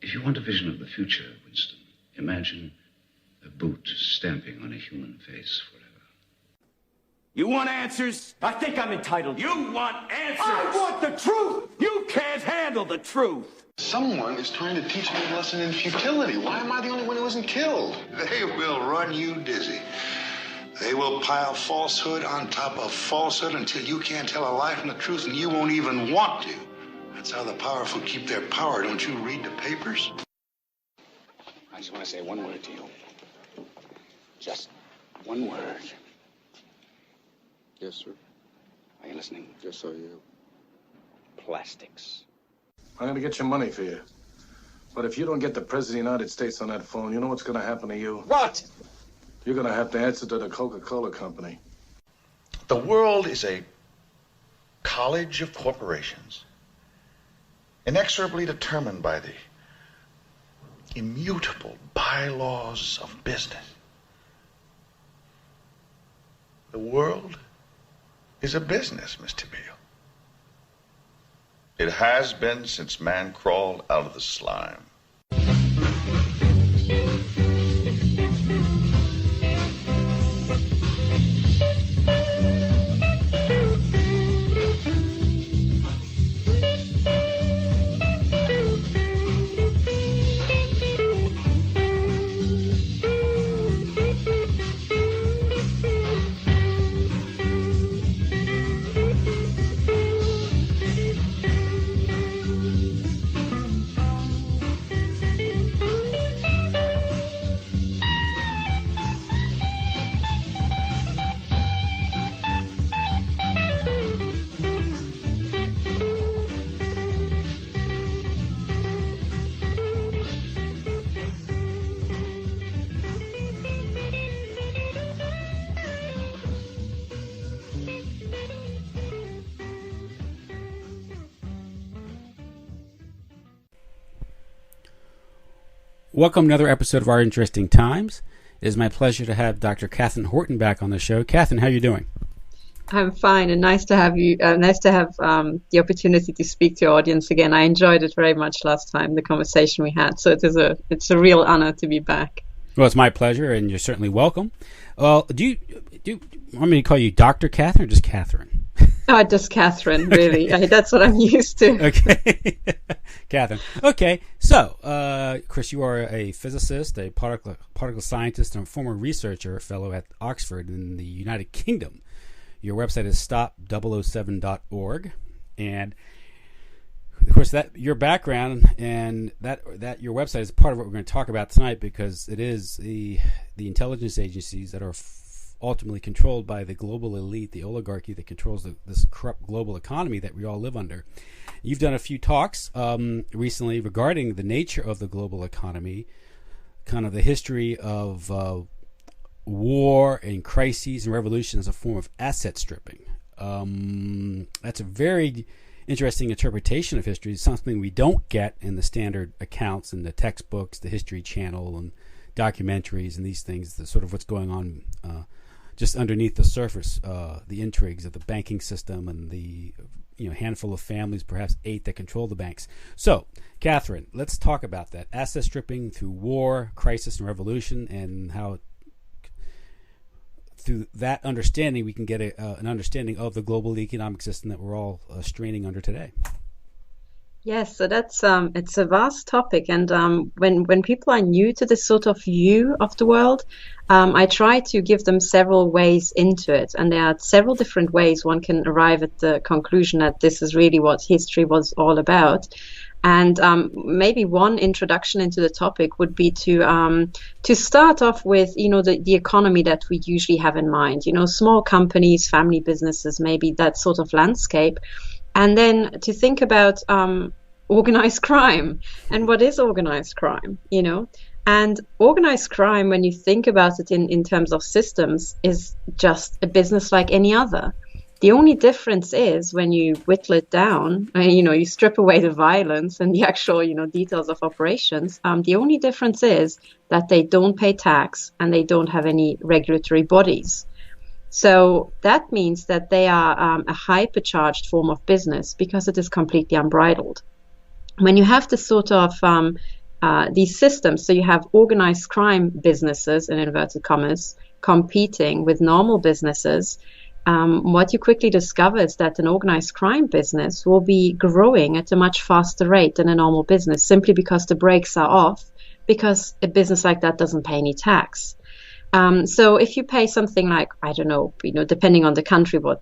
If you want a vision of the future, Winston, imagine a boot stamping on a human face forever. You want answers? I think I'm entitled. You want answers? I want the truth! You can't handle the truth. Someone is trying to teach me a lesson in futility. Why am I the only one who isn't killed? They will run you dizzy. They will pile falsehood on top of falsehood until you can't tell a lie from the truth, and you won't even want to. That's how the powerful keep their power. Don't you read the papers? I just want to say one word to you. Just one word. Yes, sir. Are you listening? Yes, I am. Plastics. I'm going to get your money for you. But if you don't get the President of the United States on that phone, you know what's going to happen to you? What? You're going to have to answer to the Coca-Cola Company. The world is a college of corporations, inexorably determined by the immutable bylaws of business. The world is a business, Mr. Beale. It has been since man crawled out of the slime. Welcome to another episode of Our Interesting Times. It is my pleasure to have Dr. Katherine Horton back on the show. Katherine, how are you doing? I'm fine, and nice to have you. Nice to have the opportunity to speak to your audience again. I enjoyed it very much last time, the conversation we had. So it's a real honor to be back. Well, it's my pleasure, and you're certainly welcome. Well, do you want me to call you Dr. Katherine or just Katherine? Oh, just Katherine, really. Okay. That's what I'm used to. Okay. Katherine. Okay. So, Chris, you are a physicist, a particle scientist, and a former researcher fellow at Oxford in the United Kingdom. Your website is stop007.org. And, of course, that your background and that your website is part of what we're going to talk about tonight, because it is the intelligence agencies that are ultimately controlled by the global elite, the oligarchy that controls this corrupt global economy that we all live under. You've done a few talks recently regarding the nature of the global economy, kind of the history of war and crises and revolution as a form of asset stripping. That's a very interesting interpretation of history. It's something we don't get in the standard accounts and the textbooks, the History Channel and documentaries and these things, the sort of what's going on just underneath the surface, the intrigues of the banking system and the handful of families, perhaps 8, that control the banks. So, Katherine, let's talk about that. Asset stripping through war, crisis, and revolution, and how through that understanding we can get an understanding of the global economic system that we're all straining under today. Yes, so that's it's a vast topic, and when people are new to this sort of view of the world, I try to give them several ways into it, and there are several different ways one can arrive at the conclusion that this is really what history was all about. And maybe one introduction into the topic would be to start off with the economy that we usually have in mind, small companies, family businesses, maybe that sort of landscape. And then to think about organized crime and what is organized crime, And organized crime, when you think about it in terms of systems, is just a business like any other. The only difference is when you whittle it down, you strip away the violence and the actual, details of operations. The only difference is that they don't pay tax and they don't have any regulatory bodies. So that means that they are a hypercharged form of business because it is completely unbridled. When you have this sort of these systems. So you have organized crime businesses, in inverted commas, competing with normal businesses. What you quickly discover is that an organized crime business will be growing at a much faster rate than a normal business, simply because the brakes are off, because a business like that doesn't pay any tax. So if you pay something like, I don't know, depending on the country, what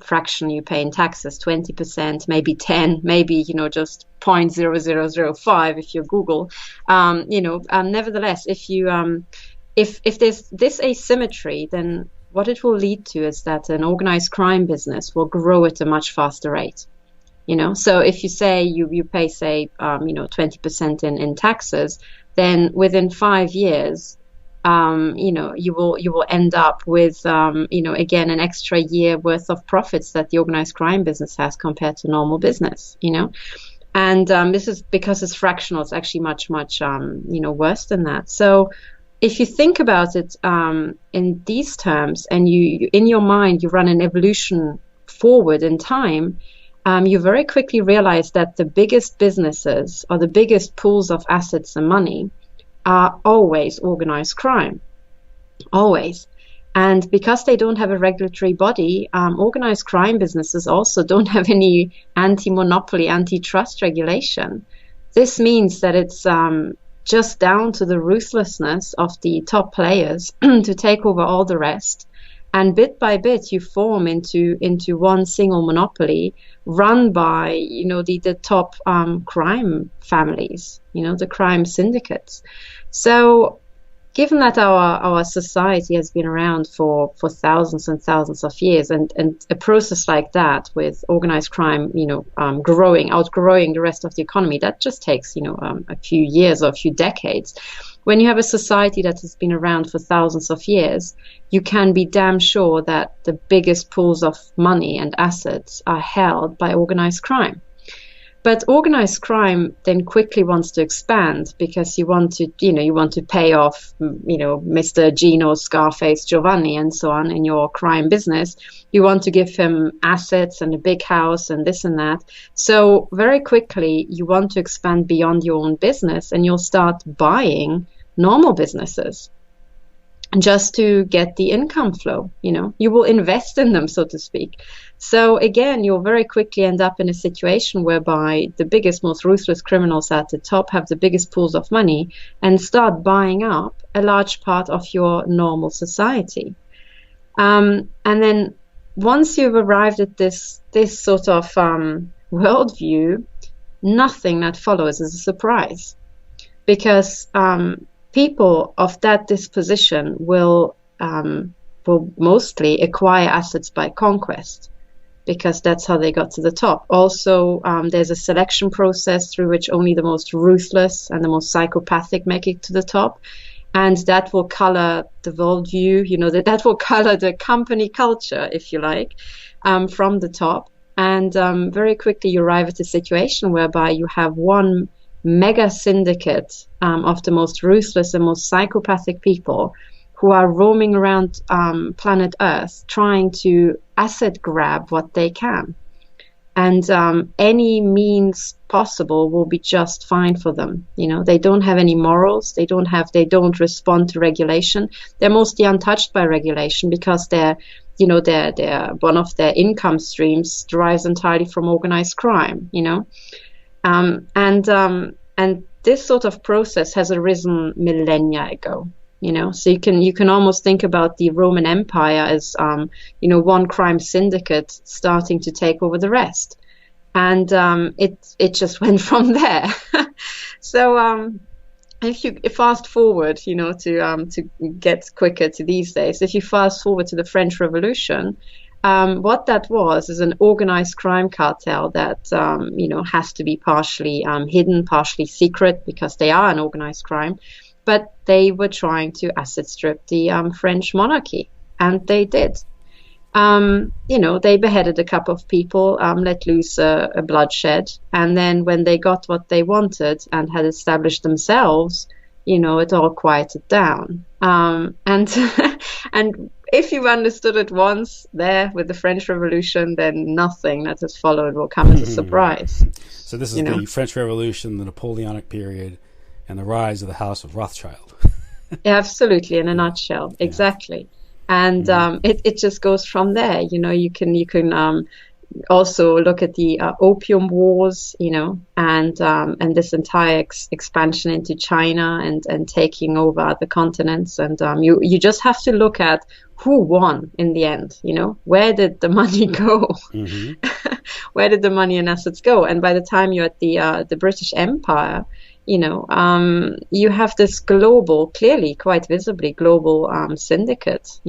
fraction you pay in taxes, 20%, maybe 10, maybe, just 0.0005 if you're Google, nevertheless, if there's this asymmetry, then what it will lead to is that an organized crime business will grow at a much faster rate. So if you say you pay, say, 20% in taxes, then within 5 years, you will end up with, again, an extra year worth of profits that the organized crime business has compared to normal business, and this is because it's fractional. It's actually much, worse than that. So if you think about it in these terms, and you in your mind, you run an evolution forward in time, you very quickly realize that the biggest businesses or the biggest pools of assets and money are always organized crime, always. And because they don't have a regulatory body, organized crime businesses also don't have any anti-monopoly, antitrust regulation. This means that it's just down to the ruthlessness of the top players to take over all the rest. And bit by bit, you form into one single monopoly run by, the top crime families, the crime syndicates. So given that our society has been around for thousands and thousands of years, and a process like that with organized crime, outgrowing the rest of the economy, that just takes, a few years or a few decades. When you have a society that has been around for thousands of years, you can be damn sure that the biggest pools of money and assets are held by organized crime. But organized crime then quickly wants to expand, because you want to pay off, Mr. Gino, Scarface, Giovanni, and so on in your crime business. You want to give him assets and a big house and this and that. So very quickly, you want to expand beyond your own business, and you'll start buying normal businesses just to get the income flow. You will invest in them, so to speak. So again, you'll very quickly end up in a situation whereby the biggest, most ruthless criminals at the top have the biggest pools of money and start buying up a large part of your normal society. And then once you've arrived at this sort of worldview, nothing that follows is a surprise, because people of that disposition will mostly acquire assets by conquest, because that's how they got to the top. Also, there's a selection process through which only the most ruthless and the most psychopathic make it to the top. And that will color the worldview, that will color the company culture, if you like, from the top. And very quickly you arrive at a situation whereby you have one mega syndicate of the most ruthless and most psychopathic people who are roaming around planet Earth trying to asset grab what they can. And any means possible will be just fine for them. They don't have any morals. They don't respond to regulation. They're mostly untouched by regulation, because they're one of their income streams derives entirely from organized crime. And this sort of process has arisen millennia ago. So you can almost think about the Roman Empire as one crime syndicate starting to take over the rest, and it just went from there. So if you fast forward, to get quicker to these days, if you fast forward to the French Revolution, what that was is an organized crime cartel that has to be partially hidden, partially secret, because they are an organized crime. But they were trying to asset strip the French monarchy, and they did. They beheaded a couple of people, let loose a bloodshed, and then when they got what they wanted and had established themselves, it all quieted down. And and if you've understood it once there with the French Revolution, then nothing that has followed will come as a surprise. So this is the French Revolution, the Napoleonic period. and the rise of the House of Rothschild. Yeah, absolutely, in a nutshell, exactly. And it just goes from there. You can also look at the opium wars, and this entire expansion into China and taking over other continents. And you just have to look at who won in the end. Where did the money go? Where did the money and assets go? And by the time you're at the British Empire, you have this global, clearly, quite visibly global syndicate,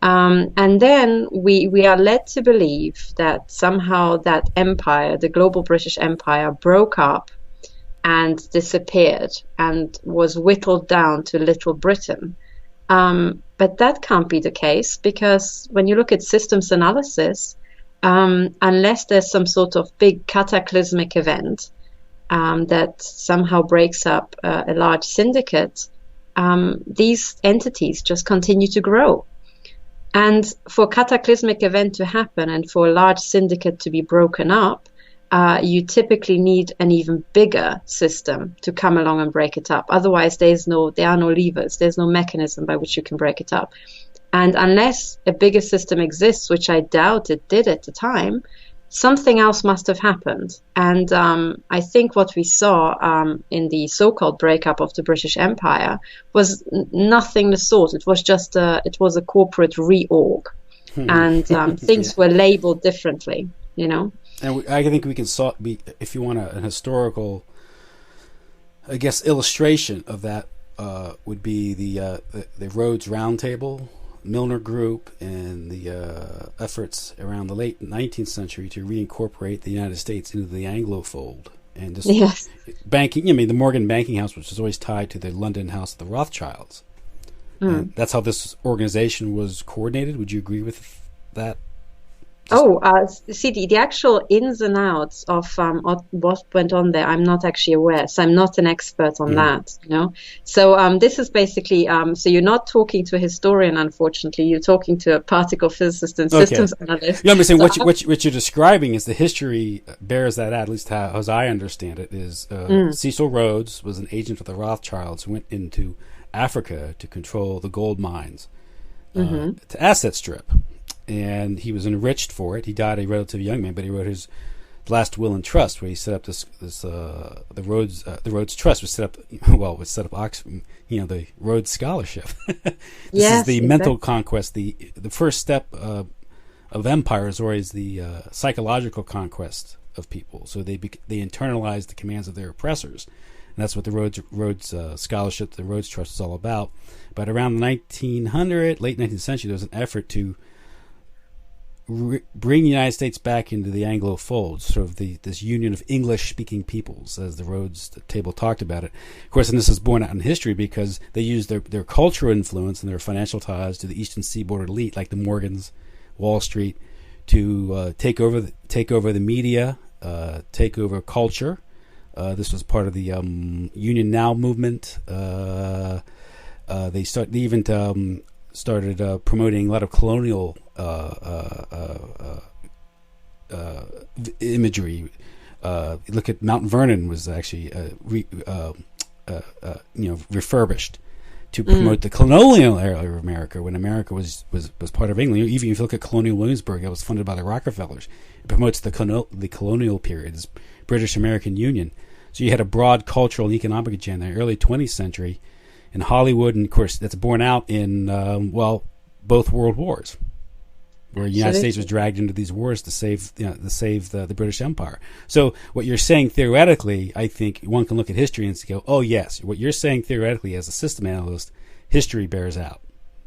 and then we are led to believe that somehow that empire, the global British Empire, broke up and disappeared and was whittled down to Little Britain. But that can't be the case, because when you look at systems analysis, unless there's some sort of big cataclysmic event that somehow breaks up a large syndicate, these entities just continue to grow. And for a cataclysmic event to happen and for a large syndicate to be broken up, you typically need an even bigger system to come along and break it up. Otherwise, there are no levers, there's no mechanism by which you can break it up. And unless a bigger system exists, which I doubt it did at the time, something else must have happened. And I think what we saw in the so-called breakup of the British Empire was nothing the sort. It was just a corporate reorg, and things were labeled differently. And I think we can if you want a historical, I guess, illustration of that would be the Rhodes Roundtable, Milner Group, and the efforts around the late 19th century to reincorporate the United States into the Anglo fold. And just banking, the Morgan Banking House, which is always tied to the London House of the Rothschilds. And that's how this organization was coordinated. Would you agree with that? See, the actual ins and outs of what went on there, I'm not actually aware. So I'm not an expert on that, So this is basically, so you're not talking to a historian, unfortunately. You're talking to a particle physicist and systems analyst. I'm saying what you're describing is the history bears that out, at least as I understand it, is Cecil Rhodes was an agent of the Rothschilds who went into Africa to control the gold mines, to asset strip. And he was enriched for it. He died a relatively young man, but he wrote his last will and trust, where he set up the Rhodes Trust was set up Oxford, the Rhodes Scholarship. This is the mental conquest. The first step of empire is always the psychological conquest of people. So they internalize the commands of their oppressors, and that's what the Rhodes Scholarship, the Rhodes Trust, is all about. But around the late 19th century, there was an effort to bring the United States back into the Anglo fold, sort of this union of English-speaking peoples, as the Rhodes table talked about it. Of course, and this is borne out in history because they used their cultural influence and their financial ties to the Eastern Seaboard elite, like the Morgans, Wall Street, to take over the media, take over culture. This was part of the Union Now movement. They started promoting a lot of colonial imagery. Look at Mount Vernon was actually refurbished to promote the colonial era of America, when America was part of England. Even if you look at Colonial Williamsburg, that was funded by the Rockefellers. It promotes the colonial period, this British American Union. So you had a broad cultural and economic agenda in the early 20th century in Hollywood, and of course that's borne out in both world wars, where the United States was dragged into these wars to save the British Empire. So what you're saying theoretically, I think one can look at history and go, oh yes, what you're saying theoretically as a system analyst, history bears out.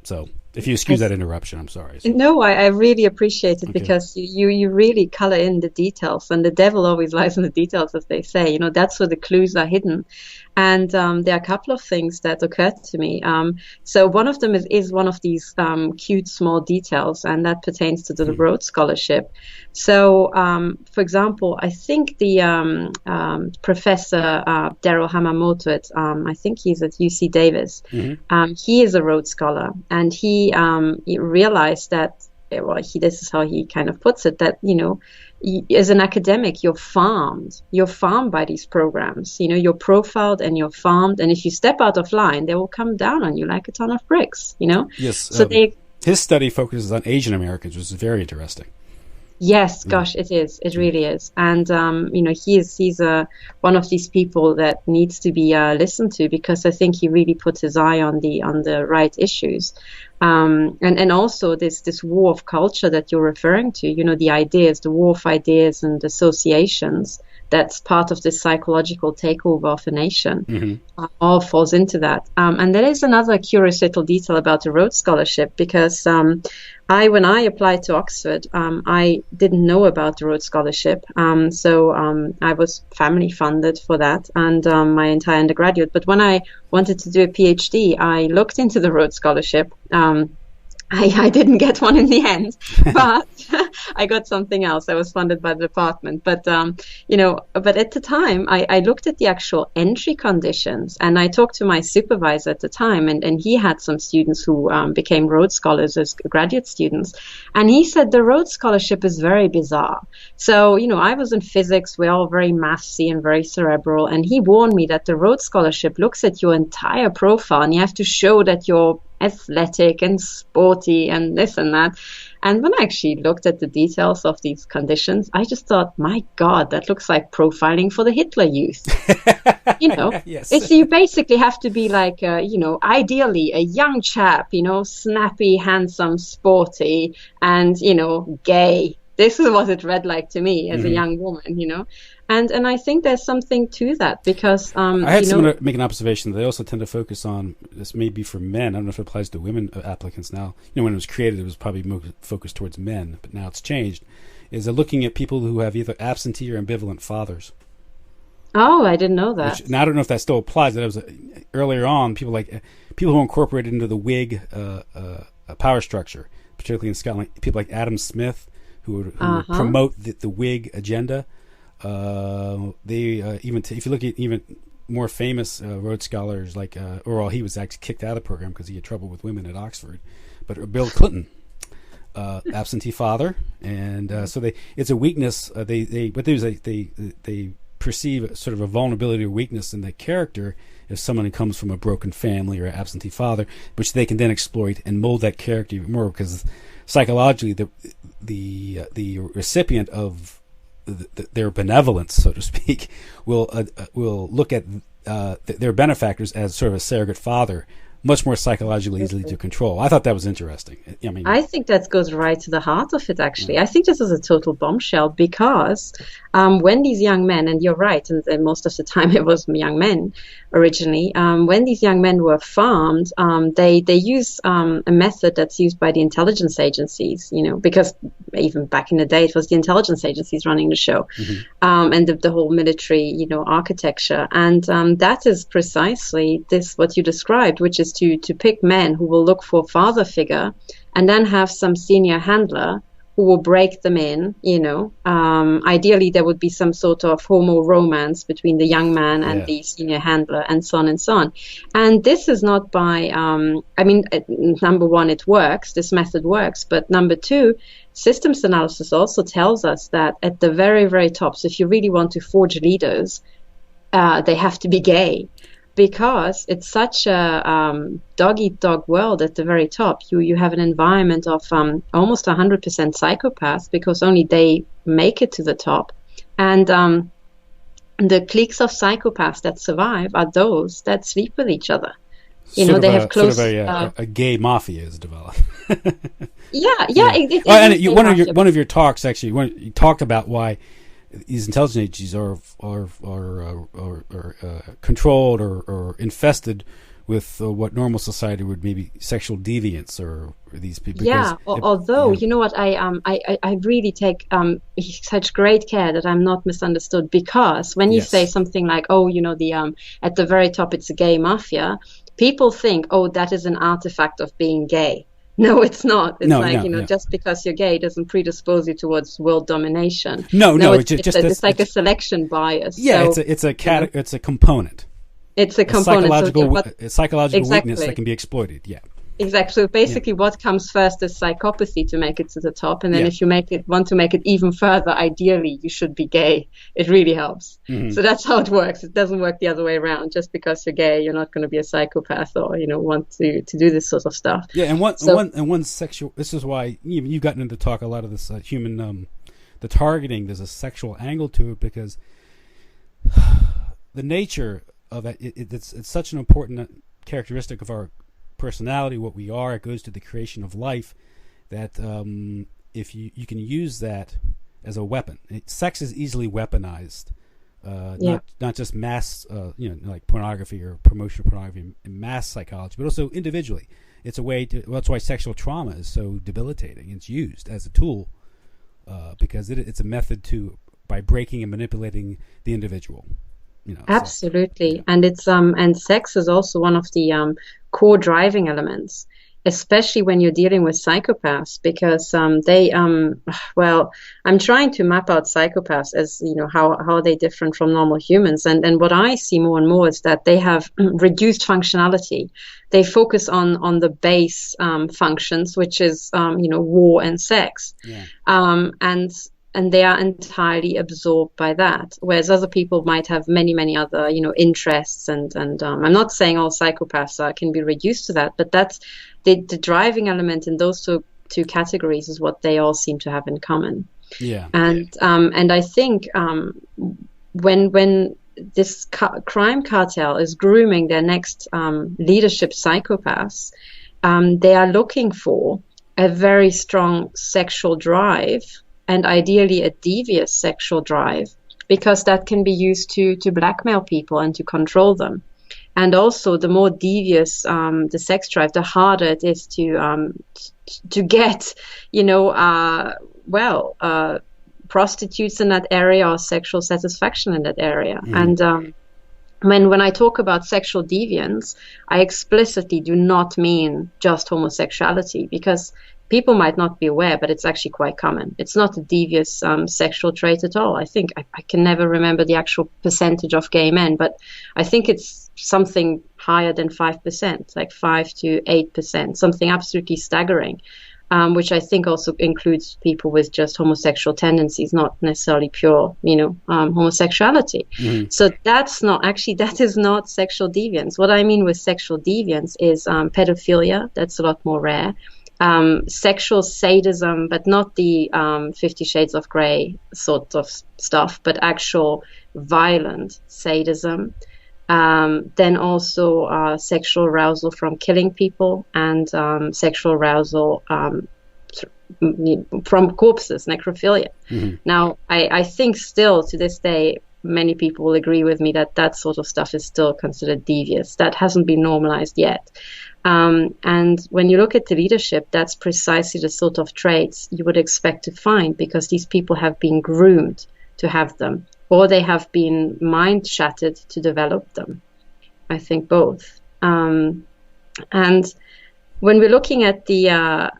So if you excuse that interruption, I'm sorry. No, I really appreciate it, because you really color in the details, and the devil always lies in the details, as they say. That's where the clues are hidden. And there are a couple of things that occurred to me. So one of them is one of these cute small details, and that pertains to the Rhodes Scholarship. So, for example, I think the Professor Daryl Hamamoto, I think he's at UC Davis, he is a Rhodes Scholar, and he realized that, this is how he kind of puts it, that, as an academic, you're farmed. You're farmed by these programs. You know, you're profiled and you're farmed. And if you step out of line, they will come down on you like a ton of bricks, you know? Yes. So his study focuses on Asian Americans, which is very interesting. Yes, gosh, it is. It really is. And, you know, he's one of these people that needs to be listened to, because I think he really puts his eye on the right issues. And also this war of culture that you're referring to, you know, the ideas, the war of ideas and associations, that's part of this psychological takeover of a nation, all falls into that. And there is another curious little detail about the Rhodes Scholarship, because when I applied to Oxford, I didn't know about the Rhodes Scholarship. So I was family funded for that and my entire undergraduate. But when I wanted to do a PhD, I looked into the Rhodes Scholarship. I didn't get one in the end, but I got something else. I was funded by the department. But, you know, but at the time, I looked at the actual entry conditions, and I talked to my supervisor at the time, and he had some students who became Rhodes Scholars as graduate students. And he said the Rhodes Scholarship is very bizarre. So, you know, I was in physics. We're all very mathsy and very cerebral. And he warned me that the Rhodes Scholarship looks at your entire profile, and you have to show that you're athletic and sporty and this and that. And when I actually looked at the details of these conditions, I just thought, my God, that looks like profiling for the Hitler Youth. You know, Yes. you basically have to be like, you know, ideally a young chap, you know, snappy, handsome, sporty, and, you know, gay. This is what it read like to me as a young woman, you know. And I think there's something to that, because I had someone make an observation that they also tend to focus on, this may be for men, I don't know if it applies to women applicants now. You know, when it was created, it was probably more focused towards men, but now it's changed, is they're looking at people who have either absentee or ambivalent fathers. Oh, I didn't know that. Now, I don't know if that still applies. That was earlier on, people who incorporated into the Whig power structure, particularly in Scotland, people like Adam Smith, who would promote the Whig agenda. If you look at even more famous Rhodes scholars like he was actually kicked out of the program because he had trouble with women at Oxford, but Bill Clinton, absentee father, and so it's a weakness. They perceive sort of a vulnerability or weakness in the character if someone who comes from a broken family or an absentee father, which they can then exploit and mold that character even more, because psychologically the recipient of their benevolence, so to speak, will look at their benefactors as sort of a surrogate father, much more psychologically easily to control. I thought that was interesting. I think that goes right to the heart of it, actually. I think this is a total bombshell, because when these young men, and you're right, and most of the time it was young men originally, when these young men were farmed, they use a method that's used by the intelligence agencies, you know, because even back in the day it was the intelligence agencies running the show, and the whole military, you know, architecture. And that is precisely what you described, which is to pick men who will look for a father figure, and then have some senior handler who will break them in, you know. Ideally, there would be some sort of homo romance between the young man and the senior handler, and so on and so on. And this is not by, number one, it works, this method works, but number two, systems analysis also tells us that at the very, very top, so if you really want to forge leaders, they have to be gay. Because it's such a dog-eat-dog world at the very top. You have an environment of almost 100% psychopaths, because only they make it to the top. And the cliques of psychopaths that survive are those that sleep with each other. You know, they have close... a gay mafia is developed. One of your talks, actually, you talked about why these intelligence agencies are controlled or infested with what normal society would maybe sexual deviance or these people. Although you know what, I really take such great care that I'm not misunderstood, because when you say something like, oh, you know, the at the very top it's a gay mafia, people think, oh, that is an artifact of being gay. No, it's not. It's just because you're gay doesn't predispose you towards world domination. It's like a selection bias. Yeah, so, it's a component. It's a component. Psychological weakness that can be exploited. Yeah. Exactly. So basically, what comes first is psychopathy to make it to the top, and then if you want to make it even further, ideally you should be gay. It really helps. So that's how it works. It doesn't work the other way around. Just because you're gay, you're not going to be a psychopath or want to do this sort of stuff. Yeah, and one sexual. This is why you've gotten into talk a lot of this human the targeting. There's a sexual angle to it because the nature of it, it's such an important characteristic of our personality, what we are. It goes to the creation of life, that if you can use that as a weapon. Sex is easily weaponized, not just mass like pornography or promotion of pornography in mass psychology, but also individually. It's a way to, that's why sexual trauma is so debilitating. It's used as a tool because it's a method by breaking and manipulating the individual. Absolutely. And it's and sex is also one of the core driving elements, especially when you're dealing with psychopaths, because they well, I'm trying to map out psychopaths as how are they different from normal humans, and what I see more and more is that they have reduced functionality. They focus on the base functions, which is war and sex, and they are entirely absorbed by that, whereas other people might have many other interests, and I'm not saying all psychopaths can be reduced to that, but that's the driving element in those two categories is what they all seem to have in common. And I think when this crime cartel is grooming their next leadership psychopaths, they are looking for a very strong sexual drive, and ideally a devious sexual drive, because that can be used to blackmail people and to control them. And also, the more devious the sex drive, the harder it is to get, prostitutes in that area or sexual satisfaction in that area. And when I talk about sexual deviance, I explicitly do not mean just homosexuality, because people might not be aware, but it's actually quite common. It's not a devious sexual trait at all. I think I can never remember the actual percentage of gay men, but I think it's something higher than 5%, like 5 to 8%, something absolutely staggering, which I think also includes people with just homosexual tendencies, not necessarily pure, homosexuality. So that is not sexual deviance. What I mean with sexual deviance is pedophilia. That's a lot more rare. Sexual sadism, but not the 50 Shades of Grey sort of stuff, but actual violent sadism. Then also sexual arousal from killing people, and sexual arousal from corpses, necrophilia. Now, I think still to this day, many people will agree with me that sort of stuff is still considered devious. That hasn't been normalized yet. And when you look at the leadership, that's precisely the sort of traits you would expect to find, because these people have been groomed to have them, or they have been mind shattered to develop them. I think both. And when we're looking at the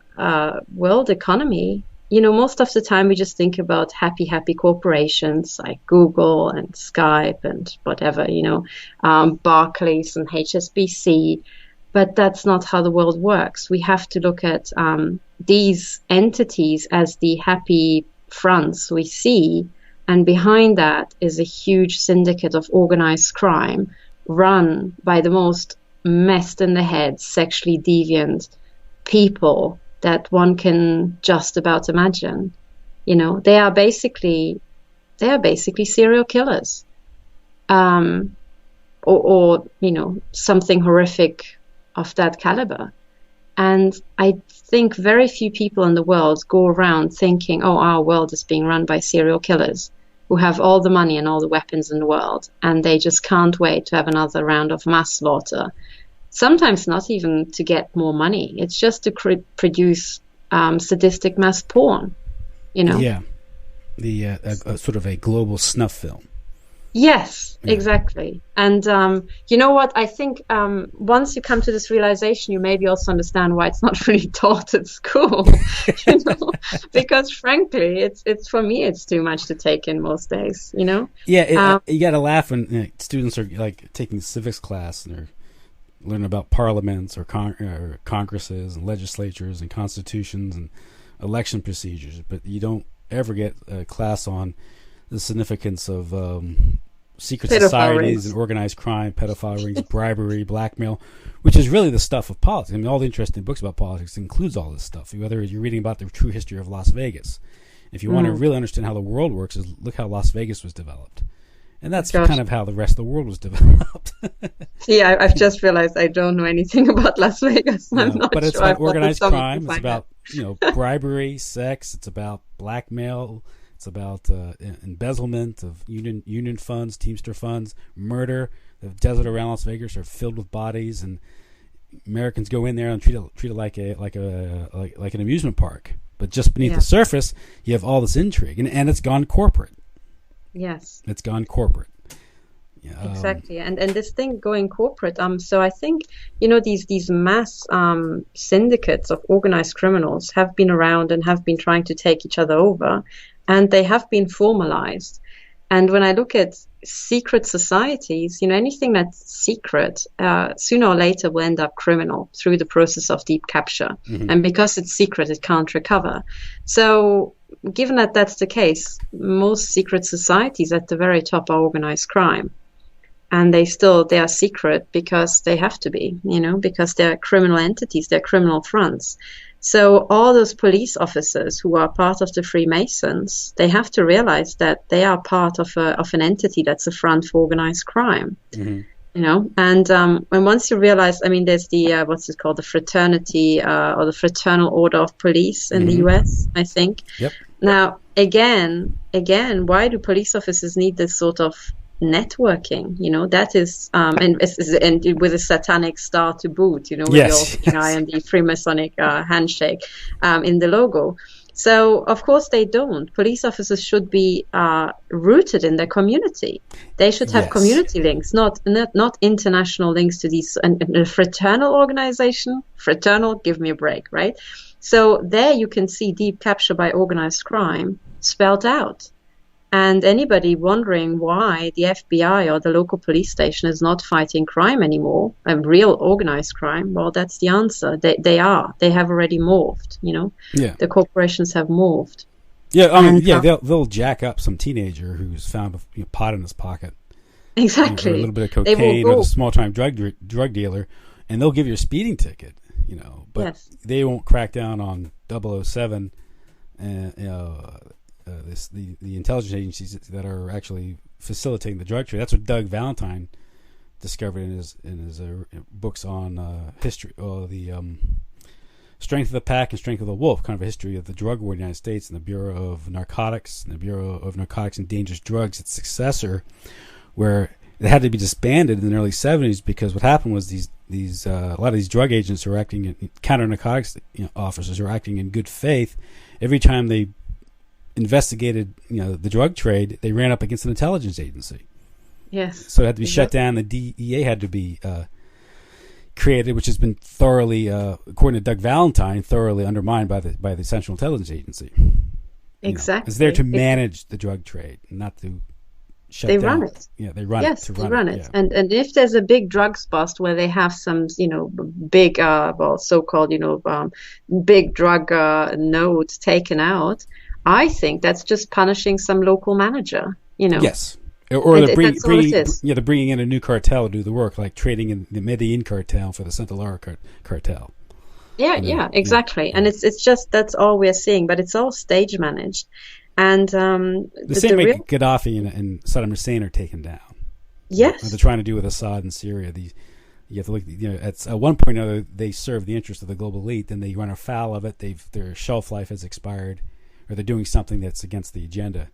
world economy, most of the time we just think about happy corporations like Google and Skype and whatever, Barclays and HSBC. But that's not how the world works. We have to look at these entities as the happy fronts we see, and behind that is a huge syndicate of organized crime run by the most messed in the head, sexually deviant people that one can just about imagine. They are basically serial killers, or something horrific of that caliber. And I think very few people in the world go around thinking, oh, our world is being run by serial killers who have all the money and all the weapons in the world, and they just can't wait to have another round of mass slaughter. Sometimes not even to get more money. It's just to produce sadistic mass porn, Yeah, the sort of a global snuff film. Yes, exactly. And you know what? I think once you come to this realization, you maybe also understand why it's not really taught at school. Because frankly, it's for me, it's too much to take in most days. Yeah, you got to laugh when students are like taking civics class and they're learn about parliaments or congresses and legislatures and constitutions and election procedures, but you don't ever get a class on the significance of secret societies and organized crime, pedophile rings, bribery, blackmail, which is really the stuff of politics. I mean, all the interesting books about politics includes all this stuff. Whether you're reading about the true history of Las Vegas, if you want to really understand how the world works, is look how Las Vegas was developed. And that's kind of how the rest of the world was developed. See, I've just realized I don't know anything about Las Vegas. I'm not but it's sure. about organized crime. It's about bribery, sex. It's about blackmail. It's about embezzlement of union funds, Teamster funds, murder. The desert around Las Vegas are filled with bodies, and Americans go in there and treat it like an amusement park. But just beneath the surface, you have all this intrigue, and it's gone corporate. Yes, it's gone corporate. Yeah, exactly, and this thing going corporate. So I think these mass syndicates of organized criminals have been around and have been trying to take each other over, and they have been formalized. And when I look at secret societies, anything that's secret, sooner or later will end up criminal through the process of deep capture. Mm-hmm. And because it's secret, it can't recover. So given that that's the case, most secret societies at the very top are organized crime. And they are secret because they have to be, because they're criminal entities, they're criminal fronts. So all those police officers who are part of the Freemasons, they have to realize that they are part of an entity that's a front for organized crime. Mm-hmm. And once you realize, there's the what's it called, the fraternity or the Fraternal Order of Police in the US, I think. Yep. Now, again, why do police officers need this sort of networking? That is and with a satanic star to boot, with the old eye and the Freemasonic handshake in the logo. So of course they don't. Police officers should be rooted in their community. They should have community links, not international links to these a fraternal organization. Fraternal, give me a break, right? So there you can see deep capture by organized crime spelled out. And anybody wondering why the FBI or the local police station is not fighting crime anymore, a real organized crime, well, that's the answer. They are. They have already morphed, Yeah. The corporations have morphed. Yeah, they'll jack up some teenager who's found pot in his pocket. Exactly. Or a little bit of cocaine or a small-time drug dealer, and they'll give you a speeding ticket, But they won't crack down on 007 and, the intelligence agencies that are actually facilitating the drug trade. That's what Doug Valentine discovered in his books on history, the Strength of the Pack and Strength of the Wolf, kind of a history of the drug war in the United States and the Bureau of Narcotics and the Bureau of Narcotics and Dangerous Drugs, its successor, where it had to be disbanded in the early 70s because what happened was these a lot of these drug agents who are acting, counter narcotics officers who are acting in good faith. Every time they investigated, the drug trade, they ran up against an intelligence agency. Yes. So it had to be shut down. The DEA had to be created, which has been thoroughly, according to Doug Valentine, thoroughly undermined by the Central Intelligence Agency. Exactly. It's there to manage the drug trade, not to shut down. They run it. Yeah, they run it. Yes, they run it. Yeah. And if there's a big drugs bust where they have some, big, so-called, big drug nodes taken out, I think that's just punishing some local manager, Yes. Or they're bringing in a new cartel to do the work, like trading in the Medellin cartel for the Sinaloa cartel. Yeah, exactly. Yeah. And it's just, that's all we're seeing, but it's all stage managed. And the same way Gaddafi and Saddam Hussein are taken down. Yes. What they're trying to do with Assad in Syria. You have to look, at one point or another, they serve the interests of the global elite, then they run afoul of it. Their shelf life has expired, or they're doing something that's against the agenda.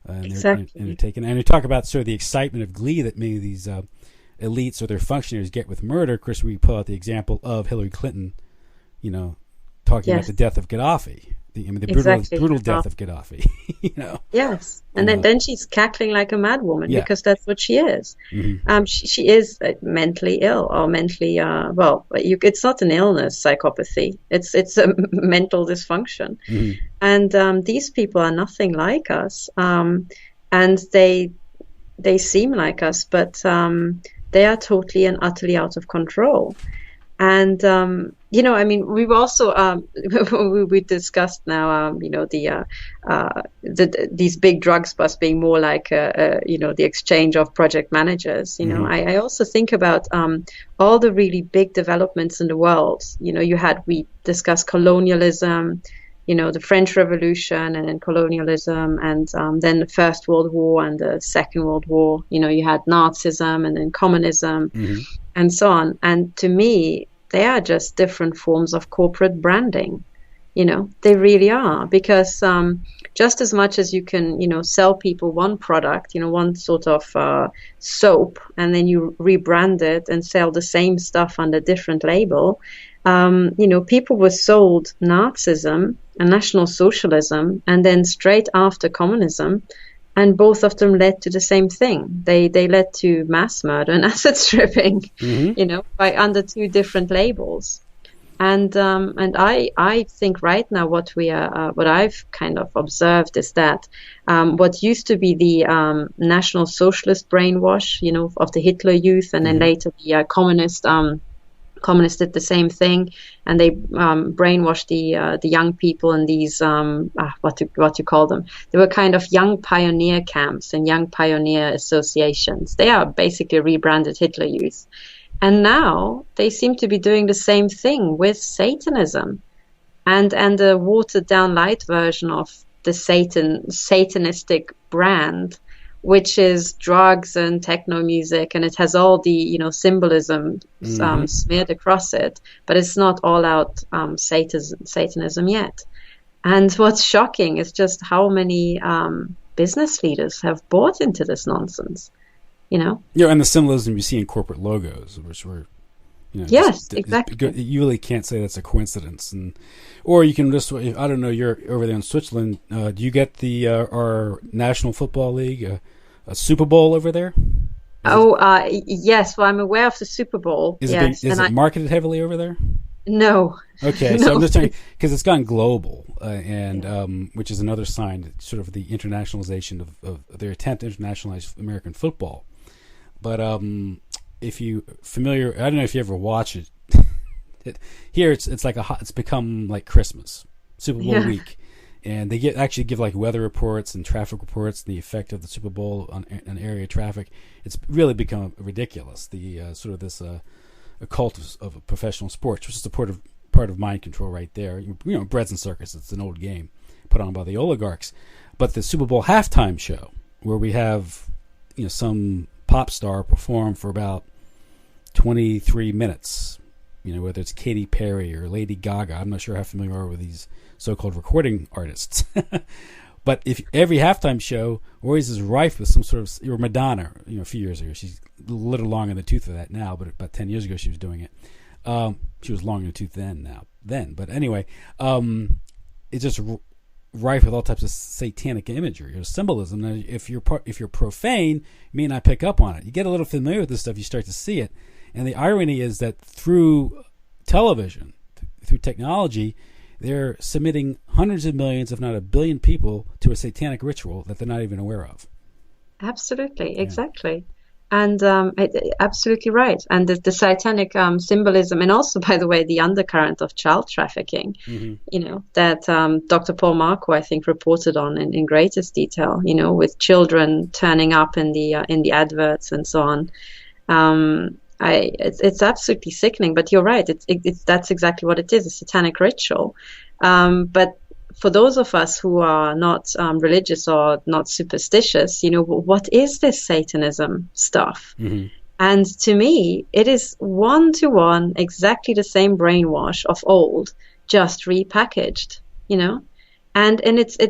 Exactly. They're taken. And you talk about sort of the excitement of glee that many of these elites or their functionaries get with murder. Of course, we pull out the example of Hillary Clinton, talking about the death of Gaddafi. The brutal death of Gaddafi. Yes, and then she's cackling like a madwoman because that's what she is. Mm-hmm. She is mentally ill or mentally it's not an illness, psychopathy. It's a mental dysfunction, and these people are nothing like us, and they seem like us, but they are totally and utterly out of control. And I mean, we've also we discussed now, these big drugs busts being more like the exchange of project managers. I also think about all the really big developments in the world. We discussed colonialism, the French Revolution, and then colonialism, and then the First World War and the Second World War. You had Nazism and then communism, and so on. And to me, they are just different forms of corporate branding. They really are, because just as much as you can, sell people one product, one sort of soap, and then you rebrand it and sell the same stuff under different label. People were sold Nazism and National Socialism, and then straight after communism, and both of them led to the same thing. They led to mass murder and asset stripping, by under two different labels. And I think right now what I've kind of observed is that what used to be the National Socialist brainwash, of the Hitler Youth, and then later the communists did the same thing, and they brainwashed the young people in these what you call them. They were kind of young pioneer camps and young pioneer associations. They are basically rebranded Hitler Youth, and now they seem to be doing the same thing with Satanism, and a watered down light version of the Satanistic brand, which is drugs and techno music, and it has all the symbolism smeared across it, but it's not all out Satanism yet. And what's shocking is just how many business leaders have bought into this nonsense. And the symbolism you see in corporate logos, which were yes, exactly. You really can't say that's a coincidence, or you can just, I don't know, you're over there in Switzerland. Do you get our National Football League a Super Bowl over there? Yes. Well, I'm aware of the Super Bowl. Is it marketed heavily over there? No. Okay, No. So I'm just talking because it's gone global, which is another sign, sort of the internationalization of their attempt to internationalize American football. But if you familiar, I don't know if you ever watch it. Here it's like it's become like Christmas, Super Bowl week, and they actually give like weather reports and traffic reports, the effect of the Super Bowl on area traffic. It's really become ridiculous. The sort of this a cult of professional sports, which is a part of mind control right there. Breads and circus. It's an old game put on by the oligarchs. But the Super Bowl halftime show, where we have some pop star perform for about 23 minutes, whether it's Katy Perry or Lady Gaga. I'm not sure how familiar you are with these so-called recording artists. But if every halftime show always is rife with some sort of, or Madonna, a few years ago, she's a little long in the tooth of that now, but about 10 years ago she was doing it. She was long in the tooth then. But anyway, it's just rife with all types of satanic imagery or symbolism. Now, if you're profane, you may not pick up on it. You get a little familiar with this stuff, you start to see it. And the irony is that through television, through technology, they're submitting hundreds of millions, if not a billion people to a satanic ritual that they're not even aware of. Absolutely, exactly. And absolutely right. And the satanic symbolism, and also, by the way, the undercurrent of child trafficking, that Dr. Paul Marco, I think, reported on in greatest detail, with children turning up in the adverts and so on. It's absolutely sickening, but you're right. That's exactly what it is, a satanic ritual. But for those of us who are not religious or not superstitious, what is this Satanism stuff? Mm-hmm. And to me, it is one-to-one exactly the same brainwash of old, just repackaged, And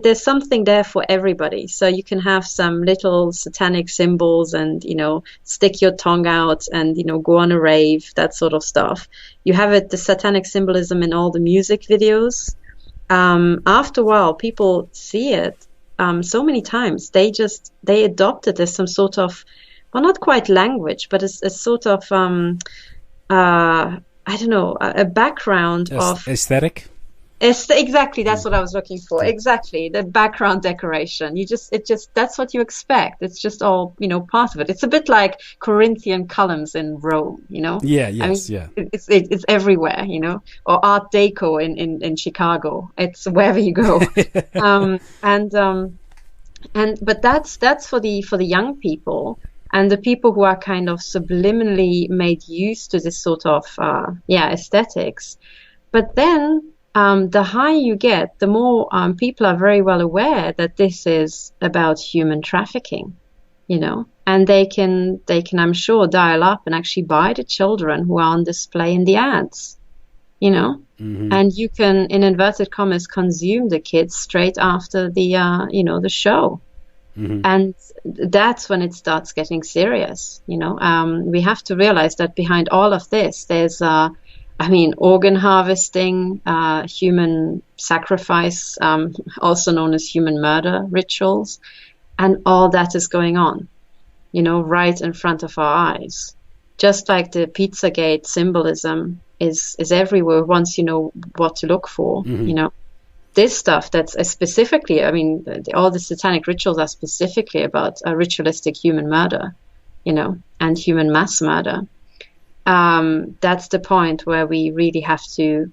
there's something there for everybody. So you can have some little satanic symbols and, stick your tongue out and, go on a rave, that sort of stuff. You have the satanic symbolism in all the music videos. After a while, people see it so many times. They adopt it as some sort of, well, not quite language, but a sort of, I don't know, a background of aesthetic. It's exactly that's what I was looking for. Exactly, the background decoration. That's what you expect. It's just all part of it. It's a bit like Corinthian columns in Rome. Yeah. Yes. Yeah. It's everywhere. Or Art Deco in Chicago. It's wherever you go. But that's for the young people and the people who are kind of subliminally made used to this sort of aesthetics. But then the higher you get, the more people are very well aware that this is about human trafficking, and they can I'm sure dial up and actually buy the children who are on display in the ads, Mm-hmm. and you can, in inverted commas, consume the kids straight after the show. Mm-hmm. And that's when it starts getting serious. We have to realize that behind all of this, there's organ harvesting, human sacrifice, also known as human murder rituals, and all that is going on, right in front of our eyes. Just like the Pizzagate symbolism is everywhere once you know what to look for, Mm-hmm. This stuff that's specifically, all the satanic rituals are specifically about ritualistic human murder, and human mass murder. That's the point where we really have to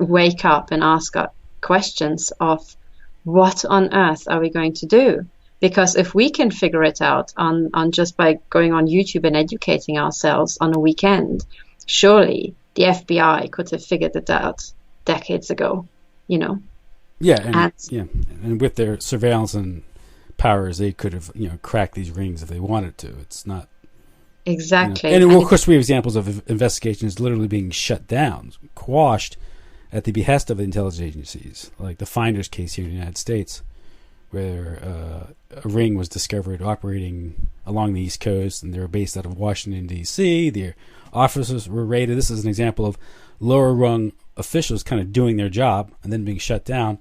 wake up and ask questions of what on earth are we going to do? Because if we can figure it out on just by going on YouTube and educating ourselves on a weekend, surely the FBI could have figured it out decades ago, Yeah, and with their surveillance and powers, they could have cracked these rings if they wanted to. It's not exactly. And of course, we have examples of investigations literally being shut down, quashed at the behest of intelligence agencies, like the Finders case here in the United States, where a ring was discovered operating along the East Coast, and they were based out of Washington, D.C. Their officers were raided. This is an example of lower-rung officials kind of doing their job and then being shut down.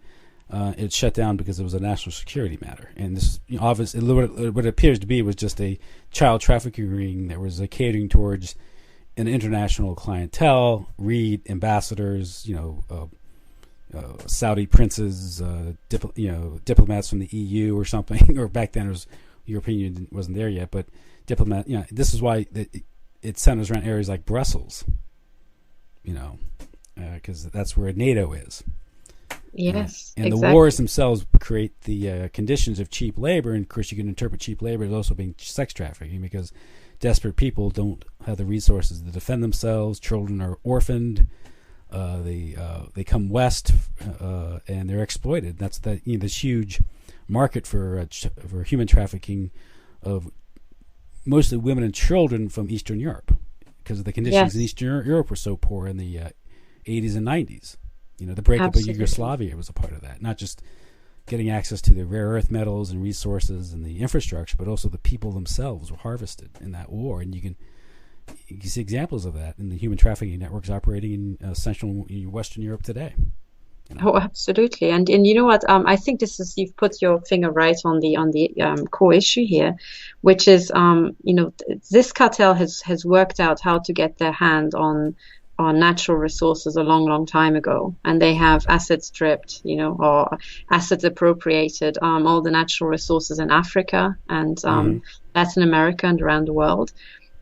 It's shut down because it was a national security matter. And this obviously, what it appears to be was just a child trafficking ring that was catering towards an international clientele, read ambassadors, Saudi princes, diplomats from the EU or something, or back then it was European Union wasn't there yet, but diplomat. This is why it centers around areas like Brussels, because that's where NATO is. Yes, and exactly. The wars themselves create the conditions of cheap labor, and of course you can interpret cheap labor as also being sex trafficking, because desperate people don't have the resources to defend themselves. Children are orphaned. They come west and they're exploited. That's this huge market for human trafficking of mostly women and children from Eastern Europe, because the conditions in Eastern Europe were so poor in the 80s and 90s. The breakup of Yugoslavia was a part of that. Not just getting access to the rare earth metals and resources and the infrastructure, but also the people themselves were harvested in that war. And you can see examples of that in the human trafficking networks operating in Central and Western Europe today. Oh, absolutely. And you know what? I think you've put your finger right on the core issue here, which is this cartel has worked out how to get their hand on natural resources a long time ago, and they have assets stripped, or assets appropriated, all the natural resources in Africa and Latin America and around the world.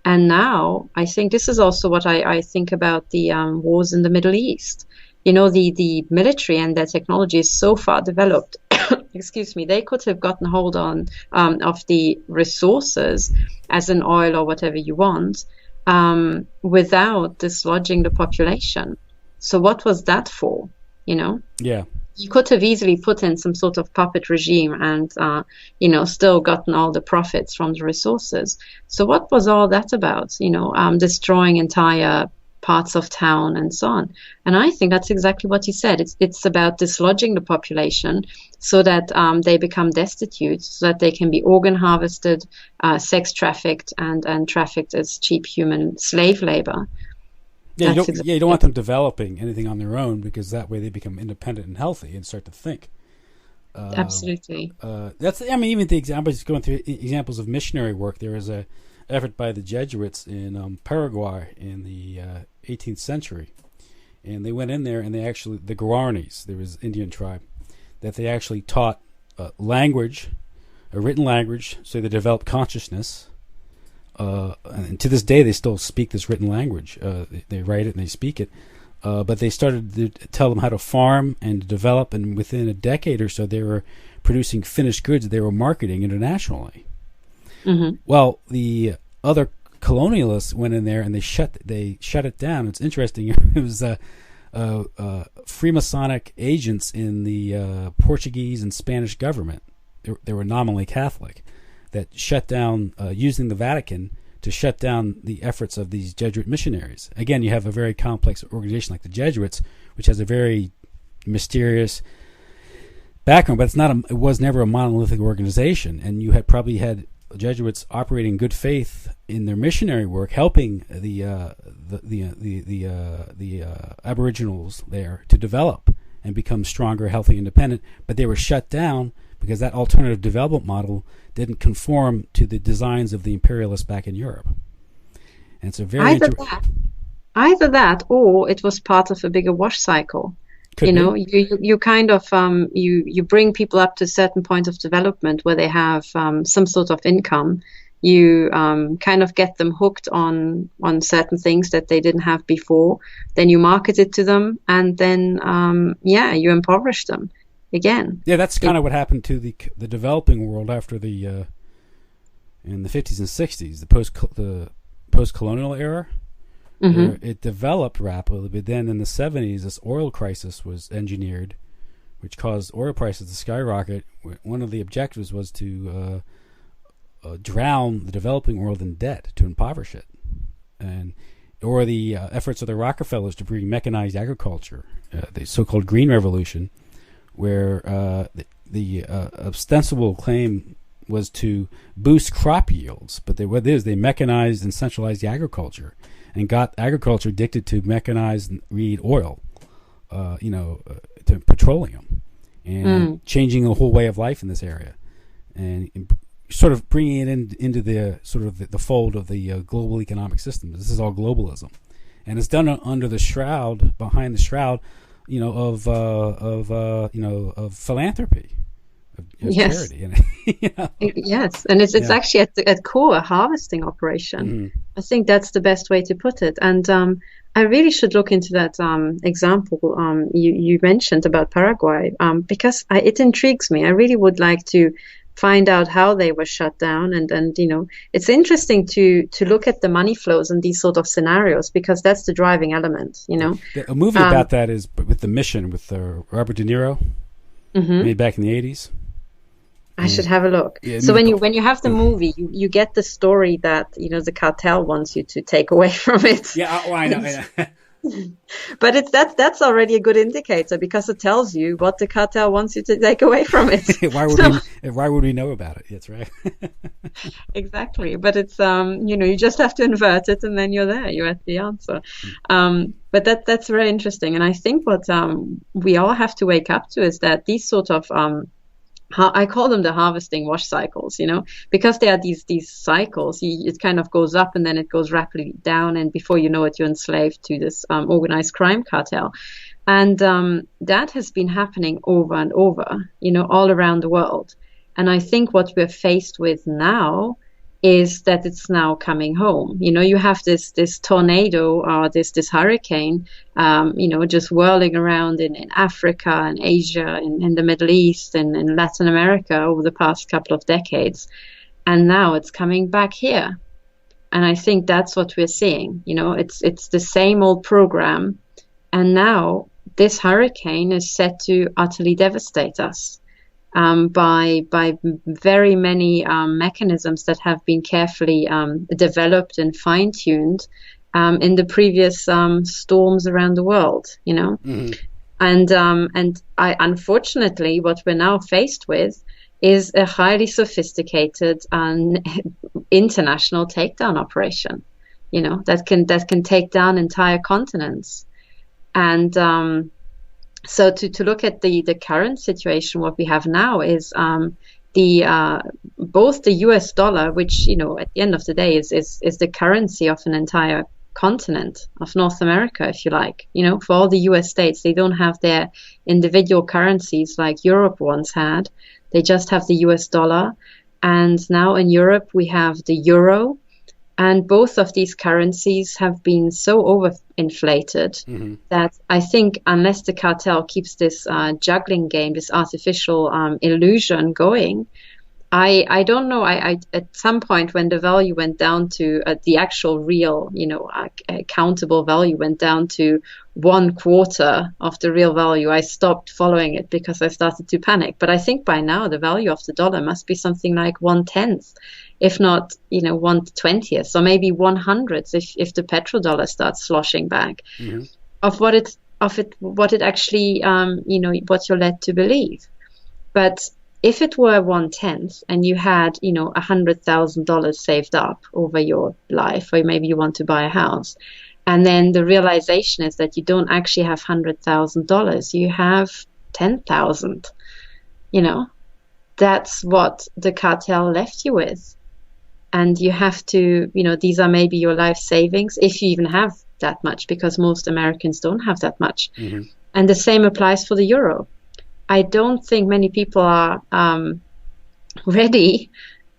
And now I think this is also what I think about the wars in the Middle East. The military and their technology is so far developed. Excuse me. They could have gotten hold of the resources, as in oil or whatever you want, without dislodging the population. So what was that for? Yeah. You could have easily put in some sort of puppet regime and, still gotten all the profits from the resources. So what was all that about? Destroying entire parts of town and so on. And I think that's exactly what you said. It's about dislodging the population so that they become destitute, so that they can be organ harvested, sex trafficked, and trafficked as cheap human slave labor. Yeah, you don't want them developing anything on their own, because that way they become independent and healthy and start to think. Absolutely. Even the examples, going through examples of missionary work, there is a effort by the Jesuits in Paraguay in the 18th century, and they went in there and they actually, the Guaranis, there was Indian tribe, that they actually taught language, a written language, so they developed consciousness. And to this day, they still speak this written language. They write it and they speak it. But they started to tell them how to farm and to develop, and within a decade or so, they were producing finished goods that they were marketing internationally. Mm-hmm. Well, the other colonialists went in there and they shut it down. It's interesting. It was Freemasonic agents in the Portuguese and Spanish government. They were nominally Catholic, that shut down, using the Vatican to shut down the efforts of these Jesuit missionaries. Again, you have a very complex organization like the Jesuits, which has a very mysterious background, but it was never a monolithic organization. And you had probably had Jesuits operating in good faith in their missionary work, helping the Aboriginals there to develop and become stronger, healthy, independent. But they were shut down because that alternative development model didn't conform to the designs of the imperialists back in Europe. And it's a very either that, or it was part of a bigger wash cycle. Could be. You kind of you bring people up to a certain point of development where they have some sort of income. You kind of get them hooked on certain things that they didn't have before. Then you market it to them, and then you impoverish them again. Yeah, that's kind of what happened to the developing world after in the 50s and 60s, the post-colonial era. Mm-hmm. It developed rapidly, but then in the 70s, this oil crisis was engineered, which caused oil prices to skyrocket. One of the objectives was to drown the developing world in debt, to impoverish it, or the efforts of the Rockefellers to bring mechanized agriculture, the so-called Green Revolution, where the ostensible claim was to boost crop yields, but what it is, they mechanized and centralized the agriculture and got agriculture addicted to mechanized reed oil, to petroleum, and changing the whole way of life in this area, and sort of bringing it into the sort of the fold of the global economic system. This is all globalism, and it's done under the shroud, behind the shroud, of philanthropy, of charity. Yes, and it's actually at core a harvesting operation. Mm-hmm. I think that's the best way to put it. And I really should look into that example you mentioned about Paraguay, because it intrigues me. I really would like to find out how they were shut down, and it's interesting to look at the money flows in these sort of scenarios, because that's the driving element. A movie about that is with The Mission, with Robert De Niro, made back in the 80s. I should have a look. Yeah, so when you have the movie, you get the story that the cartel wants you to take away from it. Yeah, I know. But that's already a good indicator, because it tells you what the cartel wants you to take away from it. Why would we know about it? That's right. Exactly. But it's you just have to invert it, and then you're there. You're at the answer. But that's very interesting, and I think what we all have to wake up to is that these sort of I call them the harvesting wash cycles, because they are these cycles. It kind of goes up and then it goes rapidly down, and before you know it, you're enslaved to this organized crime cartel. And that has been happening over and over, all around the world. And I think what we're faced with now is that it's now coming home. You have this tornado or this hurricane, just whirling around in Africa and Asia, in the Middle East and in Latin America over the past couple of decades. And now it's coming back here. And I think that's what we're seeing. It's the same old program. And now this hurricane is set to utterly devastate us. By very many mechanisms that have been carefully developed and fine-tuned in the previous storms around the world, Mm-hmm. And unfortunately, what we're now faced with is a highly sophisticated international takedown operation, that can take down entire continents. And so to look at the current situation, what we have now is both the US dollar, which at the end of the day is the currency of an entire continent of North America, if you like. For all the US states, they don't have their individual currencies like Europe once had. They just have the US dollar. And now in Europe, we have the euro. And both of these currencies have been so overinflated that I think unless the cartel keeps this juggling game, this artificial illusion going, I don't know. I at some point when the value went down to the actual real, countable value went down to 1/4 of the real value, I stopped following it because I started to panic. But I think by now the value of the dollar must be something like 1/10, if not 1/20th, or maybe 1/100th if the petrodollar starts sloshing back of what it actually what you're led to believe. But if it were 1/10 and you had, $100,000 saved up over your life, or maybe you want to buy a house, and then the realization is that you don't actually have $100,000, you have 10,000, that's what the cartel left you with. And you have to, these are maybe your life savings, if you even have that much, because most Americans don't have that much. And the same applies for the euro. I don't think many people are ready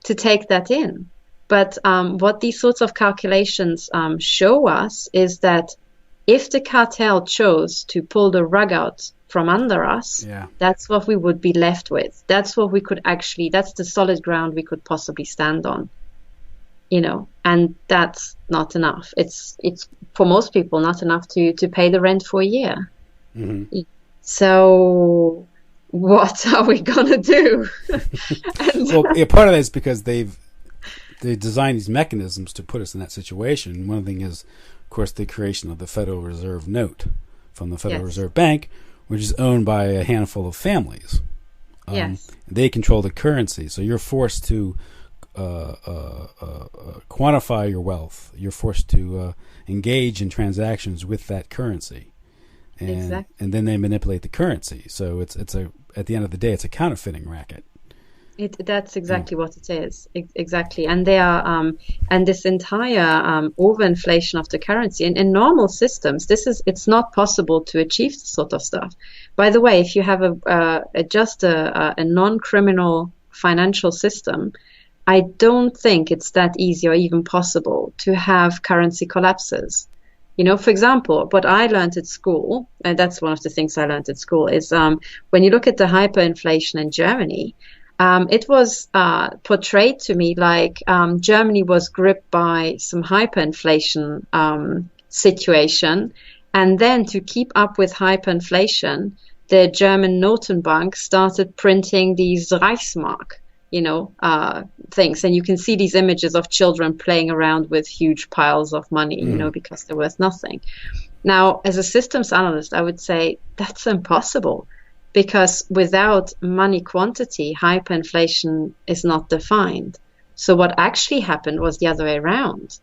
to take that in. But what these sorts of calculations show us is that if the cartel chose to pull the rug out from under us, that's what we would be left with. That's what we could that's the solid ground we could possibly stand on. And that's not enough. It's for most people not enough to pay the rent for a year. So what are we gonna do? Part of that is because they designed these mechanisms to put us in that situation. One thing is, of course, the creation of the Federal Reserve note from the Federal Reserve Bank, which is owned by a handful of families. They control the currency, so you're forced to quantify your wealth. You're forced to engage in transactions with that currency. And then they manipulate the currency. So it's at the end of the day, it's a counterfeiting racket. That's exactly what it is. Exactly. And they are, and this entire overinflation of the currency in normal systems, it's not possible to achieve this sort of stuff. By the way, if you have a non-criminal financial system, I don't think it's that easy or even possible to have currency collapses. For example, what I learned at school, and that's one of the things I learned at school, is when you look at the hyperinflation in Germany, it was portrayed to me like Germany was gripped by some hyperinflation situation. And then to keep up with hyperinflation, the German Notenbank started printing these Reichsmark, things. And you can see these images of children playing around with huge piles of money, because they're worth nothing. Now, as a systems analyst, I would say that's impossible, because without money quantity, hyperinflation is not defined. So what actually happened was the other way around.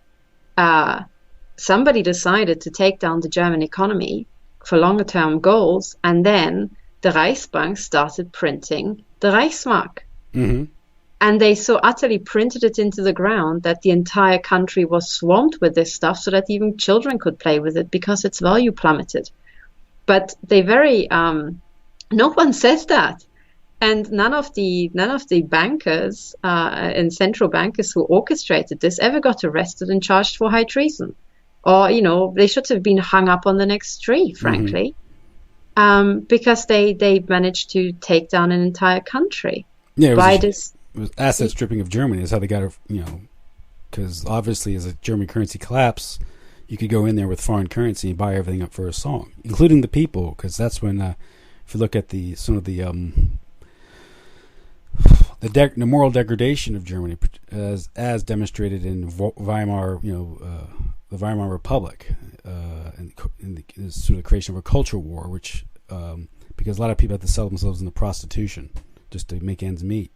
Somebody decided to take down the German economy for longer term goals, and then the Reichsbank started printing the Reichsmark. And they so utterly printed it into the ground that the entire country was swamped with this stuff, so that even children could play with it because its value plummeted. But no one says that. And none of the bankers and central bankers who orchestrated this ever got arrested and charged for high treason. Or, they should have been hung up on the next tree, frankly, because they managed to take down an entire country. It was asset stripping of Germany is how they got it, because obviously as a German currency collapse, you could go in there with foreign currency and buy everything up for a song, including the people, because that's when, if you look at the moral degradation of Germany as demonstrated in Weimar, the Weimar Republic, and the sort of creation of a culture war, which because a lot of people had to sell themselves into prostitution just to make ends meet.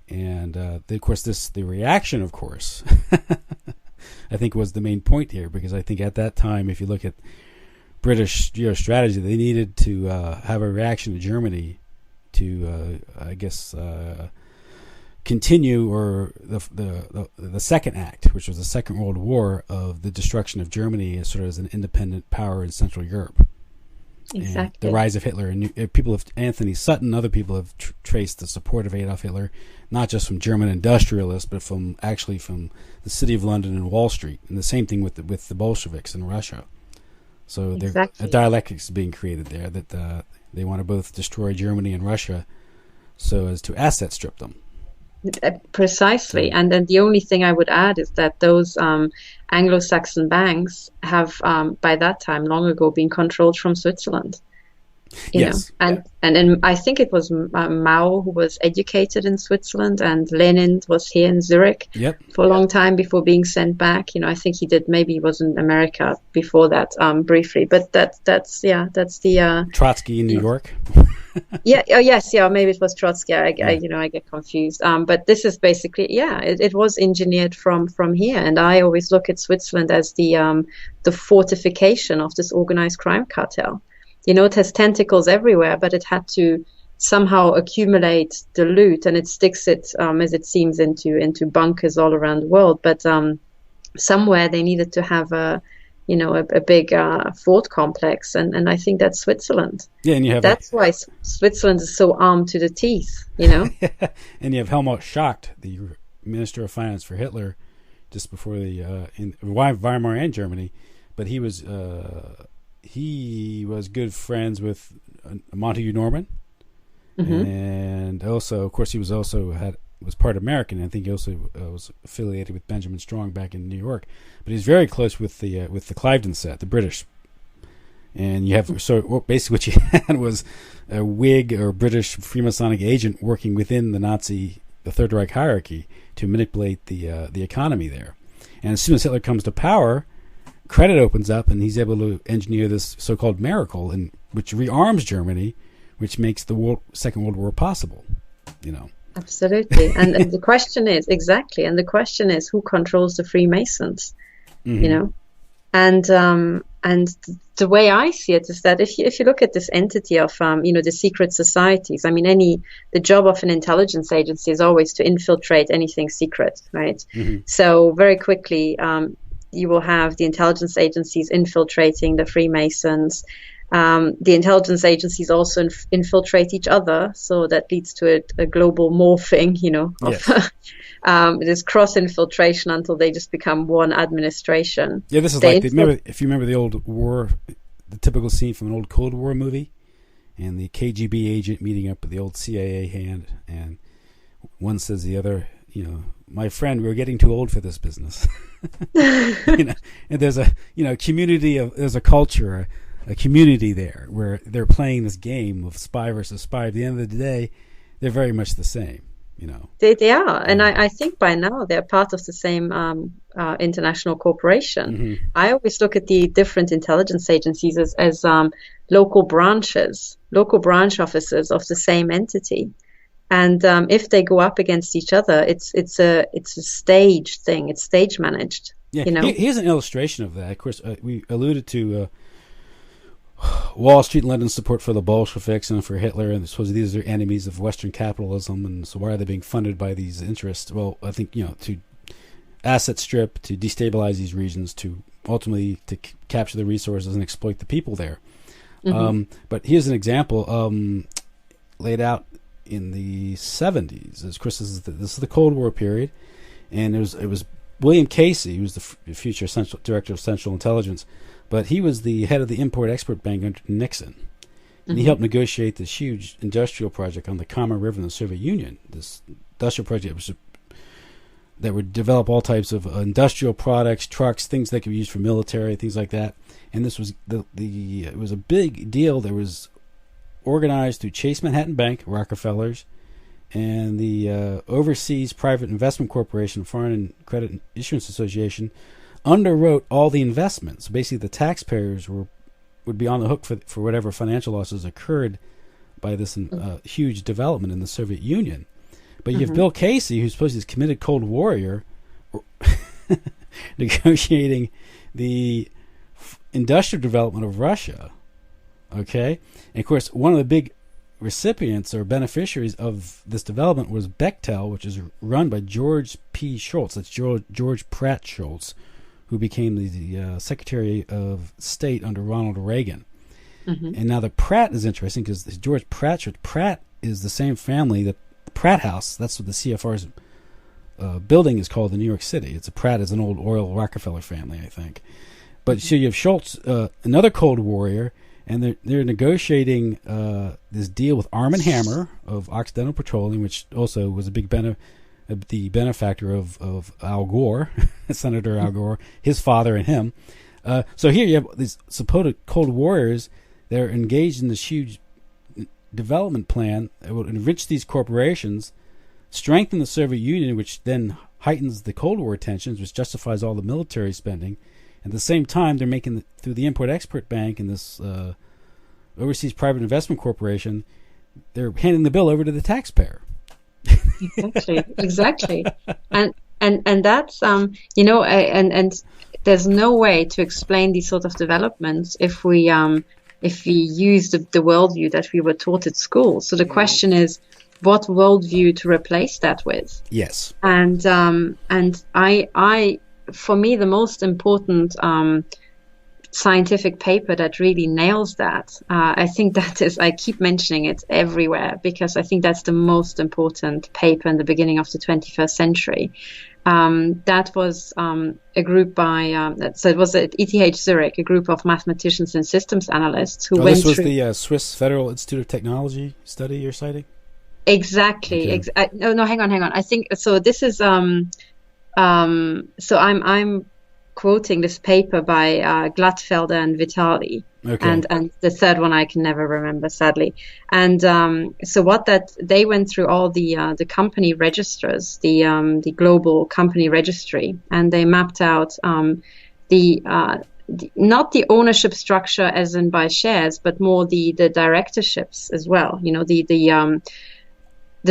And of course, the reaction, of course, I think was the main point here, because I think at that time, if you look at British strategy, they needed to have a reaction to Germany to, continue, or the second act, which was the Second World War, of the destruction of Germany as sort of as an independent power in Central Europe. Exactly. And the rise of Hitler. And people have, Anthony Sutton, other people have traced the support of Adolf Hitler, not just from German industrialists, but from the City of London and Wall Street. And the same thing with the Bolsheviks in Russia. So a dialectic is being created there that they want to both destroy Germany and Russia so as to asset strip them. Precisely. And then the only thing I would add is that those Anglo-Saxon banks have, by that time, long ago, been controlled from Switzerland. You know? And then I think it was Mao who was educated in Switzerland, and Lenin was here in Zurich for a long time before being sent back. You know, I think he was in America before that, briefly. But that's the Trotsky in New York. Maybe it was Trotsky. I get confused. But this is basically, it was engineered from here. And I always look at Switzerland as the fortification of this organized crime cartel. You know, it has tentacles everywhere, but it had to somehow accumulate the loot, and it sticks it, as it seems, into bunkers all around the world. But somewhere they needed to have a big fort complex, and I think that's Switzerland. Yeah, and that's why Switzerland is so armed to the teeth. You know, and you have Helmut Schacht, the Minister of Finance for Hitler, just before in Weimar and Germany, but he was good friends with Montague Norman, and also, of course, he was part American. I think he also was affiliated with Benjamin Strong back in New York. But he's very close with the Cliveden set, the British. And you have basically what you had was a Whig or British Freemasonic agent working within the Third Reich hierarchy to manipulate the economy there. And as soon as Hitler comes to power, credit opens up, and he's able to engineer this so-called miracle, which rearms Germany, which makes the Second World War possible. You know. Absolutely, and the question is who controls the Freemasons? You know, and the way I see it is that if you look at this entity of the secret societies, I mean, the job of an intelligence agency is always to infiltrate anything secret, right? So very quickly, you will have the intelligence agencies infiltrating the Freemasons. The intelligence agencies also infiltrate each other, so that leads to a global morphing, this cross-infiltration until they just become one administration. Yeah, this is if you remember the old war, the typical scene from an old Cold War movie, and the KGB agent meeting up with the old CIA hand, and one says to the other, my friend, we're getting too old for this business. And there's a community there's a culture, a community there where they're playing this game of spy versus spy. At the end of the day, they're very much the same, They are, and I think by now they're part of the same international corporation. I always look at the different intelligence agencies as local branch officers of the same entity. And if they go up against each other, it's a stage thing. It's stage managed. Yeah. Here's an illustration of that. Of course, we alluded to Wall Street and London's support for the Bolsheviks and for Hitler, and supposedly these are enemies of Western capitalism, and so why are they being funded by these interests? Well, I think to asset strip, to destabilize these regions, to ultimately to capture the resources and exploit the people there. But here's an example laid out in the 70s. Of course, this is the Cold War period, and it was William Casey, who was the future director of Central Intelligence, but he was the head of the Import-Export Bank under Nixon, and he helped negotiate this huge industrial project on the Kama River in the Soviet Union. This industrial project that would develop all types of industrial products, trucks, things that could be used for military, things like that. And this was it was a big deal. There was organized through Chase Manhattan Bank, Rockefellers, and the Overseas Private Investment Corporation, Foreign Credit Issuance Association, underwrote all the investments. Basically, the taxpayers would be on the hook for whatever financial losses occurred by this huge development in the Soviet Union. But you have Bill Casey, who's supposed to be this committed Cold Warrior, negotiating the industrial development of Russia. Okay? And of course, one of the big recipients or beneficiaries of this development was Bechtel, which is run by George P. Shultz. That's George Pratt Shultz, who became the Secretary of State under Ronald Reagan. Mm-hmm. And now the Pratt is interesting because George Pratt is the same family that Pratt House. That's what the CFR's building is called in New York City. It's Pratt is an old oil Rockefeller family, I think. But so you have Schultz, another Cold Warrior, and they're negotiating this deal with Arm & Hammer of Occidental Petroleum, which also was a big the benefactor of Al Gore, Senator Al Gore, his father and him. So here you have these supposed Cold Warriors. They're engaged in this huge development plan that will enrich these corporations, strengthen the Soviet Union, which then heightens the Cold War tensions, which justifies all the military spending. At the same time, they're making, through the Import-Export Bank and this Overseas Private Investment Corporation, they're handing the bill over to the taxpayer. Exactly. And that's, and there's no way to explain these sort of developments if we use the worldview that we were taught at school. So the question is, what worldview to replace that with? Yes. And I for me, the most important scientific paper that really nails that, I think that is, I keep mentioning it everywhere because I think that's the most important paper in the beginning of the 21st century. That was a group by, so it was at ETH Zurich, a group of mathematicians and systems analysts who went through... This was the Swiss Federal Institute of Technology study you're citing? Exactly. Okay. No, hang on. I think, so this is... so I'm quoting this paper by Glattfelder and Vitali, okay. and the third one I can never remember, sadly. And so they went through all the company registers, the global company registry, and they mapped out not the ownership structure as in by shares, but more the directorships as well. You know, the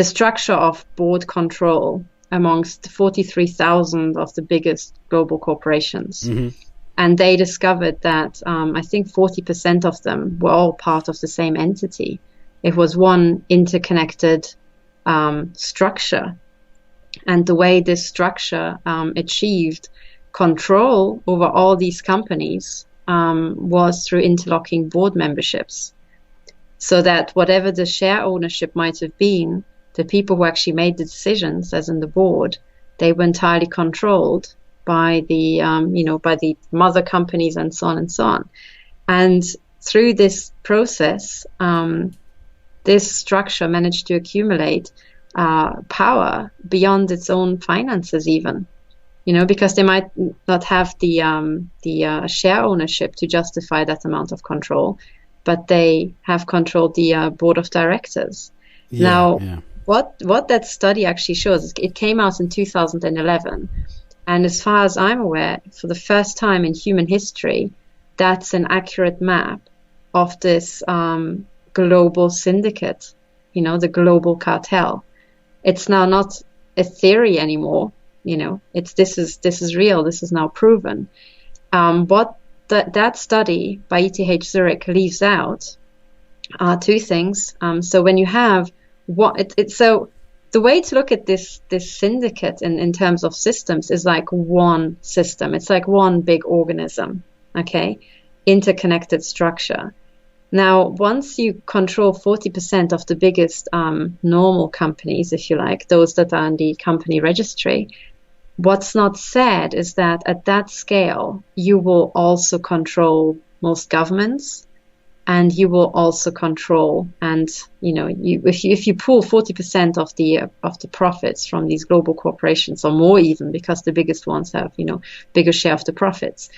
structure of board control amongst 43,000 of the biggest global corporations. Mm-hmm. And they discovered that I think 40% of them were all part of the same entity. It was one interconnected structure. And the way this structure achieved control over all these companies was through interlocking board memberships. So that whatever the share ownership might have been, the people who actually made the decisions, as in the board, they were entirely controlled by the, by the mother companies and so on and so on. And through this process, this structure managed to accumulate power beyond its own finances, even, because they might not have the share ownership to justify that amount of control, but they have controlled the board of directors. What that study actually shows, it came out in 2011, and as far as I'm aware, for the first time in human history, that's an accurate map of this global syndicate, the global cartel. It's now not a theory anymore, this is real, this is now proven. What that study by ETH Zurich leaves out are two things. So when you have so the way to look at this syndicate in terms of systems is like one system. It's like one big organism, okay? Interconnected structure. Now, once you control 40% of the biggest normal companies, if you like, those that are in the company registry, what's not said is that at that scale, you will also control most governments, and you will also control, and if you pull 40% of the profits from these global corporations, or more even, because the biggest ones have bigger share of the profits,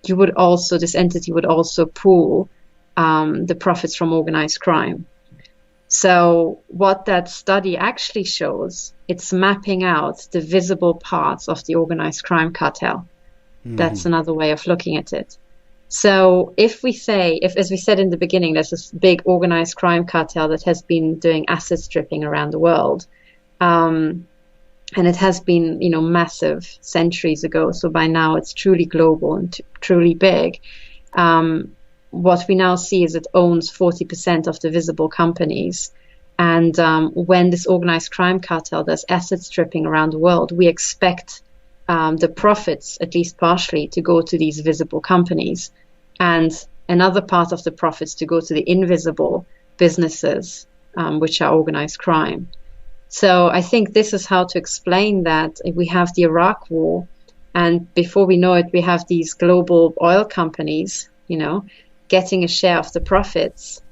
this entity would also pool the profits from organized crime. So what that study actually shows, it's mapping out the visible parts of the organized crime cartel. Mm. That's another way of looking at it. So if we say, as we said in the beginning, there's this big organized crime cartel that has been doing asset stripping around the world. And it has been, massive centuries ago. So by now it's truly global and truly big. What we now see is it owns 40% of the visible companies. And when this organized crime cartel does asset stripping around the world, we expect the profits, at least partially, to go to these visible companies, and another part of the profits to go to the invisible businesses, which are organized crime. So I think this is how to explain that we have the Iraq War, and before we know it, we have these global oil companies, getting a share of the profits.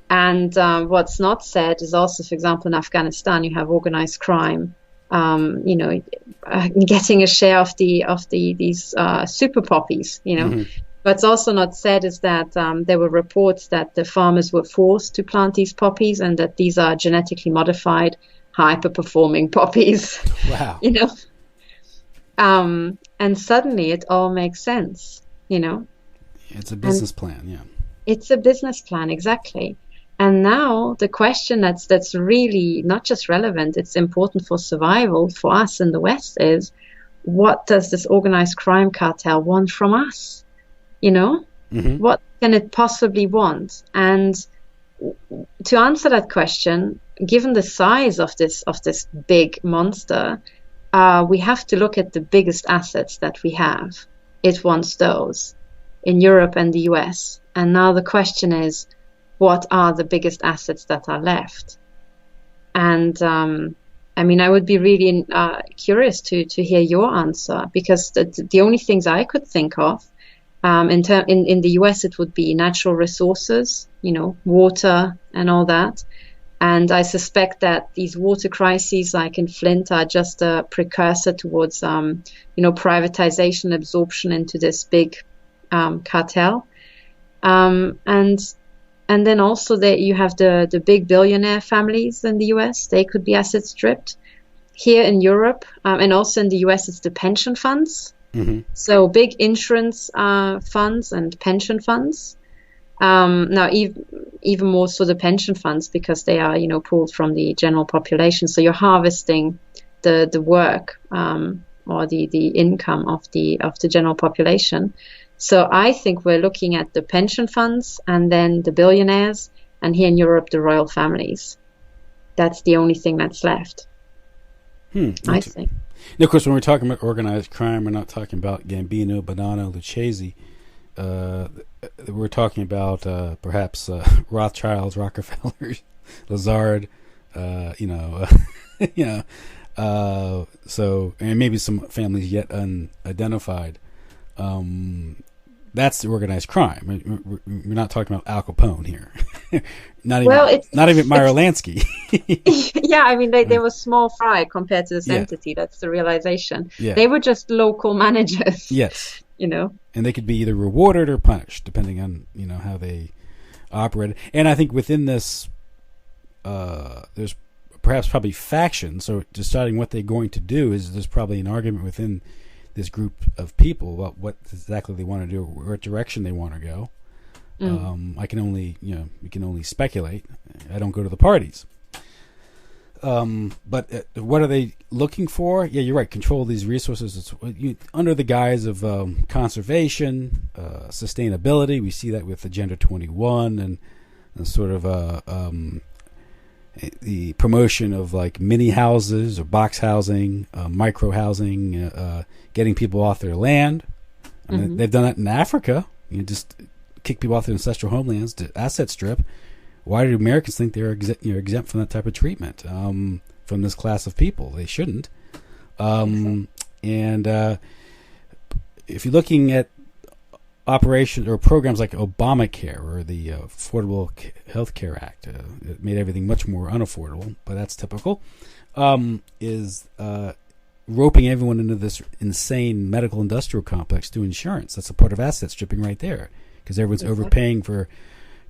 And what's not said is also, for example, in Afghanistan, you have organized crime, getting a share of these super poppies, Mm-hmm. What's also not said is that there were reports that the farmers were forced to plant these poppies, and that these are genetically modified, hyper-performing poppies. Wow. And suddenly it all makes sense, It's a business plan, yeah. It's a business plan, exactly. And now the question that's really not just relevant, it's important for survival for us in the West is, what does this organized crime cartel want from us? Mm-hmm. What can it possibly want? And to answer that question, given the size of this big monster, we have to look at the biggest assets that we have. It wants those in Europe and the US. And now the question is, what are the biggest assets that are left? And I would be really curious to hear your answer, because the only things I could think of in the US, it would be natural resources, water and all that. And I suspect that these water crises, like in Flint, are just a precursor towards, privatization, absorption into this big cartel. And then also you have the big billionaire families in the US. They could be asset stripped. Here in Europe and also in the US, it's the pension funds. Mm-hmm. So big insurance funds and pension funds. Now, even more so the pension funds, because they are, pulled from the general population. So you're harvesting the work or the income of the general population. So I think we're looking at the pension funds and then the billionaires, and here in Europe, the royal families. That's the only thing that's left, I think. Now, of course, when we're talking about organized crime, we're not talking about Gambino, Bonanno, Lucchese. We're talking about perhaps Rothschilds, Rockefellers, Lazard, so, and maybe some families yet unidentified. That's the organized crime. We're not talking about Al Capone here. not even Meyer Lansky. Yeah, they were small fry compared to this entity. That's the realization. Yeah. They were just local managers. Yes. And they could be either rewarded or punished, depending on how they operated. And I think within this, there's probably factions. So deciding what they're going to do there's probably an argument within this group of people about what exactly they want to do, what direction they want to go. I can only, we can only speculate. I don't go to the parties. But what are they looking for? Yeah, you're right. Control these resources under the guise of conservation, sustainability. We see that with Agenda 21 and sort of the promotion of like mini houses or box housing, micro housing, getting people off their land. I mean, they've done that in Africa. Just kick people off their ancestral homelands to asset strip. Why do Americans think they're exempt from that type of treatment from this class of people? They shouldn't. And if you're looking at operations or programs like Obamacare or the Affordable Health Care Act, it made everything much more unaffordable, but that's typical, is roping everyone into this insane medical industrial complex through insurance. That's a part of asset stripping right there, because everyone's overpaying for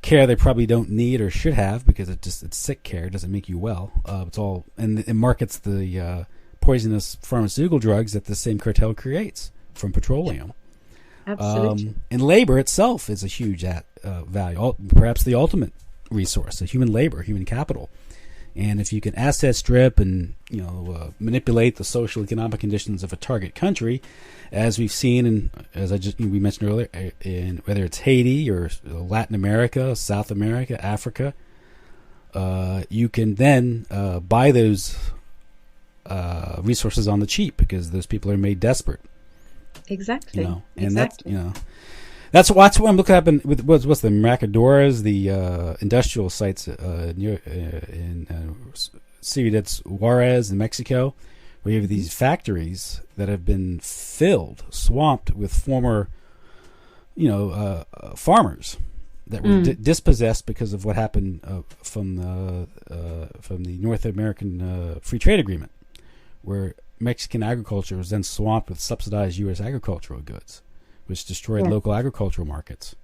care they probably don't need or should have, because it's sick care. It doesn't make you well. It's all, and it markets the poisonous pharmaceutical drugs that the same cartel creates from petroleum. Absolutely. And labor itself is a huge value, perhaps the ultimate resource, human labor, human capital. And if you can asset strip and manipulate the social economic conditions of a target country, as we've seen, and as we mentioned earlier, in whether it's Haiti or Latin America, South America, Africa, you can then buy those resources on the cheap because those people are made desperate. Exactly. And exactly. That's what I'm looking up in with what's the Macadoras, the industrial sites near in Ciudad Juarez in Mexico, where you have these factories that have been swamped with former, farmers that were dispossessed because of what happened from the North American Free Trade Agreement, where Mexican agriculture was then swamped with subsidized U.S. agricultural goods, which destroyed local agricultural markets.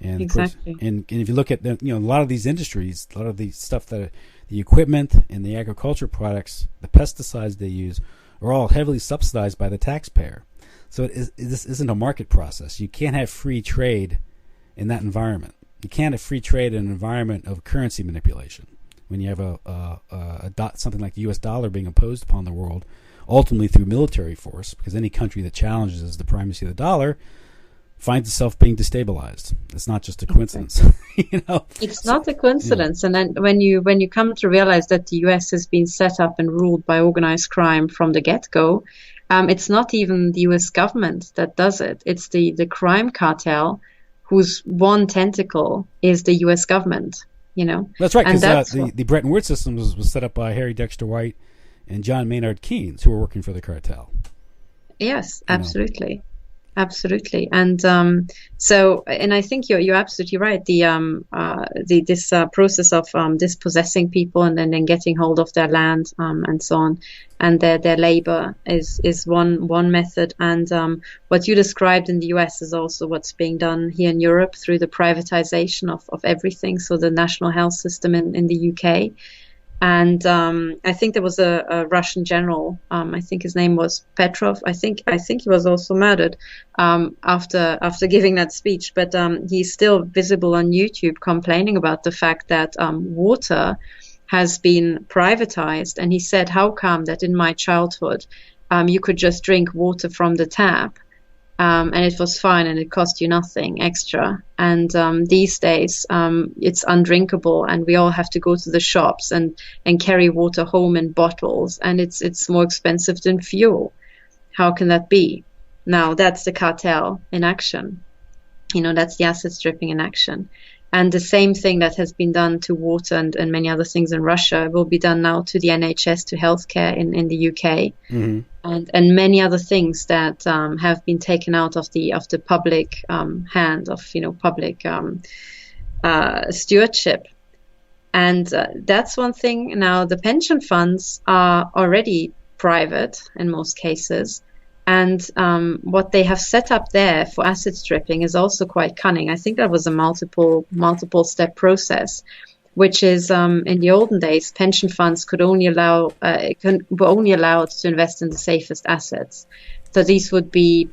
And exactly. Of course, and if you look at a lot of these industries, a lot of the stuff that the equipment and the agriculture products, the pesticides they use, are all heavily subsidized by the taxpayer. So this isn't a market process. You can't have free trade in that environment. You can't have free trade in an environment of currency manipulation. When you have something like the U.S. dollar being imposed upon the world, ultimately through military force, because any country that challenges the primacy of the dollar finds itself being destabilized. It's not just a coincidence. It's not a coincidence. And then when you come to realize that the US has been set up and ruled by organized crime from the get-go, it's not even the US government that does it. It's the crime cartel whose one tentacle is the US government, That's right, because the Bretton Woods system was set up by Harry Dexter White and John Maynard Keynes, who were working for the cartel. Yes, absolutely. Absolutely. And and I think you're absolutely right. This process of dispossessing people and then getting hold of their land and so on, and their labor is one method. And what you described in the US is also what's being done here in Europe through the privatization of everything. So the national health system in the UK. And I think there was a Russian general. I think his name was Petrov. I think he was also murdered after giving that speech. But he's still visible on YouTube, complaining about the fact that water has been privatized. And he said, "How come that in my childhood you could just drink water from the tap, and it was fine and it cost you nothing extra. And these days it's undrinkable, and we all have to go to the shops and carry water home in bottles, and it's more expensive than fuel. How can that be?" Now that's the cartel in action. That's the asset stripping in action. And the same thing that has been done to water and many other things in Russia will be done now to the NHS, to healthcare in the UK, and many other things that have been taken out of the public hand of public stewardship. And that's one thing. Now the pension funds are already private in most cases. And what they have set up there for asset stripping is also quite cunning. I think that was a multiple step process, which is in the olden days, pension funds were only allowed to invest in the safest assets. So these would be,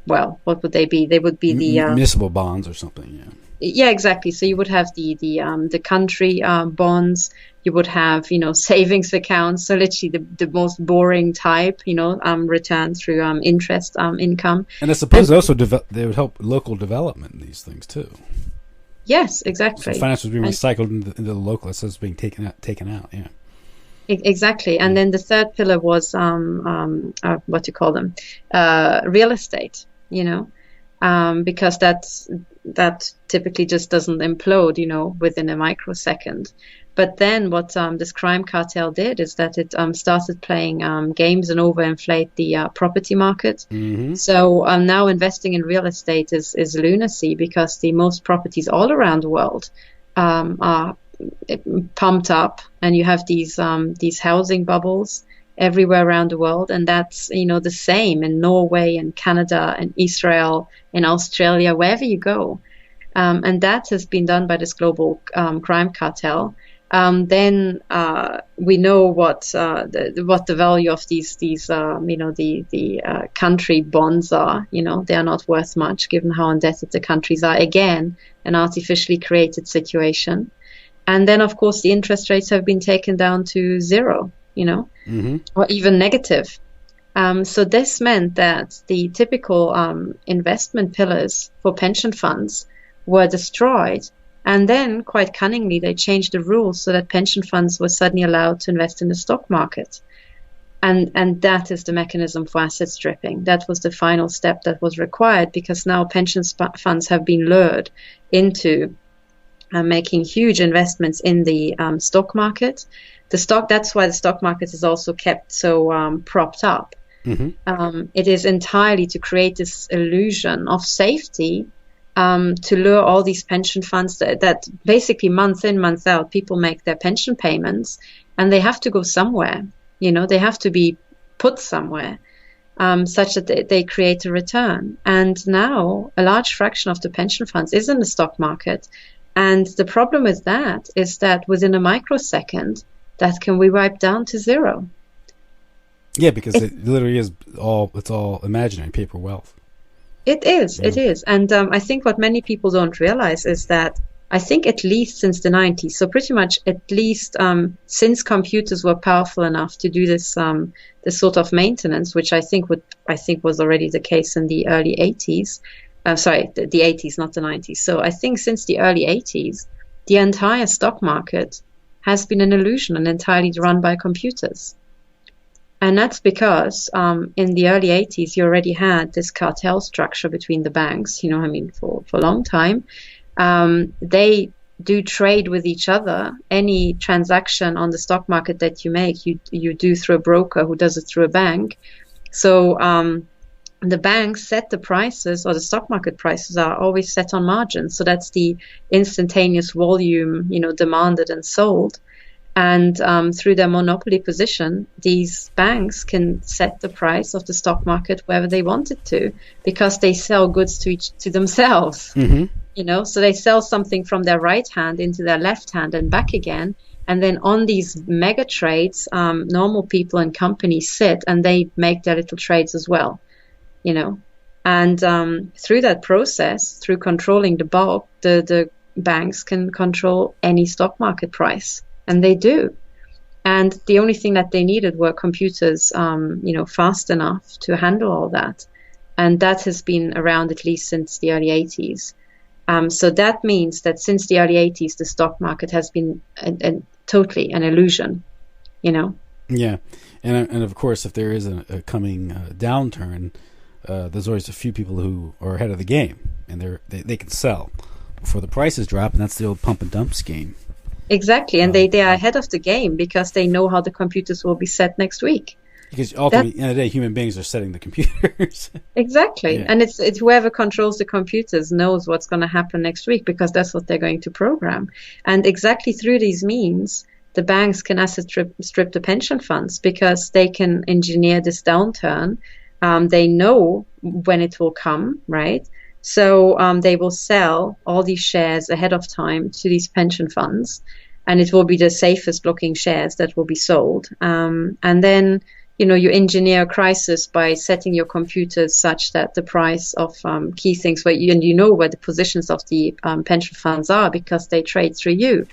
what would they be? They would be the municipal bonds or something. Yeah. Yeah, exactly. So you would have the country bonds. You would have, savings accounts. So literally the most boring type, return through interest income. And I suppose also they would help local development in these things too. Yes, exactly. So finance was being recycled into the local, so it's being taken out. Yeah. Exactly. And then the third pillar was what do you call them? Real estate. Because that typically just doesn't implode, within a microsecond. But then what this crime cartel did is that it started playing games and overinflate the property market. Mm-hmm. So now investing in real estate is lunacy, because the most properties all around the world are pumped up, and you have these housing bubbles everywhere around the world, and that's the same in Norway and Canada and Israel, in Australia, wherever you go, and that has been done by this global crime cartel. Then we know what the value of these country bonds are. They are not worth much given how indebted the countries are. Again, an artificially created situation. And then, of course, the interest rates have been taken down to zero. Mm-hmm. Or even negative. So this meant that the typical investment pillars for pension funds were destroyed, And then, quite cunningly, they changed the rules so that pension funds were suddenly allowed to invest in the stock market. And that is the mechanism for asset stripping. That was the final step that was required, because now pension funds have been lured into making huge investments in the stock market. That's why the stock market is also kept so propped up. It is entirely to create this illusion of safety, to lure all these pension funds that basically month in, month out, people make their pension payments, and they have to go somewhere. They have to be put somewhere, such that they create a return. And now a large fraction of the pension funds is in the stock market. And the problem with that is that within a microsecond, that can be wiped down to zero. Yeah, because it literally is it's all imaginary paper wealth. It is. And I think what many people don't realize is that I think at least since the 90s, so pretty much at least since computers were powerful enough to do this sort of maintenance, which I think was already the case in the early 80s. The 80s, not the 90s. So I think since the early 80s, the entire stock market has been an illusion and entirely run by computers. And that's because in the early 80s, you already had this cartel structure between the banks, for a long time. They do trade with each other. Any transaction on the stock market that you make, you do through a broker who does it through a bank. So the banks set the prices, or the stock market prices are always set on margin. So that's the instantaneous volume, demanded and sold. And through their monopoly position, these banks can set the price of the stock market wherever they wanted to, because they sell goods to themselves. So they sell something from their right hand into their left hand and back again. And then on these mega trades, normal people and companies sit and they make their little trades as well. And through that process, through controlling the bulk, the banks can control any stock market price. And they do. And the only thing that they needed were computers, fast enough to handle all that. And that has been around at least since the early 80s. So that means that since the early 80s, the stock market has been totally an illusion, Yeah. And of course, if there is a coming downturn, there's always a few people who are ahead of the game, and they can sell before the prices drop, and that's the old pump and dump scheme. Exactly, and they are ahead of the game because they know how the computers will be set next week. Because ultimately, at the end of the day, human beings are setting the computers. Exactly, yeah. And it's whoever controls the computers knows what's going to happen next week, because that's what they're going to program. And exactly through these means, the banks can asset strip the pension funds, because they can engineer this downturn. They know when it will come, right? So they will sell all these shares ahead of time to these pension funds, and it will be the safest looking shares that will be sold. And then, you engineer a crisis by setting your computers such that the price of key things, where where the positions of the pension funds are, because they trade through you.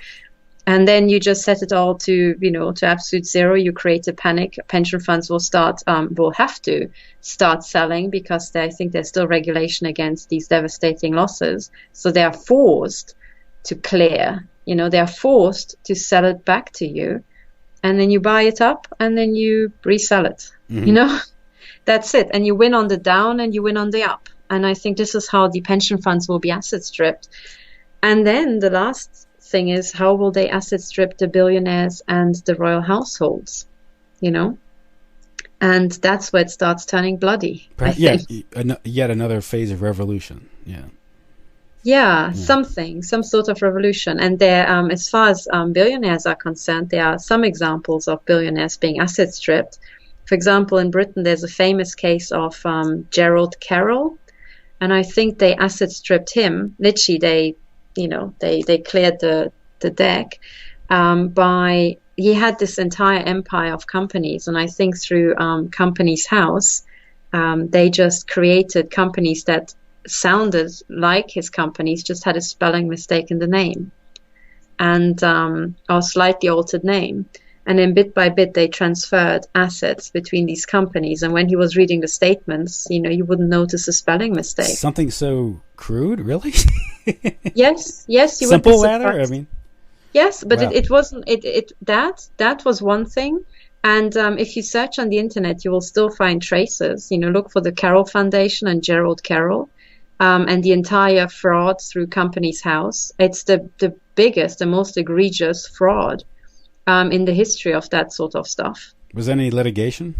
And then you just set it all to absolute zero. You create a panic. Pension funds will have to start selling, because I think there's still regulation against these devastating losses. So they are forced to clear. They are forced to sell it back to you, and then you buy it up and then you resell it. That's it. And you win on the down and you win on the up. And I think this is how the pension funds will be asset stripped. And then the last thing is, how will they asset strip the billionaires and the royal households? And that's where it starts turning bloody. Yet another phase of revolution. Some sort of revolution. And there, as far as billionaires are concerned, there are some examples of billionaires being asset stripped. For example, in Britain, there's a famous case of Gerald Carroll, and I think they asset stripped him. Literally, they cleared the deck by, he had this entire empire of companies, and I think through Companies House, they just created companies that sounded like his companies, just had a spelling mistake in the name, and or slightly altered name. And then bit by bit, they transferred assets between these companies. And when he was reading the statements, you wouldn't notice a spelling mistake. Something so crude, really? Yes, you simple, would be rather. surprised. I mean, yes, but wow. it wasn't. That was one thing. And if you search on the internet, you will still find traces. Look for the Carroll Foundation and Gerald Carroll, and the entire fraud through Companies House. It's the biggest, the most egregious fraud in the history of that sort of stuff. Was there any litigation?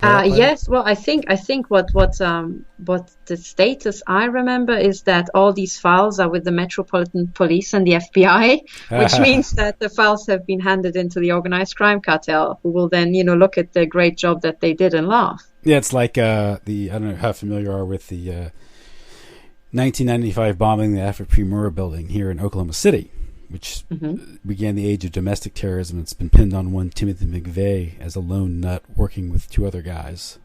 Yes. Well, I think what the status I remember is that all these files are with the Metropolitan Police and the FBI, which means that the files have been handed into the Organized Crime Cartel, who will then look at the great job that they did and laugh. Yeah, it's like I don't know how familiar you are with the 1995 bombing the Afro-Primera building here in Oklahoma City, which began the age of domestic terrorism. It's been pinned on one Timothy McVeigh as a lone nut working with two other guys.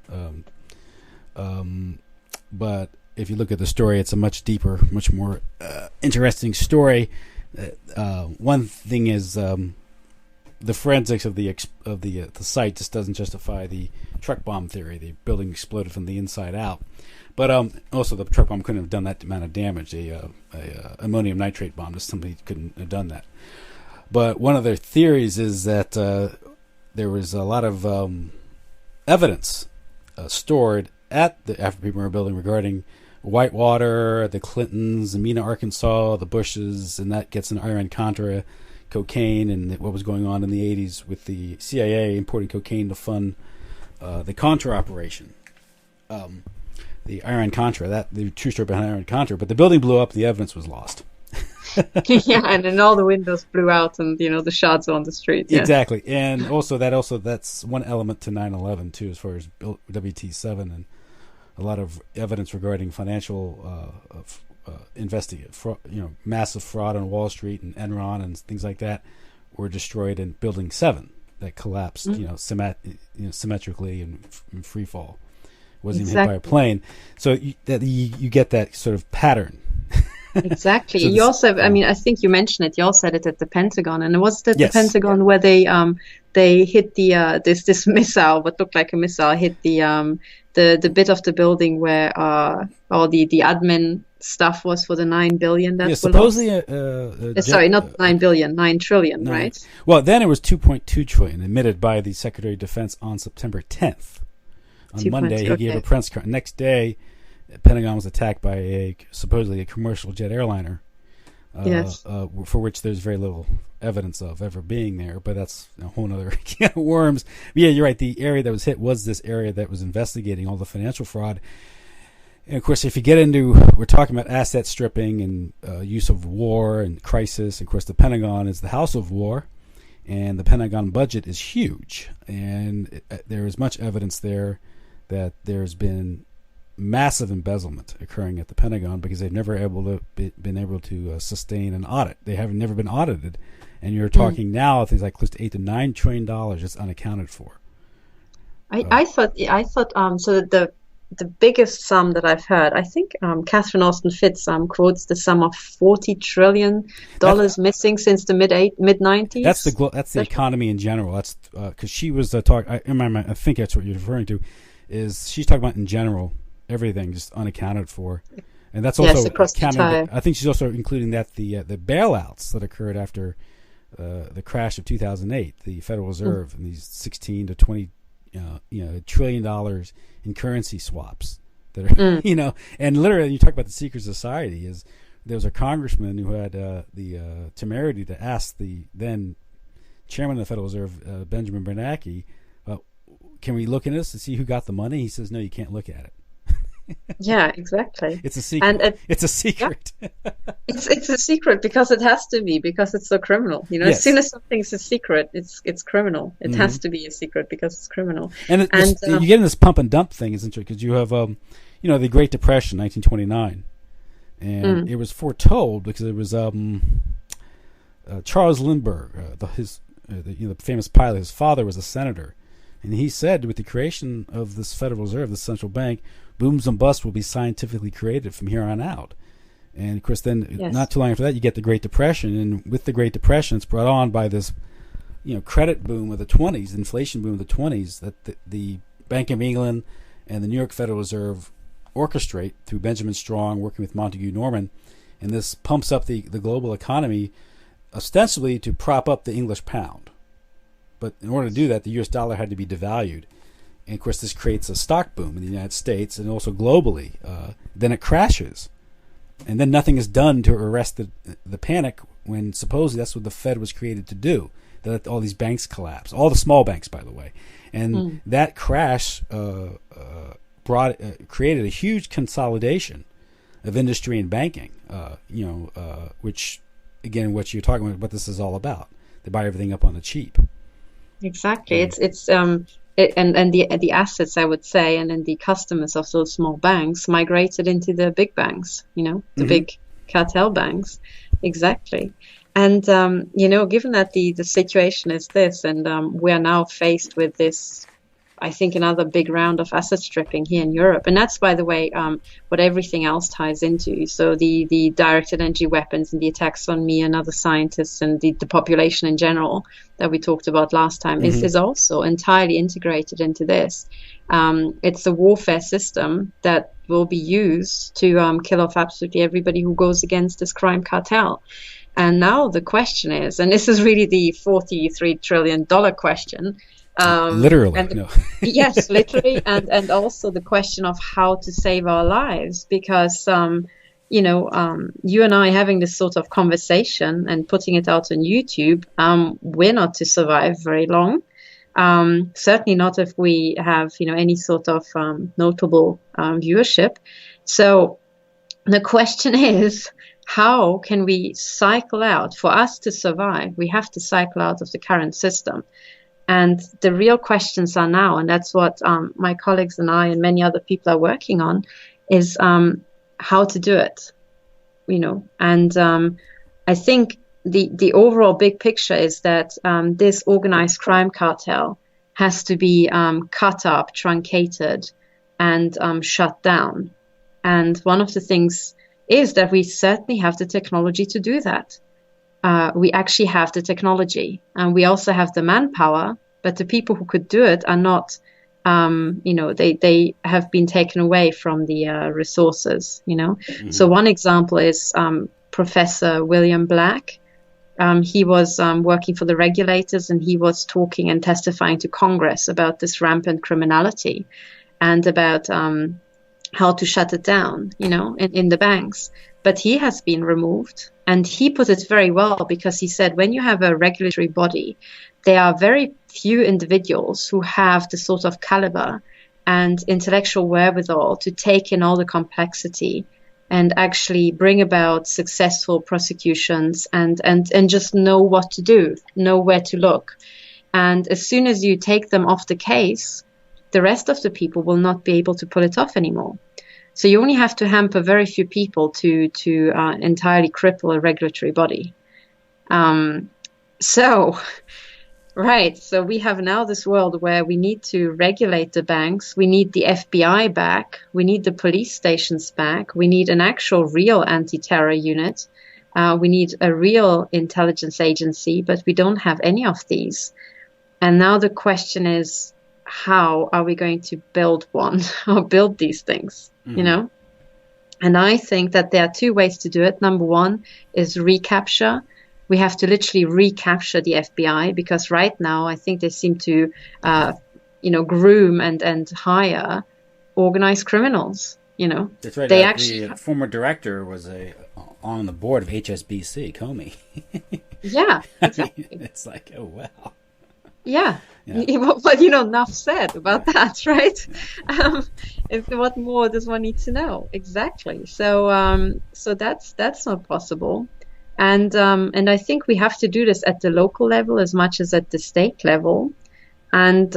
But if you look at the story, it's a much deeper, much more interesting story. One thing is the forensics of the site just doesn't justify the truck bomb theory. The building exploded from the inside out. But also, the truck bomb couldn't have done that amount of damage. A ammonium nitrate bomb, just somebody couldn't have done that. But one of their theories is that there was a lot of evidence stored at the Afro-Primera building regarding Whitewater, the Clintons, Mena, Arkansas, the Bushes, and that gets in Iran-Contra, cocaine, and what was going on in the 80s with the CIA importing cocaine to fund the Contra operation. The Iran-Contra, the true story behind Iran-Contra, but the building blew up, the evidence was lost. Yeah, and then all the windows blew out, and the shards are on the street. Yes. Exactly, and that's one element to 9/11 too, as far as WT7 and a lot of evidence regarding financial massive fraud on Wall Street and Enron and things like that were destroyed in Building 7 that collapsed, symmetrically in free fall. Wasn't even hit by a plane. So you get that sort of pattern. Exactly. So you also, I think you mentioned it. You all said it at the Pentagon, and was it Yes. the Pentagon where they hit the this missile, what looked like a missile, hit the bit of the building where all the admin stuff was for the 9 billion. That supposedly. Sorry, not 9 billion, 9 trillion, right? Well, then it was 2.2 trillion admitted by the Secretary of Defense on September 10th. On Monday, he gave a press conference. Next day, the Pentagon was attacked by supposedly a commercial jet airliner, for which there's very little evidence of ever being there. But that's a whole other can of worms. But yeah, you're right. The area that was hit was this area that was investigating all the financial fraud. And of course, if you get into, we're talking about asset stripping and use of war and crisis. Of course, the Pentagon is the house of war, and the Pentagon budget is huge. And there is much evidence there that there's been massive embezzlement occurring at the Pentagon because they've never been able to sustain an audit. They have never been audited, and you're talking now things like close to $8 to $9 trillion just unaccounted for. I thought so that the biggest sum that I've heard, I think Catherine Austin Fitz quotes the sum of $40 trillion missing since the mid 90s. That's the economy in general. That's because she was talking. I think that's what you're referring to. Is she's talking about in general everything just unaccounted for, and that's also counting. I think she's also including that the bailouts that occurred after the crash of 2008, the Federal Reserve and these 16 to 20 $1 trillion in currency swaps that are and literally you talk about the secret society. Is there was a congressman who had the temerity to ask the then chairman of the Federal Reserve, Benjamin Bernanke, can we look into this to see who got the money? He says, no, you can't look at it. Yeah, exactly. It's a secret. It's a secret. Yeah. It's a secret because it has to be, because it's so criminal. Yes. As soon as something's a secret, it's criminal. It has to be a secret because it's criminal. And you get in this pump and dump thing, isn't it? Because you have, the Great Depression, 1929, and it was foretold because it was Charles Lindbergh, the famous pilot. His father was a senator. And he said, with the creation of this Federal Reserve, the central bank, booms and busts will be scientifically created from here on out. And, of course, then not too long after that, you get the Great Depression. And with the Great Depression, it's brought on by this credit boom of the 20s, inflation boom of the 20s, that the Bank of England and the New York Federal Reserve orchestrate through Benjamin Strong working with Montague Norman, and this pumps up the global economy ostensibly to prop up the English pound. But in order to do that, the US dollar had to be devalued. And of course, this creates a stock boom in the United States and also globally. Then it crashes. And then nothing is done to arrest the panic when supposedly that's what the Fed was created to do. They let all these banks collapse, all the small banks, by the way. And that crash created a huge consolidation of industry and banking, which, again, what you're talking about, what this is all about. They buy everything up on the cheap. Exactly. And the assets, I would say, and then the customers of those small banks migrated into the big banks, the big cartel banks. Exactly. And, given that the situation is this, and we are now faced with this, I think, another big round of asset stripping here in Europe. And that's, by the way, what everything else ties into. So the directed energy weapons and the attacks on me and other scientists and the population in general that we talked about last time is also entirely integrated into this. It's a warfare system that will be used to kill off absolutely everybody who goes against this crime cartel. And now the question is, and this is really the $43 trillion question, literally, no. Yes, literally, and also the question of how to save our lives, because you and I having this sort of conversation and putting it out on YouTube, we're not to survive very long. Certainly not if we have any sort of notable viewership. So the question is, how can we cycle out? For us to survive, we have to cycle out of the current system. And the real questions are now, and that's what my colleagues and I and many other people are working on, is how to do it, And I think the overall big picture is that this organized crime cartel has to be cut up, truncated, and shut down. And one of the things is that we certainly have the technology to do that. We actually have the technology, and we also have the manpower, but the people who could do it are not, they have been taken away from the resources, So one example is Professor William Black. He was working for the regulators, and he was talking and testifying to Congress about this rampant criminality and about how to shut it down, in the banks. But he has been removed, and he put it very well, because he said when you have a regulatory body, there are very few individuals who have the sort of caliber and intellectual wherewithal to take in all the complexity and actually bring about successful prosecutions and just know what to do, know where to look. And as soon as you take them off the case, the rest of the people will not be able to pull it off anymore. So you only have to hamper very few people to entirely cripple a regulatory body. So we have now this world where we need to regulate the banks. We need the FBI back. We need the police stations back. We need an actual real anti-terror unit. We need a real intelligence agency, but we don't have any of these. And now the question is, how are we going to build one or build these things, And I think that there are two ways to do it. Number one is recapture. We have to literally recapture the FBI, because right now I think they seem to, groom and hire organized criminals, That's right. They actually the former director was on the board of HSBC, Comey. Yeah, exactly. It's like, oh, wow. Yeah. But enough said about that, right? What more does one need to know? Exactly. So that's not possible, and I think we have to do this at the local level as much as at the state level, and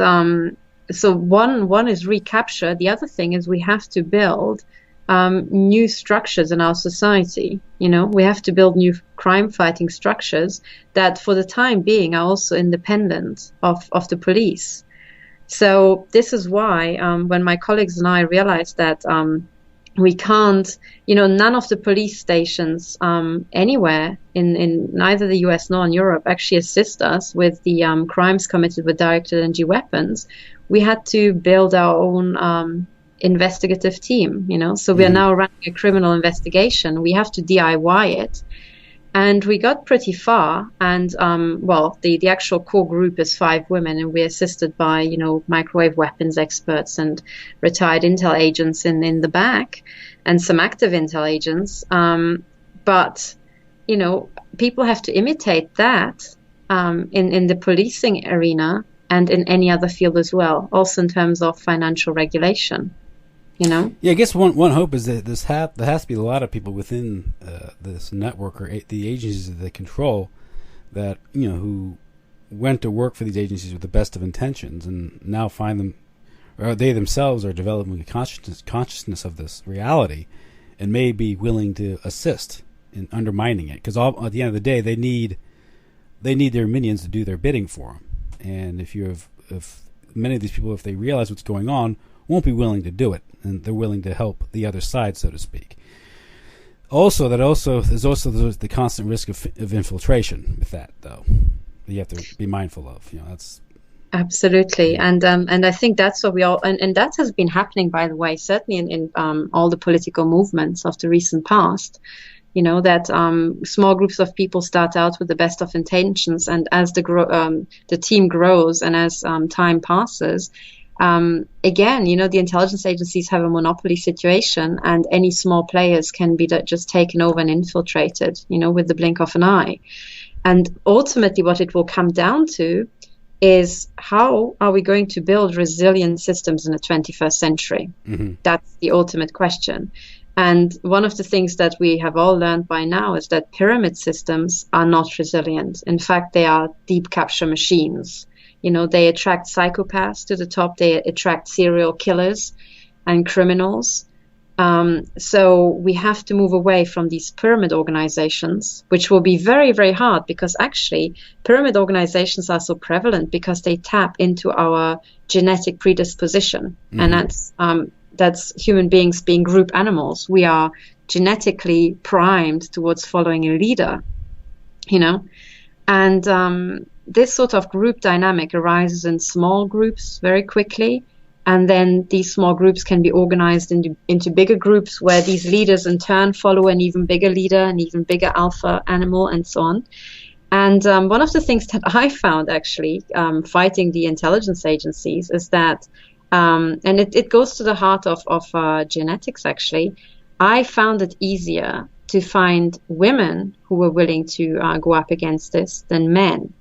so one is recapture. The other thing is we have to build new structures in our society. We have to build new crime fighting structures that for the time being are also independent of the police. So this is why when my colleagues and I realized that we can't, none of the police stations anywhere in neither the US nor in Europe actually assist us with the crimes committed with directed energy weapons. We had to build our own investigative team, so we are now running a criminal investigation. We have to DIY it. And we got pretty far. And, the actual core group is 5 women, and we're assisted by, microwave weapons experts and retired intel agents in the back, and some active intel agents. But, people have to imitate that in the policing arena and in any other field as well, also in terms of financial regulation. Yeah, I guess one hope is that there has to be a lot of people within this network or the agencies that they control that who went to work for these agencies with the best of intentions and now find them, or they themselves are developing a consciousness of this reality, and may be willing to assist in undermining it. Because at the end of the day, they need their minions to do their bidding for them. And if many of these people, if they realize what's going on, won't be willing to do it, and they're willing to help the other side, so to speak. There's also the constant risk of infiltration with that, though. You have to be mindful of. That's absolutely, and I think that's what we all, and that has been happening, by the way, certainly in all the political movements of the recent past. That small groups of people start out with the best of intentions, and as the team grows and as time passes. Again, the intelligence agencies have a monopoly situation, and any small players can be just taken over and infiltrated, with the blink of an eye. And ultimately what it will come down to is, how are we going to build resilient systems in the 21st century? Mm-hmm. That's the ultimate question. And one of the things that we have all learned by now is that pyramid systems are not resilient. In fact, they are deep capture machines. They attract psychopaths to the top. They attract serial killers and criminals. So we have to move away from these pyramid organizations, which will be very, very hard, because actually pyramid organizations are so prevalent because they tap into our genetic predisposition. Mm-hmm. And that's human beings being group animals. We are genetically primed towards following a leader, and this sort of group dynamic arises in small groups very quickly, and then these small groups can be organized into bigger groups where these leaders in turn follow an even bigger leader, an even bigger alpha animal, and so on. And one of the things that I found actually fighting the intelligence agencies is that, and it goes to the heart of genetics actually, I found it easier to find women who were willing to go up against this than men.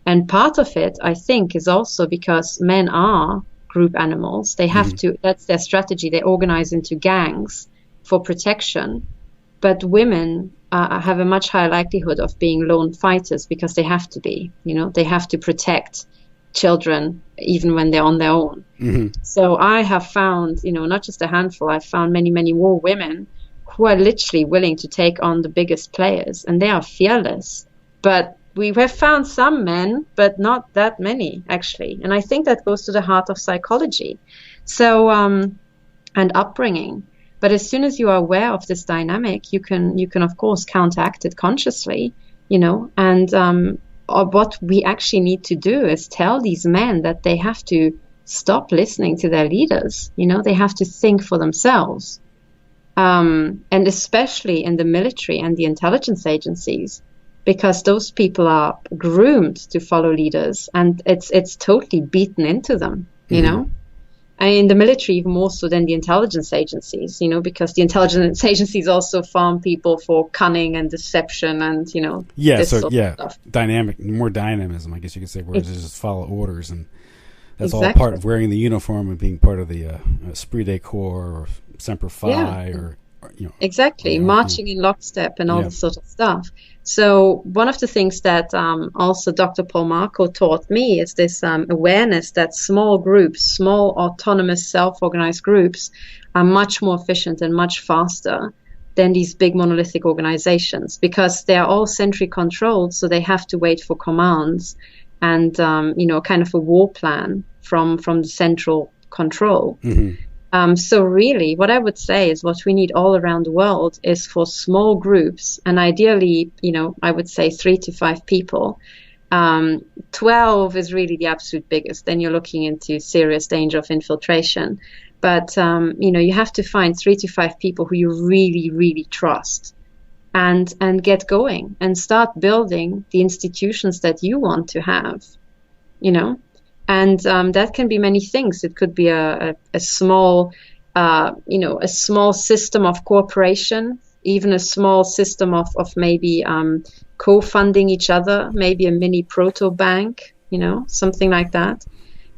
And part of it, I think, is also because men are group animals. They have to, that's their strategy. They organize into gangs for protection. But women have a much higher likelihood of being lone fighters because they have to be, they have to protect children even when they're on their own. Mm-hmm. So I have found, not just a handful, I've found many, many more women who are literally willing to take on the biggest players, and they are fearless. But we have found some men, but not that many, actually. And I think that goes to the heart of psychology. So, and upbringing. But as soon as you are aware of this dynamic, you can of course counteract it consciously, and what we actually need to do is tell these men that they have to stop listening to their leaders. They have to think for themselves. And especially in the military and the intelligence agencies, because those people are groomed to follow leaders, and it's totally beaten into them, And in the military, even more so than the intelligence agencies, because the intelligence agencies also farm people for cunning and deception and, more dynamism, I guess you could say, whereas they just follow orders, and that's exactly. all part of wearing the uniform and being part of the esprit de corps or Semper Fi or exactly, marching in lockstep and all this sort of stuff. So one of the things that also Dr. Paul Marco taught me is this awareness that small groups, small autonomous self-organized groups are much more efficient and much faster than these big monolithic organizations, because they are all centrally controlled, so they have to wait for commands and kind of a war plan from the central control. Mm-hmm. So really, what I would say is what we need all around the world is for small groups, and ideally, I would say 3 to 5 people. 12 is really the absolute biggest. Then you're looking into serious danger of infiltration. But, you have to find 3 to 5 people who you really, really trust and get going and start building the institutions that you want to have, And that can be many things. It could be a small, a small system of cooperation, even a small system of maybe co-funding each other, maybe a mini proto bank, something like that.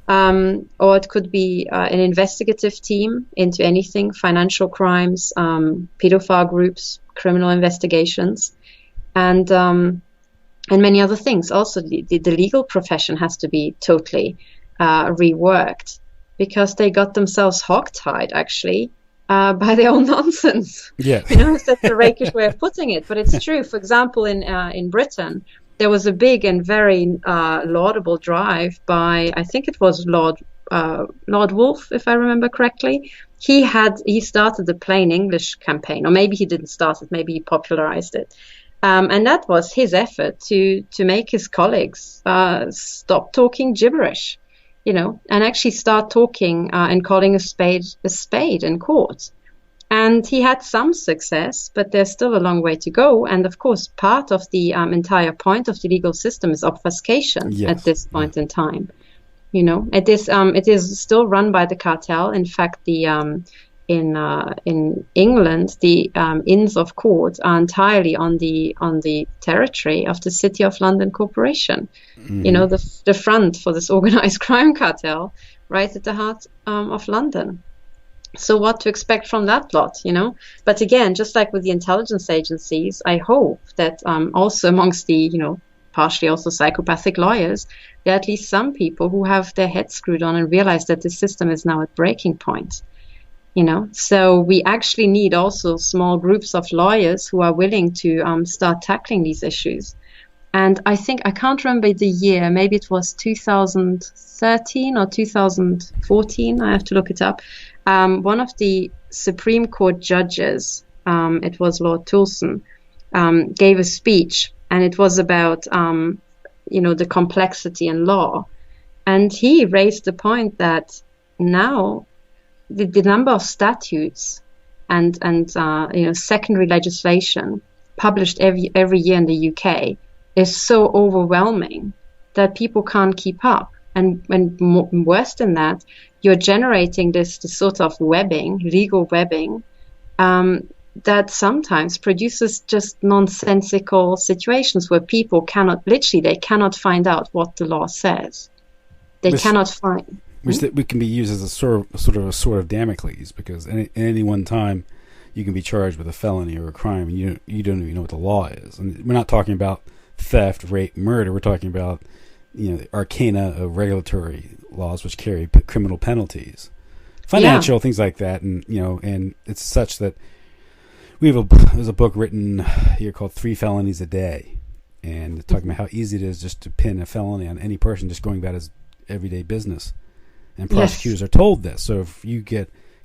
Or it could be an investigative team into anything, financial crimes, pedophile groups, criminal investigations, and many other things. Also, the legal profession has to be totally reworked because they got themselves hogtied, actually, by their own nonsense. Yeah. That's a rakish way of putting it, but it's true. For example, in Britain, there was a big and very laudable drive by, I think it was Lord Wolfe, if I remember correctly. He started the Plain English campaign, or maybe he didn't start it, maybe he popularized it. And that was his effort to make his colleagues stop talking gibberish, and actually start talking and calling a spade in court. And he had some success, but there's still a long way to go. And of course, part of the entire point of the legal system is obfuscation at this point in time. It is still run by the cartel. In fact, in England, the Inns of Court are entirely on the territory of the City of London Corporation. Mm-hmm. The front for this organized crime cartel, right at the heart of London. So what to expect from that lot, But again, just like with the intelligence agencies, I hope that also amongst the, partially also psychopathic lawyers, there are at least some people who have their heads screwed on and realize that the system is now at breaking point. So we actually need also small groups of lawyers who are willing to start tackling these issues. And I think, I can't remember the year, maybe it was 2013 or 2014, I have to look it up. One of the Supreme Court judges, it was Lord Toulson, gave a speech, and it was about, the complexity in law. And he raised the point that now the number of statutes and secondary legislation published every year in the UK is so overwhelming that people can't keep up. And worse than that, you're generating this sort of legal webbing, that sometimes produces just nonsensical situations where people cannot find out what the law says. They cannot find. Which that we can be used as a sort of a sword of Damocles, because at any one time you can be charged with a felony or a crime, and you don't even know what the law is. And we're not talking about theft, rape, murder. We're talking about the arcana of regulatory laws which carry criminal penalties, financial things like that, and and it's such that there's a book written here called 3 Felonies a Day, and it's talking about how easy it is just to pin a felony on any person just going about his everyday business. And prosecutors are told this. So if you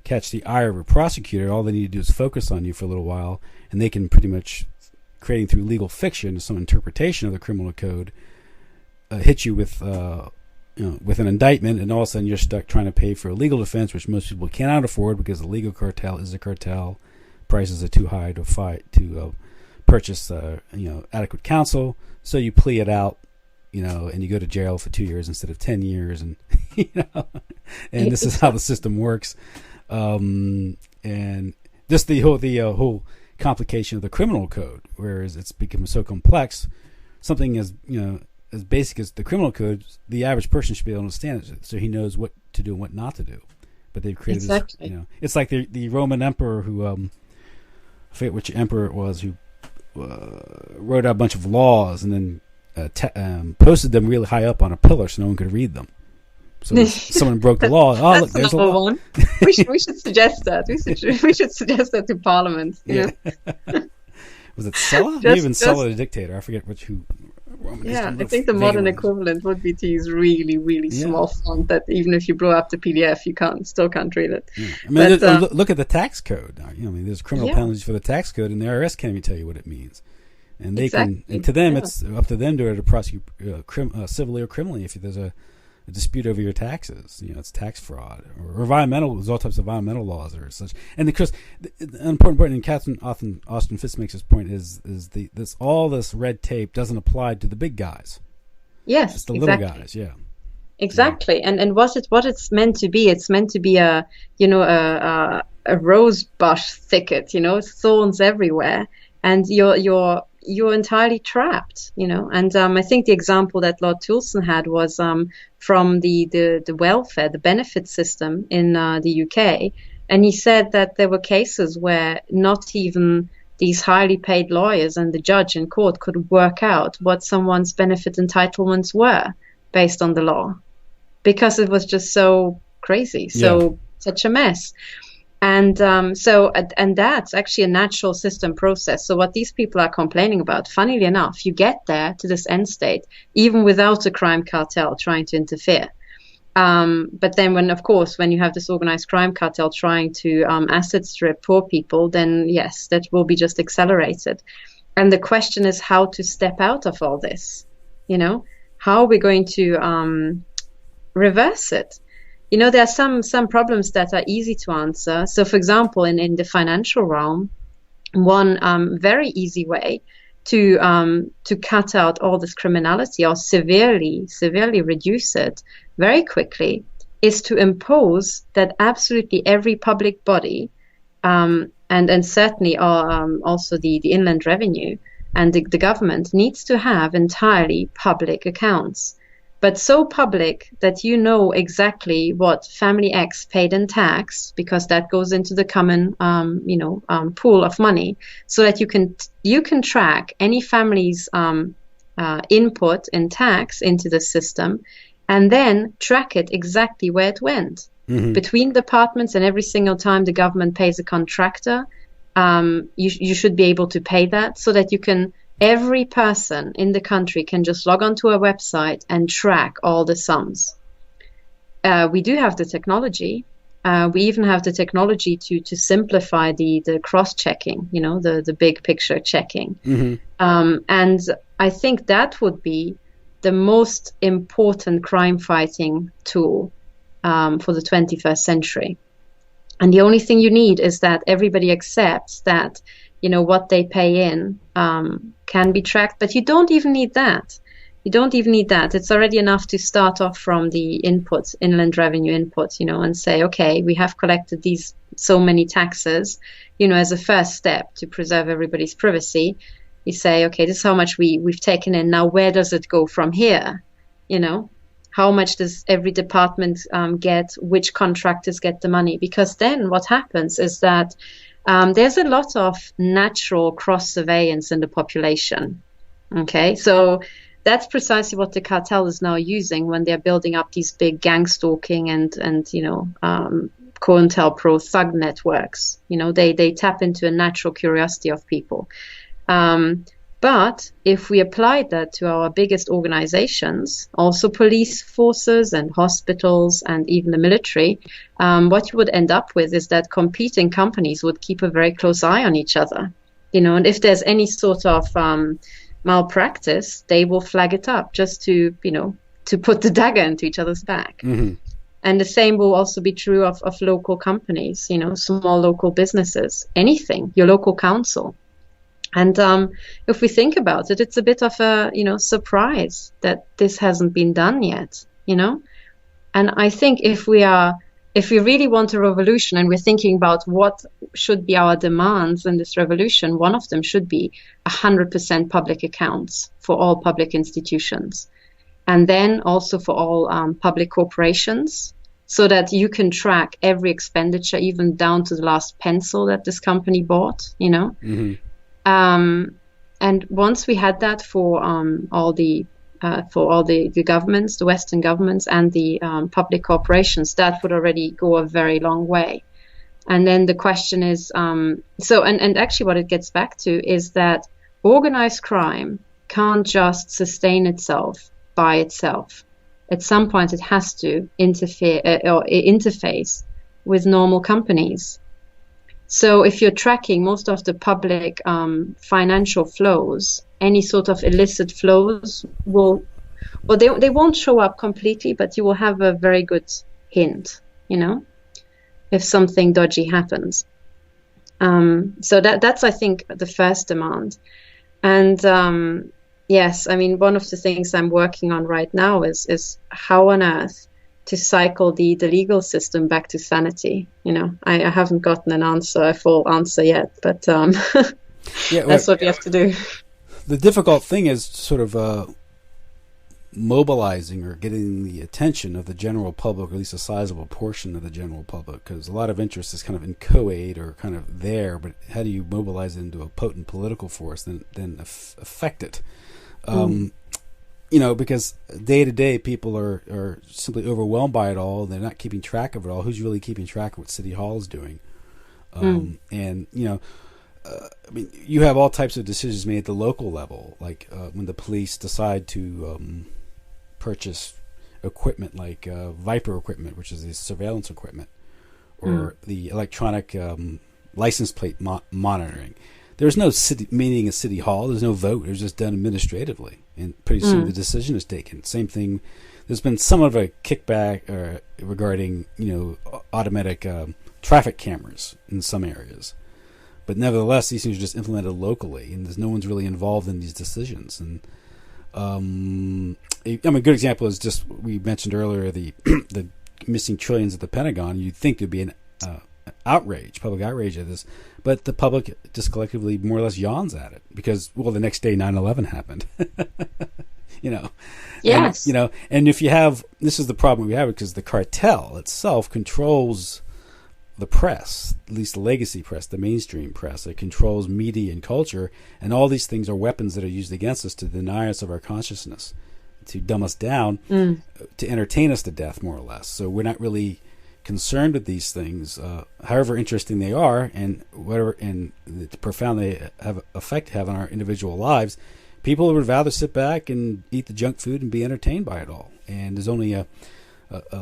catch the ire of a prosecutor, all they need to do is focus on you for a little while, and they can pretty much, creating through legal fiction some interpretation of the criminal code, hit you with with an indictment, and all of a sudden you're stuck trying to pay for a legal defense, which most people cannot afford because the legal cartel is a cartel. Prices are too high to purchase adequate counsel, so you plea it out. And you go to jail for 2 years instead of 10 years, and and this is how the system works. And just the whole complication of the criminal code, whereas it's become so complex, something as as basic as the criminal code, the average person should be able to understand it, so he knows what to do and what not to do. But they've created this, it's like the Roman emperor who, I forget which emperor it was, who wrote out a bunch of laws and then posted them really high up on a pillar so no one could read them. So someone broke the law. Oh, look, there's a law. One. We should suggest that. We should suggest that to Parliament. Was it Sulla? Maybe even Sulla the dictator. I forget who Yeah, I think the modern equivalent would be to use really, really small font that even if you blow up the PDF, you still can't read it. Yeah. I mean, but, look at the tax code. There's criminal penalties for the tax code, and the IRS can't even tell you what it means. And they can, and to them, it's up to them to prosecute civilly or criminally if there's a dispute over your taxes. It's tax fraud or environmental. There's all types of environmental laws or such. And of course, the important point, and Catherine Austin Fitz makes this point, is all this red tape doesn't apply to the big guys. Yes, it's the little guys. Yeah. Exactly. And what it's meant to be, it's meant to be a rose bush thicket. Thorns everywhere, and you're entirely trapped, And I think the example that Lord Toulson had was from the welfare, the benefit system in the UK, and he said that there were cases where not even these highly paid lawyers and the judge in court could work out what someone's benefit entitlements were based on the law, because it was just so crazy, such a mess. And and that's actually a natural system process. So what these people are complaining about, funnily enough, you get there to this end state even without a crime cartel trying to interfere. But then when you have this organized crime cartel trying to asset strip poor people, then yes, that will be just accelerated. And the question is how to step out of all this. How are we going to reverse it? There are some problems that are easy to answer. So, for example, in the financial realm, one very easy way to cut out all this criminality or severely reduce it very quickly is to impose that absolutely every public body and certainly also the Inland Revenue and the government needs to have entirely public accounts. But so public that exactly what family X paid in tax, because that goes into the common, pool of money, so that you can track any family's input in tax into the system, and then track it exactly where it went between departments. And every single time the government pays a contractor, you should be able to pay that, so that every person in the country can just log onto a website and track all the sums. We do have the technology. We even have the technology to simplify the cross-checking, the big picture checking. And I think that would be the most important crime-fighting tool for the 21st century. And the only thing you need is that everybody accepts that what they pay in can be tracked, but you don't even need that. It's already enough to start off from the inputs, Inland Revenue inputs, and say, okay, we have collected these so many taxes, as a first step to preserve everybody's privacy. You say, okay, this is how much we've taken in. Now, where does it go from here? How much does every department get? Which contractors get the money? Because then what happens is that there's a lot of natural cross-surveillance in the population. Okay, so that's precisely what the cartel is now using when they're building up these big gang stalking and COINTELPRO thug networks. They tap into a natural curiosity of people. But if we applied that to our biggest organizations, also police forces and hospitals and even the military, what you would end up with is that competing companies would keep a very close eye on each other. And if there's any sort of malpractice, they will flag it up just to put the dagger into each other's back. And the same will also be true of local companies, small local businesses, anything, your local council. And if we think about it, it's a bit of a, surprise that this hasn't been done yet, And I think if we really want a revolution and we're thinking about what should be our demands in this revolution, one of them should be 100% public accounts for all public institutions. And then also for all public corporations, so that you can track every expenditure, even down to the last pencil that this company bought, And once we had that for all the governments, the Western governments, and the public corporations, that would already go a very long way. And then the question is, and actually what it gets back to is that organized crime can't just sustain itself by itself. At some point, it has to interfere or interface with normal companies. So if you're tracking most of the public financial flows, any sort of illicit flows they won't show up completely, but you will have a very good hint, if something dodgy happens. So that's, I think, the first demand. And yes, I mean, one of the things I'm working on right now is how on earth to cycle the legal system back to sanity. I haven't gotten a full answer yet, but that's what we have to do. The difficult thing is sort of mobilizing or getting the attention of the general public, or at least a sizable portion of the general public, because a lot of interest is kind of inchoate or kind of there, but how do you mobilize it into a potent political force, then affect it? Because day to day people are simply overwhelmed by it all. They're not keeping track of it all. Who's really keeping track of what City Hall is doing? And, I mean, you have all types of decisions made at the local level, like when the police decide to purchase equipment like Viper equipment, which is the surveillance equipment, or the electronic license plate monitoring. There's no meeting at City Hall. There's no vote. It's just done administratively, and pretty soon the decision is taken. Same thing. There's been somewhat of a kickback regarding automatic traffic cameras in some areas, but nevertheless, these things are just implemented locally, and there's no one's really involved in these decisions. And a good example is just we mentioned earlier the the missing trillions at the Pentagon. You'd think there'd be an public outrage at this, but the public just collectively more or less yawns at it because, the next day 9/11 happened. Yes. And if you have, this is the problem we have, because the cartel itself controls the press, at least the legacy press, the mainstream press. It controls media and culture, and all these things are weapons that are used against us to deny us of our consciousness, to dumb us down, to entertain us to death, more or less. So we're not really concerned with these things, however interesting they are, and the profound they have on our individual lives. People would rather sit back and eat the junk food and be entertained by it all. And there's only a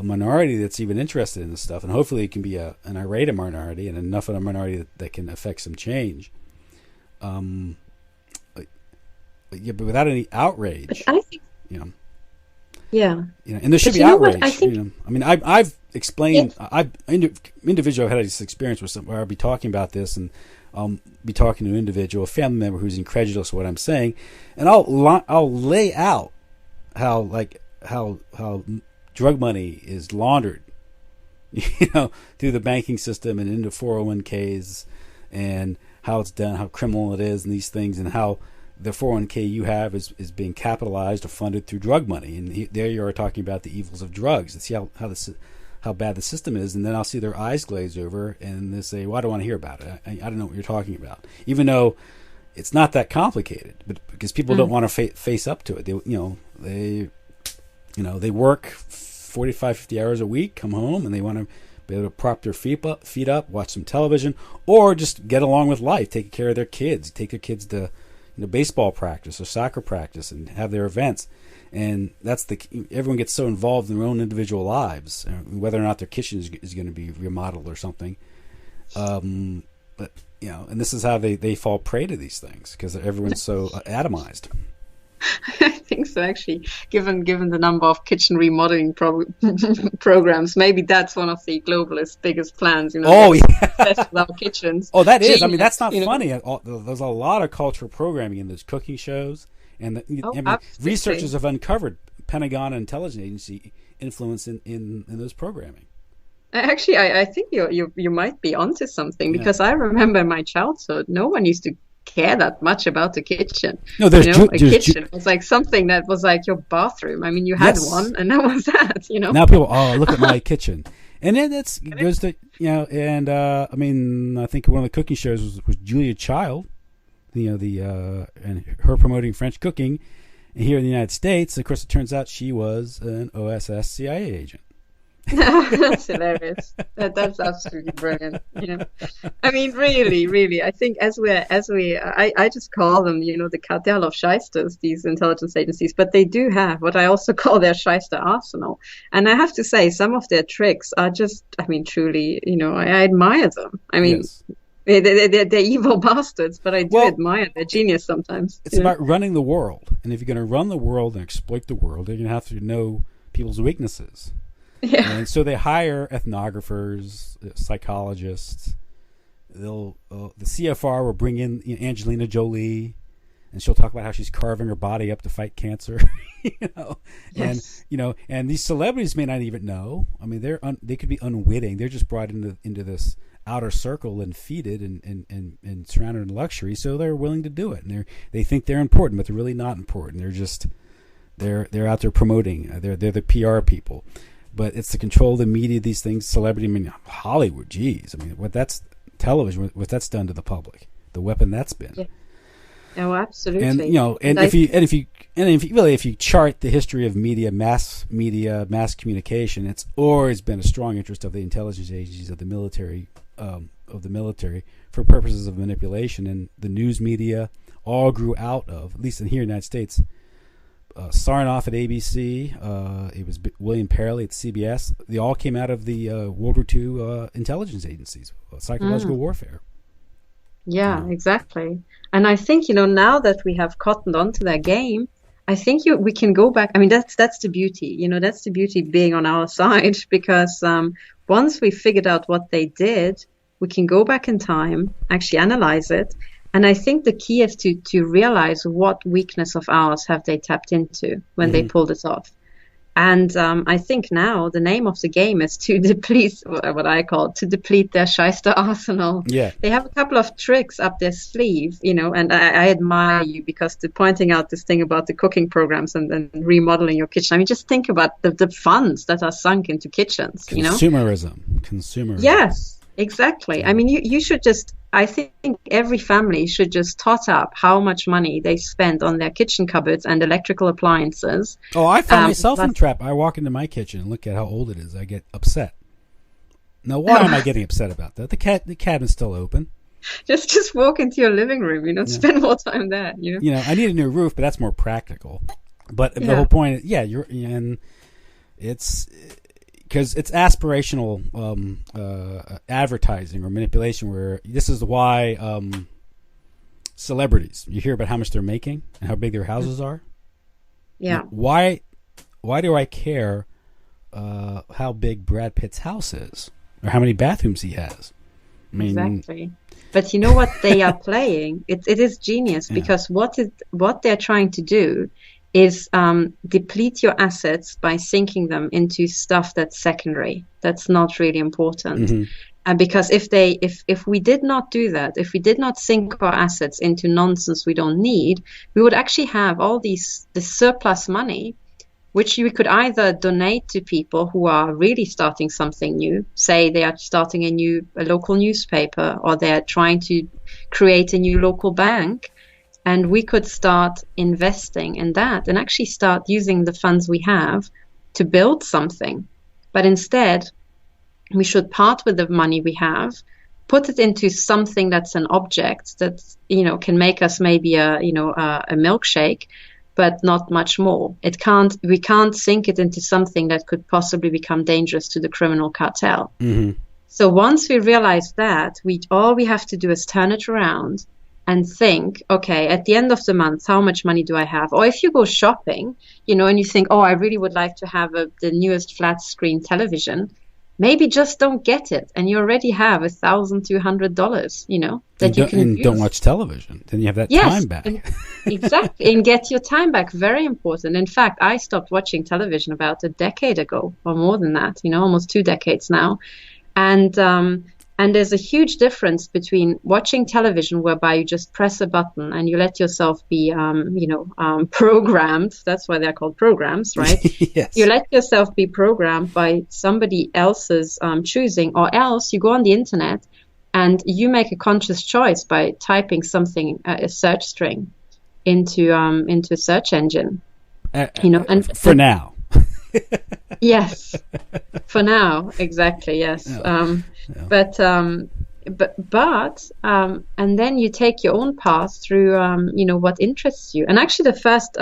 minority that's even interested in this stuff, and hopefully it can be an irate minority, and enough of a minority that can affect some change. But without any outrage, but I think, and there should be outrage. I've explained. Individually, I've had this experience where I'll be talking about this, and I'll be talking to an individual, a family member who's incredulous of what I'm saying, and I'll lay out how drug money is laundered, through the banking system and into 401ks, and how it's done, how criminal it is, and these things, and how the 401k you have is being capitalized or funded through drug money. And there you are talking about the evils of drugs, and see how bad the system is. And then I'll see their eyes glaze over, and they say, "Well, I don't want to hear about it. I don't know what you're talking about," even though it's not that complicated. But because people don't want to face up to it, they work 45, 50 hours a week, come home, and they want to be able to prop their feet up, watch some television, or just get along with life, take care of their kids, take their kids to baseball practice or soccer practice, and have their events. And that's everyone gets so involved in their own individual lives, whether or not their kitchen is going to be remodeled or something. But and this is how they fall prey to these things, because everyone's so atomized. I think so, actually. Given the number of kitchen remodeling programs, maybe that's one of the globalists' biggest plans. With our kitchens. Oh, that is. I mean, that's not funny. There's a lot of cultural programming in those cooking shows, and researchers have uncovered Pentagon and intelligence agency influence in those programming. Actually, I think you might be onto something, because I remember in my childhood, no one used to care that much about the kitchen. No, there's kitchen was like something that was like your bathroom. I mean, you had one, and that was that. Now people, look at my kitchen, and then it goes to and I think one of the cooking shows was Julia Child, and her promoting French cooking, and here in the United States, of course, it turns out she was an OSS CIA agent. That's hilarious. That's absolutely brilliant. I mean, really, I think I just call them, the cartel of shysters, these intelligence agencies, but they do have what I also call their shyster arsenal. And I have to say, some of their tricks are just, I mean, truly, I admire them. I mean, yes. They're evil bastards, but I do admire their genius sometimes. It's about running the world. And if you're going to run the world and exploit the world, you're going to have to know people's weaknesses. Yeah. And so they hire ethnographers, psychologists. The CFR will bring in Angelina Jolie, and she'll talk about how she's carving her body up to fight cancer. Yes. And these celebrities may not even know. I mean, they could be unwitting. They're just brought into this outer circle and feeded and surrounded in luxury, so they're willing to do it. And they think they're important, but they're really not important. They're out there promoting. They're the PR people. But it's the control of the media, these things, celebrity, I mean, Hollywood, geez. I mean, television, what that's done to the public, the weapon that's been. Yeah. Oh, absolutely. And if you chart the history of mass communication, it's always been a strong interest of the intelligence agencies of the military, for purposes of manipulation. And the news media all grew out of, at least in here in the United States, Sarnoff at ABC, it was William Perley at CBS. They all came out of the World War II intelligence agencies, psychological warfare. Yeah, exactly. And I think, now that we have cottoned onto their game, I think we can go back. I mean, that's the beauty. That's the beauty being on our side, because once we figured out what they did, we can go back in time, actually analyze it. And I think the key is to realize what weakness of ours have they tapped into when they pulled it off. And I think now the name of the game is to deplete their shyster arsenal. Yeah. They have a couple of tricks up their sleeve, and I admire you because pointing out this thing about the cooking programs and then remodeling your kitchen. I mean, just think about the funds that are sunk into kitchens, Consumerism. Yes, exactly. I mean, you should I think every family should just tot up how much money they spend on their kitchen cupboards and electrical appliances. Oh, I found myself in the trap. I walk into my kitchen and look at how old it is. I get upset. Now, why am I getting upset about that? The cabinet's still open. Just walk into your living room, spend more time there. I need a new roof, but that's more practical. But the whole point is, and it's... because it's aspirational advertising or manipulation, where this is why celebrities, you hear about how much they're making and how big their houses are. Yeah. Why do I care how big Brad Pitt's house is or how many bathrooms he has? I mean, exactly. But you know what they are playing? It is genius, because what they're trying to do is deplete your assets by sinking them into stuff that's secondary, that's not really important. Mm-hmm. Because if we did not do that, if we did not sink our assets into nonsense we don't need, we would actually have all this surplus money, which we could either donate to people who are really starting something new, say they are starting a local newspaper, or they're trying to create a new local bank. And we could start investing in that and actually start using the funds we have to build something. But instead, we should part with the money we have, put it into something that's an object that, can make us maybe a milkshake, but not much more. We can't sink it into something that could possibly become dangerous to the criminal cartel. Mm-hmm. So once we realize that, all we have to do is turn it around and think, okay, at the end of the month, how much money do I have? Or if you go shopping, and you think, oh, I really would like to have the newest flat screen television, maybe just don't get it. And you already have $1,200, that you can use. Don't watch television. Then you have that time back. Exactly. And get your time back. Very important. In fact, I stopped watching television about a decade ago, or more than that, almost 2 decades now. And there's a huge difference between watching television, whereby you just press a button and you let yourself be, programmed. That's why they're called programs, right? Yes. You let yourself be programmed by somebody else's choosing, or else you go on the internet and you make a conscious choice by typing something, a search string, into a search engine. And for now. Yes, for now, exactly. Yes, Yeah. but and then you take your own path through, what interests you. And actually, the first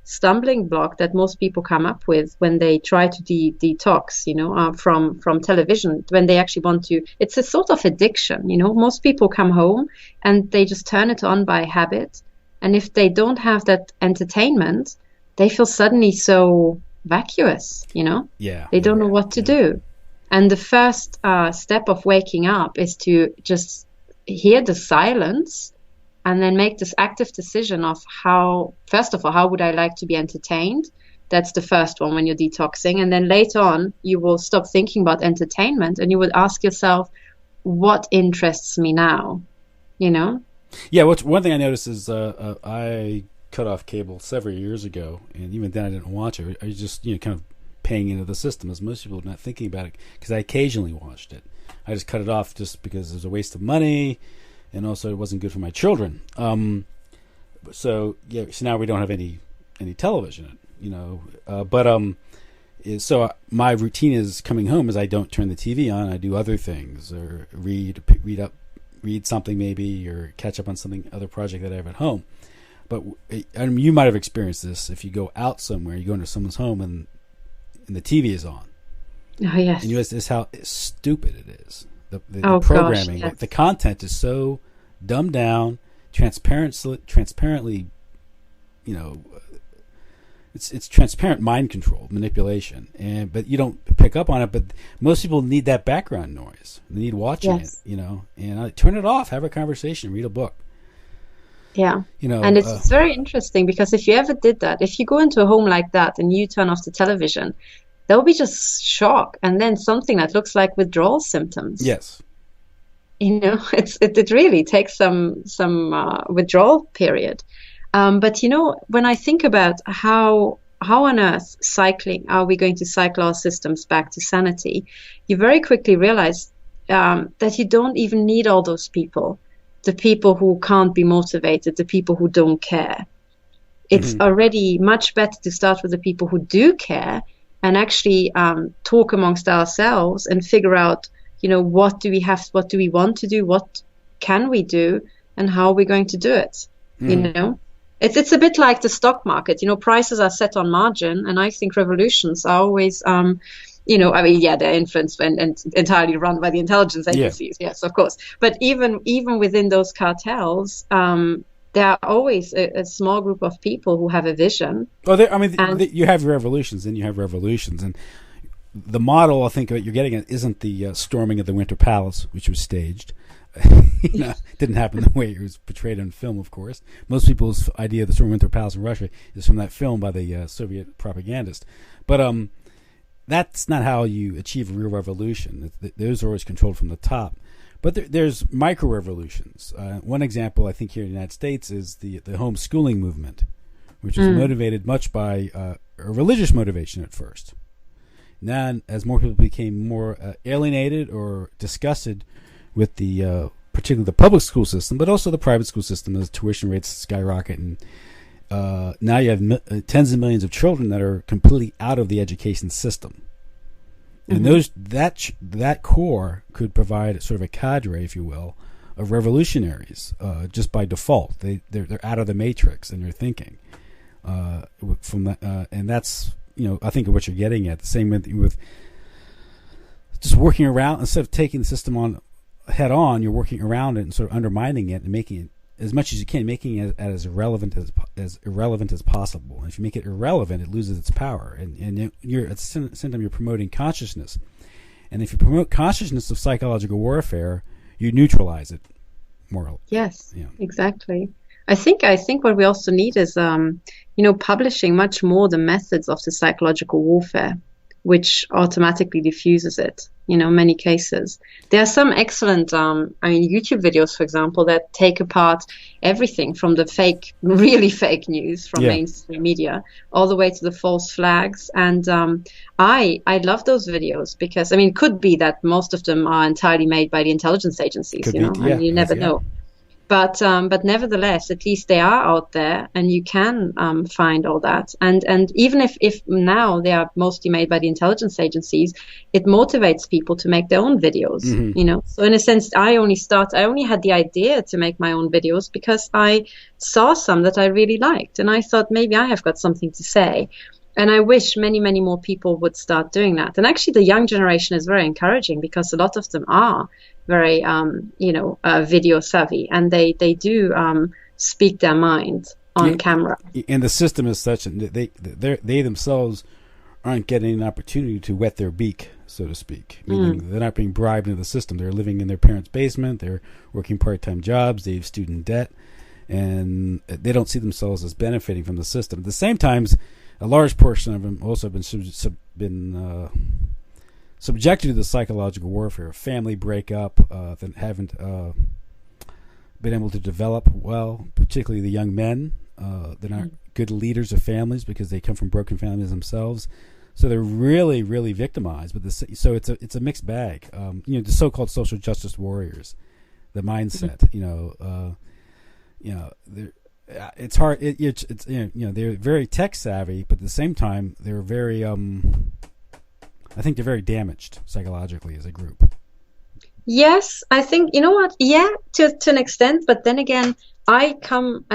stumbling block that most people come up with when they try to detox, from television, when they actually want to, it's a sort of addiction. Most people come home and they just turn it on by habit, and if they don't have that entertainment, they feel suddenly so vacuous. Yeah. They don't know what to do. And the first step of waking up is to just hear the silence and then make this active decision of first of all, how would I like to be entertained? That's the first one when you're detoxing. And then later on, you will stop thinking about entertainment and you would ask yourself, what interests me now? Yeah, one thing I noticed is I cut off cable several years ago, and even then I didn't watch it. I was just kind of paying into the system, as most people are not thinking about it, because I occasionally watched it. I just cut it off just because it was a waste of money, and also it wasn't good for my children. So now we don't have any television, so my routine is coming home is I don't turn the TV on. I do other things, or read something maybe, or catch up on other project that I have at home. But you might have experienced this. If you go out somewhere, you go into someone's home and the TV is on. Oh, yes. And you realize how stupid it is. The programming, gosh, yes. The content is so dumbed down, transparently, it's transparent mind control, manipulation, but you don't pick up on it. But most people need that background noise. They need watching Yes. it, and I turn it off, have a conversation, read a book. Yeah. And it's very interesting, because if you ever did that, if you go into a home like that and you turn off the television, there'll be just shock, and then something that looks like withdrawal symptoms. Yes. It really takes some withdrawal period. But when I think about how on earth are we going to cycle our systems back to sanity, you very quickly realize that you don't even need all those people. The people who can't be motivated, the people who don't care. It's already much better to start with the people who do care and actually talk amongst ourselves and figure out, what do we want to do, what can we do, and how are we going to do it. It's a bit like the stock market. Prices are set on margin, and I think revolutions are always they're influenced and entirely run by the intelligence agencies. Yeah. Yes, of course. But even within those cartels, there are always a small group of people who have a vision. Well, you have revolutions, and you have revolutions, and the model, I think, what you're getting at isn't the storming of the Winter Palace, which was staged. Didn't happen the way it was portrayed in film, of course. Most people's idea of the storming of the Winter Palace in Russia is from that film by the Soviet propagandist. But that's not how you achieve a real revolution. Those are always controlled from the top. But there's micro-revolutions. One example, I think, here in the United States is the homeschooling movement, which is motivated much by a religious motivation at first. Now, as more people became more alienated or disgusted with particularly the public school system, but also the private school system, as tuition rates skyrocket, and now you have tens of millions of children that are completely out of the education system. And that core could provide sort of a cadre, if you will, of revolutionaries just by default. They're out of the matrix in their thinking. From that, and that's I think of what you're getting at. The same with just working around, instead of taking the system on head on, you're working around it and sort of undermining it and making it as much as you can, making it as irrelevant as possible. And if you make it irrelevant, it loses its power. And you're at the same time you're promoting consciousness. And if you promote consciousness of psychological warfare, you neutralize it more. Yes, exactly. I think what we also need is publishing much more the methods of the psychological warfare, which automatically diffuses it. Many cases. There are some excellent, YouTube videos, for example, that take apart everything from the really fake news from mainstream media, all the way to the false flags. And I love those videos because, it could be that most of them are entirely made by the intelligence agencies, and you never know. But nevertheless, at least they are out there, and you can find all that. And even if now they are mostly made by the intelligence agencies, it motivates people to make their own videos. You know, so in a sense, I only had the idea to make my own videos because I saw some that I really liked, and I thought maybe I have got something to say. And I wish many, many more people would start doing that. And actually, the young generation is very encouraging because a lot of them are very, video savvy, and they do speak their mind on camera. And the system is such that they themselves aren't getting an opportunity to wet their beak, so to speak. Meaning they're not being bribed into the system. They're living in their parents' basement. They're working part-time jobs. They have student debt, and they don't see themselves as benefiting from the system. At the same time, a large portion of them also have been subjected to the psychological warfare, family breakup, that haven't been able to develop well, particularly the young men. They're not good leaders of families because they come from broken families themselves. So they're really, really victimized. But so it's a mixed bag. The so-called social justice warriors, the mindset. It's hard. It's they're very tech savvy, but at the same time they're very I think they're very damaged psychologically as a group. Yes, I think, you know what? Yeah, to an extent, but then again, I come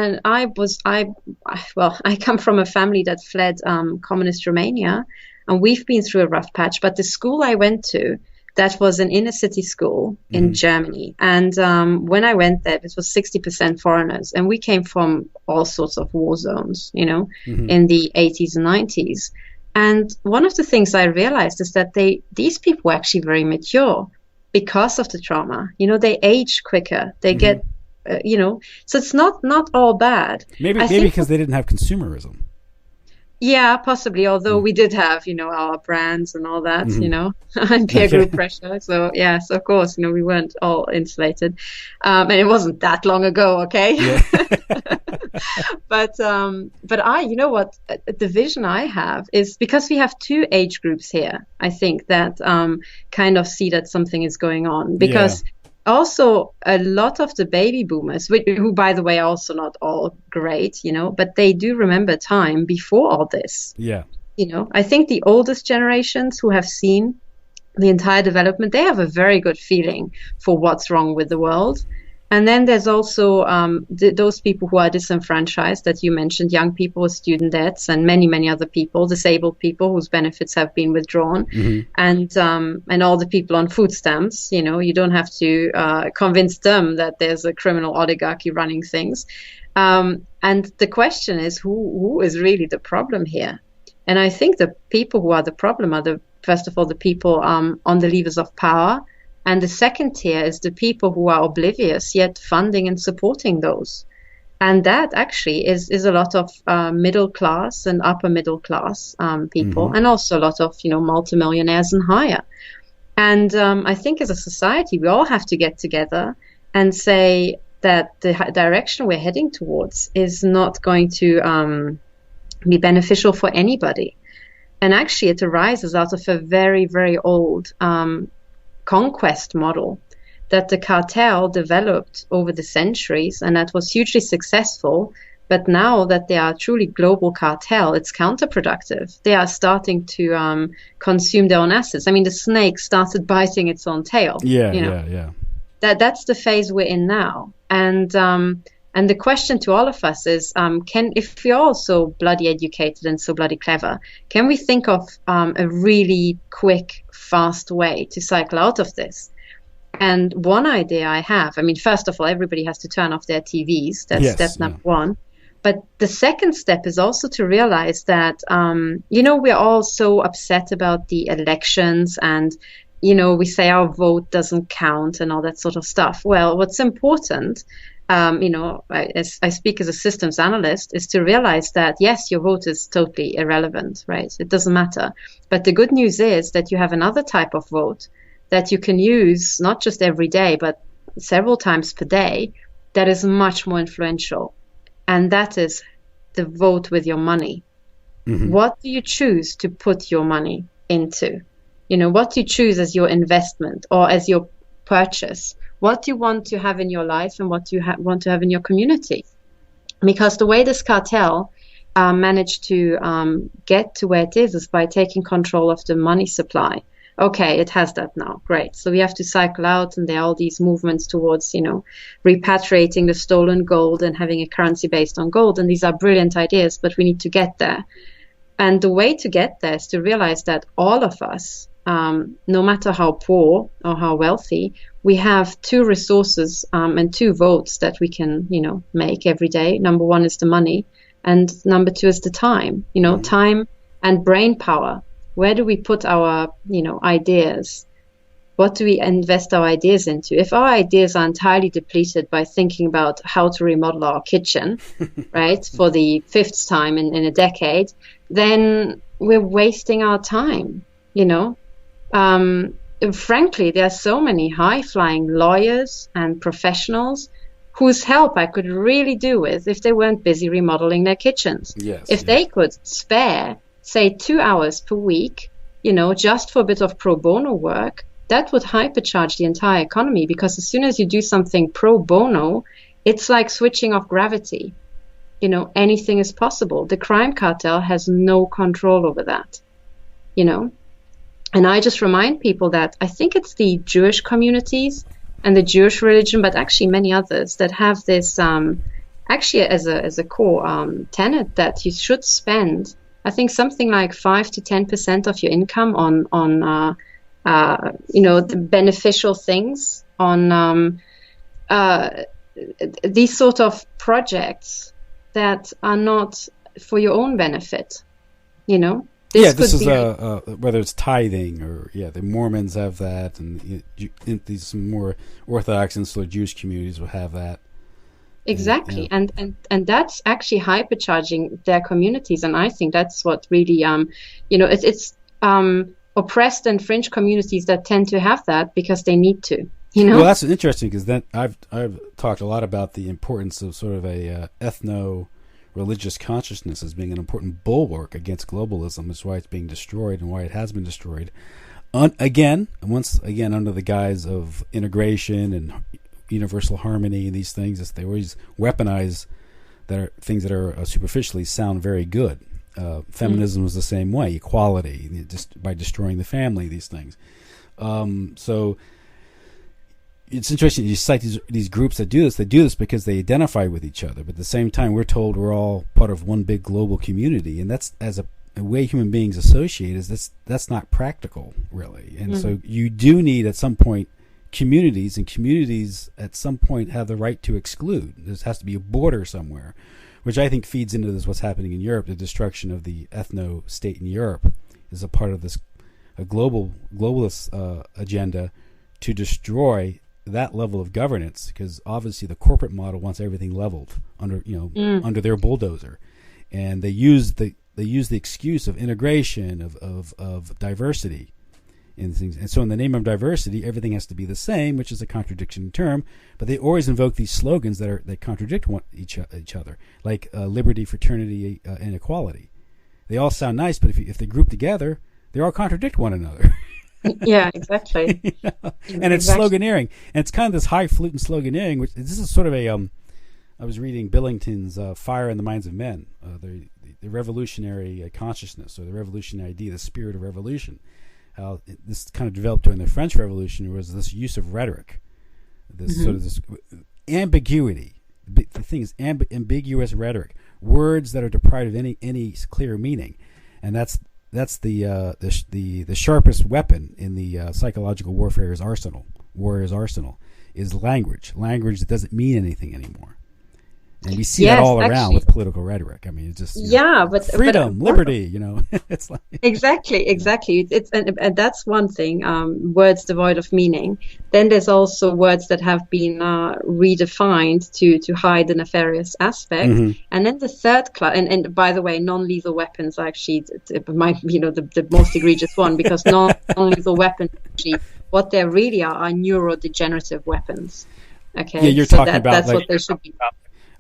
from a family that fled communist Romania, and we've been through a rough patch. But the school I went to, that was an inner city school in Germany, and when I went there, it was 60% foreigners, and we came from all sorts of war zones, in the 80s and 90s. And one of the things I realized is that these people were actually very mature because of the trauma. They age quicker. They get, so it's not all bad. Maybe because they didn't have consumerism. Yeah, possibly. Although we did have, our brands and all that, and peer group pressure. So yes, of course, we weren't all insulated, and it wasn't that long ago. Okay. Yeah. But the vision I have is because we have two age groups here. I think that kind of see that something is going on because. Yeah. Also, a lot of the baby boomers, who, by the way, are also not all great, but they do remember time before all this. Yeah. I think the oldest generations who have seen the entire development, they have a very good feeling for what's wrong with the world. And then there's also those people who are disenfranchised that you mentioned, young people with student debts and many, many other people, disabled people whose benefits have been withdrawn, and all the people on food stamps. You don't have to convince them that there's a criminal oligarchy running things. And the question is, who is really the problem here? And I think the people who are the problem are, first of all, the people on the levers of power. And the second tier is the people who are oblivious yet funding and supporting those. And that actually is a lot of middle class and upper middle class people, and also a lot of, multimillionaires and higher. And I think as a society, we all have to get together and say that the direction we're heading towards is not going to be beneficial for anybody. And actually, it arises out of a very, very old conquest model that the cartel developed over the centuries, and that was hugely successful. But now that they are truly global cartel, it's counterproductive. They are starting to consume their own assets. I mean, the snake started biting its own tail. Yeah. That's the phase we're in now. And the question to all of us is, if we're all so bloody educated and so bloody clever, can we think of a really quick, fast way to cycle out of this? And one idea I have, first of all, everybody has to turn off their TVs. That's step number one. But the second step is also to realize that, we're all so upset about the elections and, we say our vote doesn't count and all that sort of stuff. Well, what's important, I speak as a systems analyst, is to realize that, yes, your vote is totally irrelevant, right? It doesn't matter. But the good news is that you have another type of vote that you can use not just every day, but several times per day, that is much more influential. And that is the vote with your money. What do you choose to put your money into? What do you choose as your investment or as your purchase? what you want to have in your life and what you want to have in your community. Because the way this cartel managed to get to where it is by taking control of the money supply. Okay, it has that now. Great. So we have to cycle out, and there are all these movements towards, repatriating the stolen gold and having a currency based on gold. And these are brilliant ideas, but we need to get there. And the way to get there is to realize that all of us, no matter how poor or how wealthy, we have two resources and two votes that we can, make every day. Number one is the money, and number two is the time. Time and brain power. Where do we put our, ideas? What do we invest our ideas into? If our ideas are entirely depleted by thinking about how to remodel our kitchen, right, for the fifth time in a decade, then we're wasting our time, Frankly, there are so many high-flying lawyers and professionals whose help I could really do with if they weren't busy remodeling their kitchens. Yes, if they could spare, say, 2 hours per week, just for a bit of pro bono work, that would hypercharge the entire economy, because as soon as you do something pro bono, it's like switching off gravity. Anything is possible. The crime cartel has no control over that, And I just remind people that I think it's the Jewish communities and the Jewish religion, but actually many others, that have this actually as a core tenet that you should spend, I think, something like 5 to 10% of your income on the beneficial things, on these sort of projects that are not for your own benefit. This is whether it's tithing or the Mormons have that, and these more Orthodox and sort of Jewish communities will have that. Exactly, and that's actually hypercharging their communities, and I think that's what really it's oppressed and fringe communities that tend to have that because they need to. Well, that's interesting, because then I've talked a lot about the importance of sort of a ethno-religious consciousness as being an important bulwark against globalism. That's why it's being destroyed and why it has been destroyed. Once again, under the guise of integration and universal harmony and these things, they always weaponize things that are superficially sound very good. Feminism was the same way, equality, just by destroying the family, these things. So it's interesting you cite these groups that do this. They do this because they identify with each other, but at the same time we're told we're all part of one big global community, and that's as a way human beings associate is that's not practical, really. And so you do need at some point communities, and communities at some point have the right to exclude. There has to be a border somewhere, which I think feeds into what's happening in Europe. The destruction of the ethno-state in Europe is a part of this globalist agenda to destroy that level of governance, because obviously the corporate model wants everything leveled under their bulldozer, and they use the excuse of integration of diversity in things. And so in the name of diversity, everything has to be the same, which is a contradiction in term, but they always invoke these slogans that contradict each other, like liberty, fraternity, and equality. They all sound nice, but if they group together, they all contradict one another. Yeah, exactly. And it's sloganeering, and it's kind of this highfalutin sloganeering, which this is sort of a I was reading Billington's Fire in the Minds of Men, the revolutionary consciousness, or the revolutionary idea, the spirit of revolution. How this kind of developed during the French Revolution was this use of rhetoric, this sort of this ambiguity. The thing is ambiguous rhetoric, words that are deprived of any clear meaning, and that's the sharpest weapon in the psychological warrior's arsenal is language that doesn't mean anything anymore. And we see that all around with political rhetoric. I mean, it's just but freedom, liberty. It's like exactly. It's and that's one thing. Words devoid of meaning. Then there's also words that have been redefined to hide the nefarious aspect. And then the third class. And by the way, non-lethal weapons are actually the most egregious one, because non-lethal weapons actually what they really are neurodegenerative weapons. Okay, yeah, you're talking about that's like, what they should be.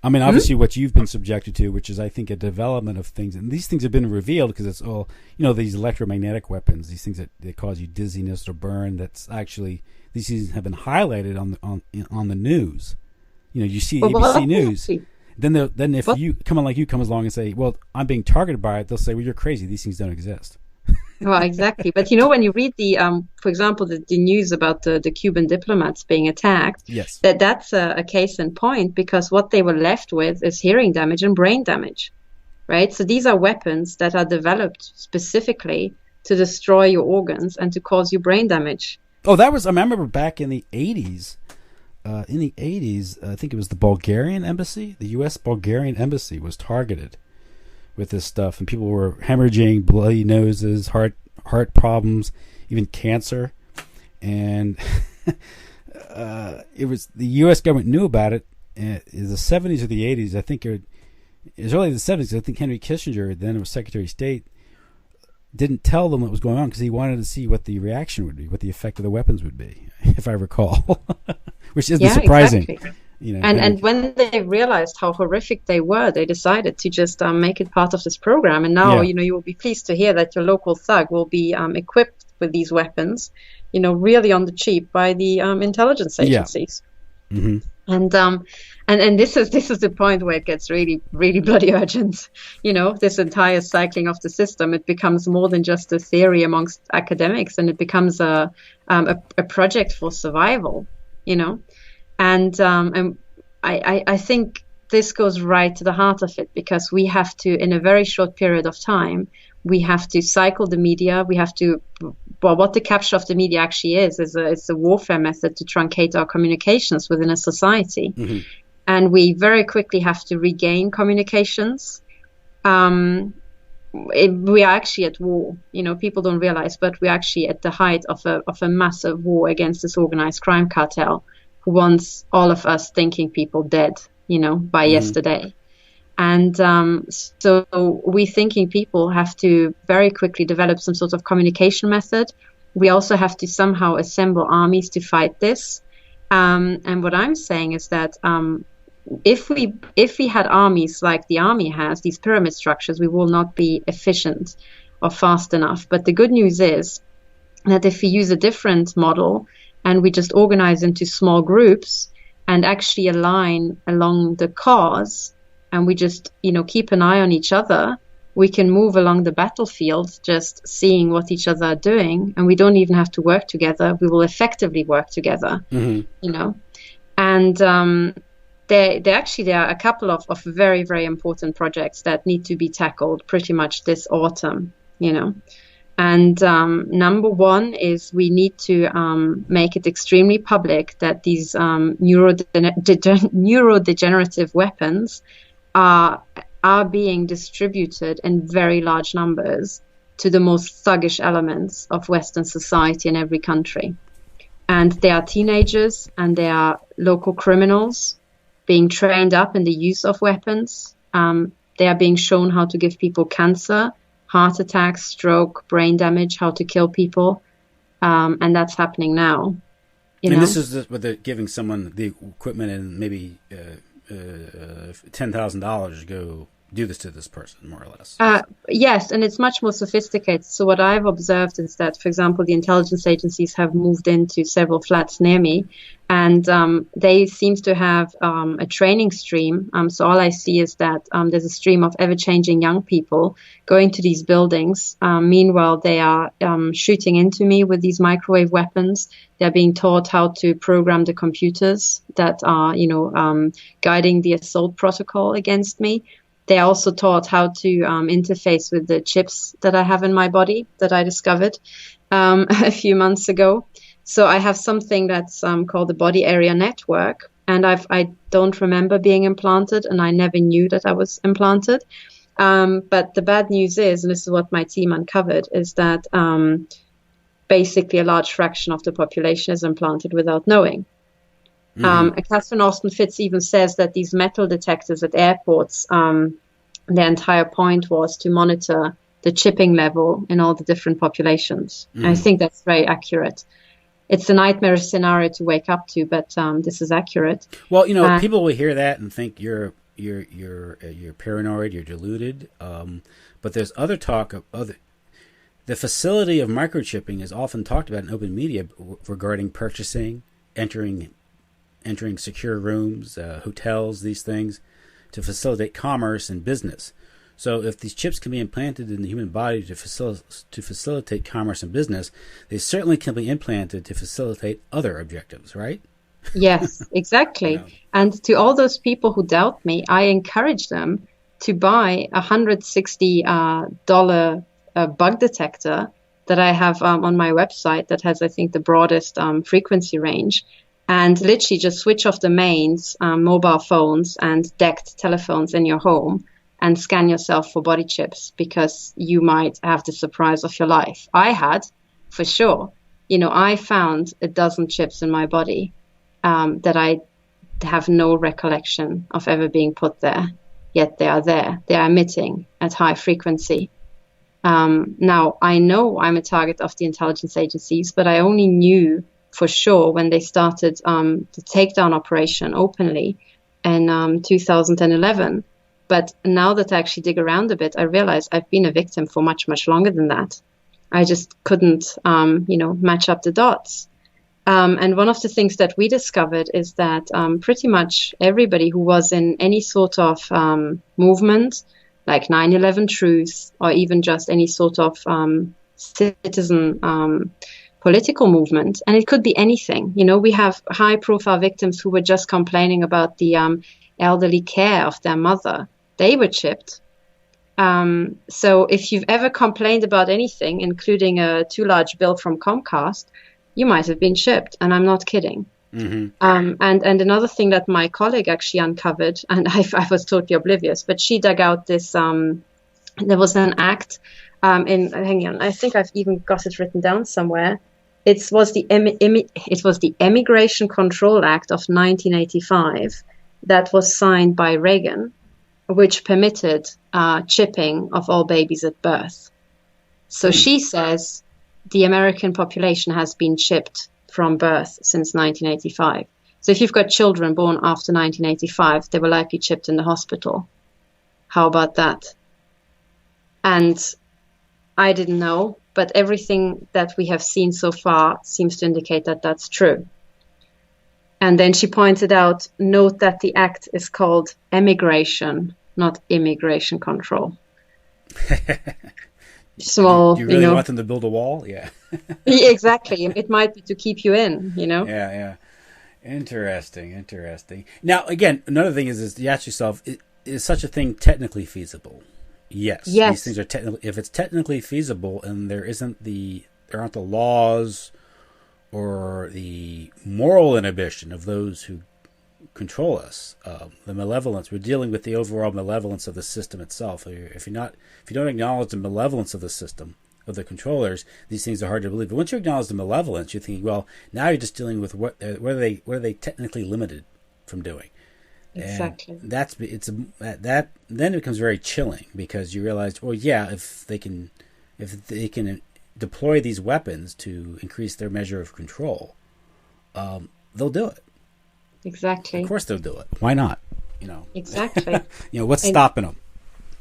I mean, obviously, what you've been subjected to, which is, I think, a development of things, and these things have been revealed because it's all, these electromagnetic weapons, these things that cause you dizziness or burn. That's actually these things have been highlighted on the news. You see ABC News. Then if someone comes along and say, "Well, I'm being targeted by it," they'll say, "Well, you're crazy. These things don't exist." Well, exactly. But when you read for example, the news about the Cuban diplomats being attacked, yes, that's a case in point, because what they were left with is hearing damage and brain damage, right? So these are weapons that are developed specifically to destroy your organs and to cause you brain damage. Oh, I remember back in the 80s. I think it was the Bulgarian embassy, the U.S. Bulgarian embassy was targeted with this stuff, and people were hemorrhaging, bloody noses, heart problems, even cancer, and it was the U.S. government knew about it in the 70s or the 80s. I think it was early in the 70s. I think Henry Kissinger, then it was Secretary of State, didn't tell them what was going on because he wanted to see what the reaction would be, what the effect of the weapons would be, if I recall, which isn't surprising. Exactly. And when they realized how horrific they were, they decided to just make it part of this program. And now, you will be pleased to hear that your local thug will be equipped with these weapons, really on the cheap by the intelligence agencies. Yeah. Mm-hmm. And this is the point where it gets really, really bloody urgent. This entire cycling of the system, it becomes more than just a theory amongst academics, and it becomes a project for survival. And I think this goes right to the heart of it, because we have to, in a very short period of time, we have to cycle the media. We have to, what the capture of the media actually is a warfare method to truncate our communications within a society. Mm-hmm. And we very quickly have to regain communications. We are actually at war. People don't realize, but we're actually at the height of a massive war against this organized crime cartel, who wants all of us thinking people dead, by yesterday. And so we thinking people have to very quickly develop some sort of communication method. We also have to somehow assemble armies to fight this. And what I'm saying is that if we had armies like the army has, these pyramid structures, we will not be efficient or fast enough. But the good news is that if we use a different model, and we just organize into small groups and actually align along the cause, and we just, keep an eye on each other, we can move along the battlefield just seeing what each other are doing, and we don't even have to work together. We will effectively work together, And there are a couple of very, very important projects that need to be tackled pretty much this autumn, And number one is we need to make it extremely public that these neurodegenerative weapons are being distributed in very large numbers to the most thuggish elements of Western society in every country. And they are teenagers and they are local criminals being trained up in the use of weapons. They are being shown how to give people cancer, heart attacks, stroke, brain damage, how to kill people. And that's happening now. This is what they're giving someone the equipment and maybe $10,000 to go do this to this person, more or less. Yes, and it's much more sophisticated. So what I've observed is that, for example, the intelligence agencies have moved into several flats near me, and they seem to have a training stream. So all I see is that there's a stream of ever-changing young people going to these buildings. Meanwhile, they are shooting into me with these microwave weapons. They're being taught how to program the computers that are, guiding the assault protocol against me. They are also taught how to interface with the chips that I have in my body that I discovered a few months ago. So I have something that's called the body area network, and I don't remember being implanted, and I never knew that I was implanted. But the bad news is, and this is what my team uncovered, is that basically a large fraction of the population is implanted without knowing. Katherine Horton even says that these metal detectors at airports, their entire point was to monitor the chipping level in all the different populations. And I think that's very accurate. It's a nightmare scenario to wake up to, but this is accurate. Well, people will hear that and think you're you're paranoid, you're deluded. But there's other talk of other. The facility of microchipping is often talked about in open media regarding purchasing, entering secure rooms, hotels, these things, to facilitate commerce and business. So if these chips can be implanted in the human body to facilitate commerce and business, they certainly can be implanted to facilitate other objectives, right? Yes, exactly. And to all those people who doubt me, I encourage them to buy $160 bug detector that I have on my website that has, I think, the broadest frequency range, and literally just switch off the mains, mobile phones and DECT telephones in your home and scan yourself for body chips, because you might have the surprise of your life. I had, for sure. I found a dozen chips in my body that I have no recollection of ever being put there, yet they are there. They are emitting at high frequency. Now, I know I'm a target of the intelligence agencies, but I only knew for sure when they started the takedown operation openly in 2011. But now that I actually dig around a bit, I realize I've been a victim for much, much longer than that. I just couldn't, match up the dots. And one of the things that we discovered is that pretty much everybody who was in any sort of movement, like 9/11 Truth, or even just any sort of citizen political movement, and it could be anything. We have high-profile victims who were just complaining about the elderly care of their mother. They were chipped. So if you've ever complained about anything, including a too large bill from Comcast, you might have been chipped, and I'm not kidding. Mm-hmm. And another thing that my colleague actually uncovered, and I was totally oblivious, but she dug out this, there was an act hang on, I think I've even got it written down somewhere. It was the Immigration Control Act of 1985 that was signed by Reagan, which permitted chipping of all babies at birth. So she says the American population has been chipped from birth since 1985. So if you've got children born after 1985, they were likely chipped in the hospital. How about that? And I didn't know, but everything that we have seen so far seems to indicate that that's true. And then she pointed out, note that the act is called emigration, not immigration control. Small, you really want them to build a wall? Yeah. Yeah, exactly. It might be to keep you in, Yeah. Interesting. Now, again, another thing is you ask yourself, is such a thing technically feasible? Yes. These things are technically, if it's technically feasible and there aren't the laws or the moral inhibition of those who control us, the malevolence, we're dealing with the overall malevolence of the system itself. If you don't acknowledge the malevolence of the system, of the controllers, these things are hard to believe. But once you acknowledge the malevolence, you're thinking, well, now you're just dealing with what are they technically limited from doing? Exactly. And that then it becomes very chilling, because you realize, well, yeah, if they can deploy these weapons to increase their measure of control, they'll do it. Exactly. Of course they'll do it. Why not? Exactly. What's stopping them?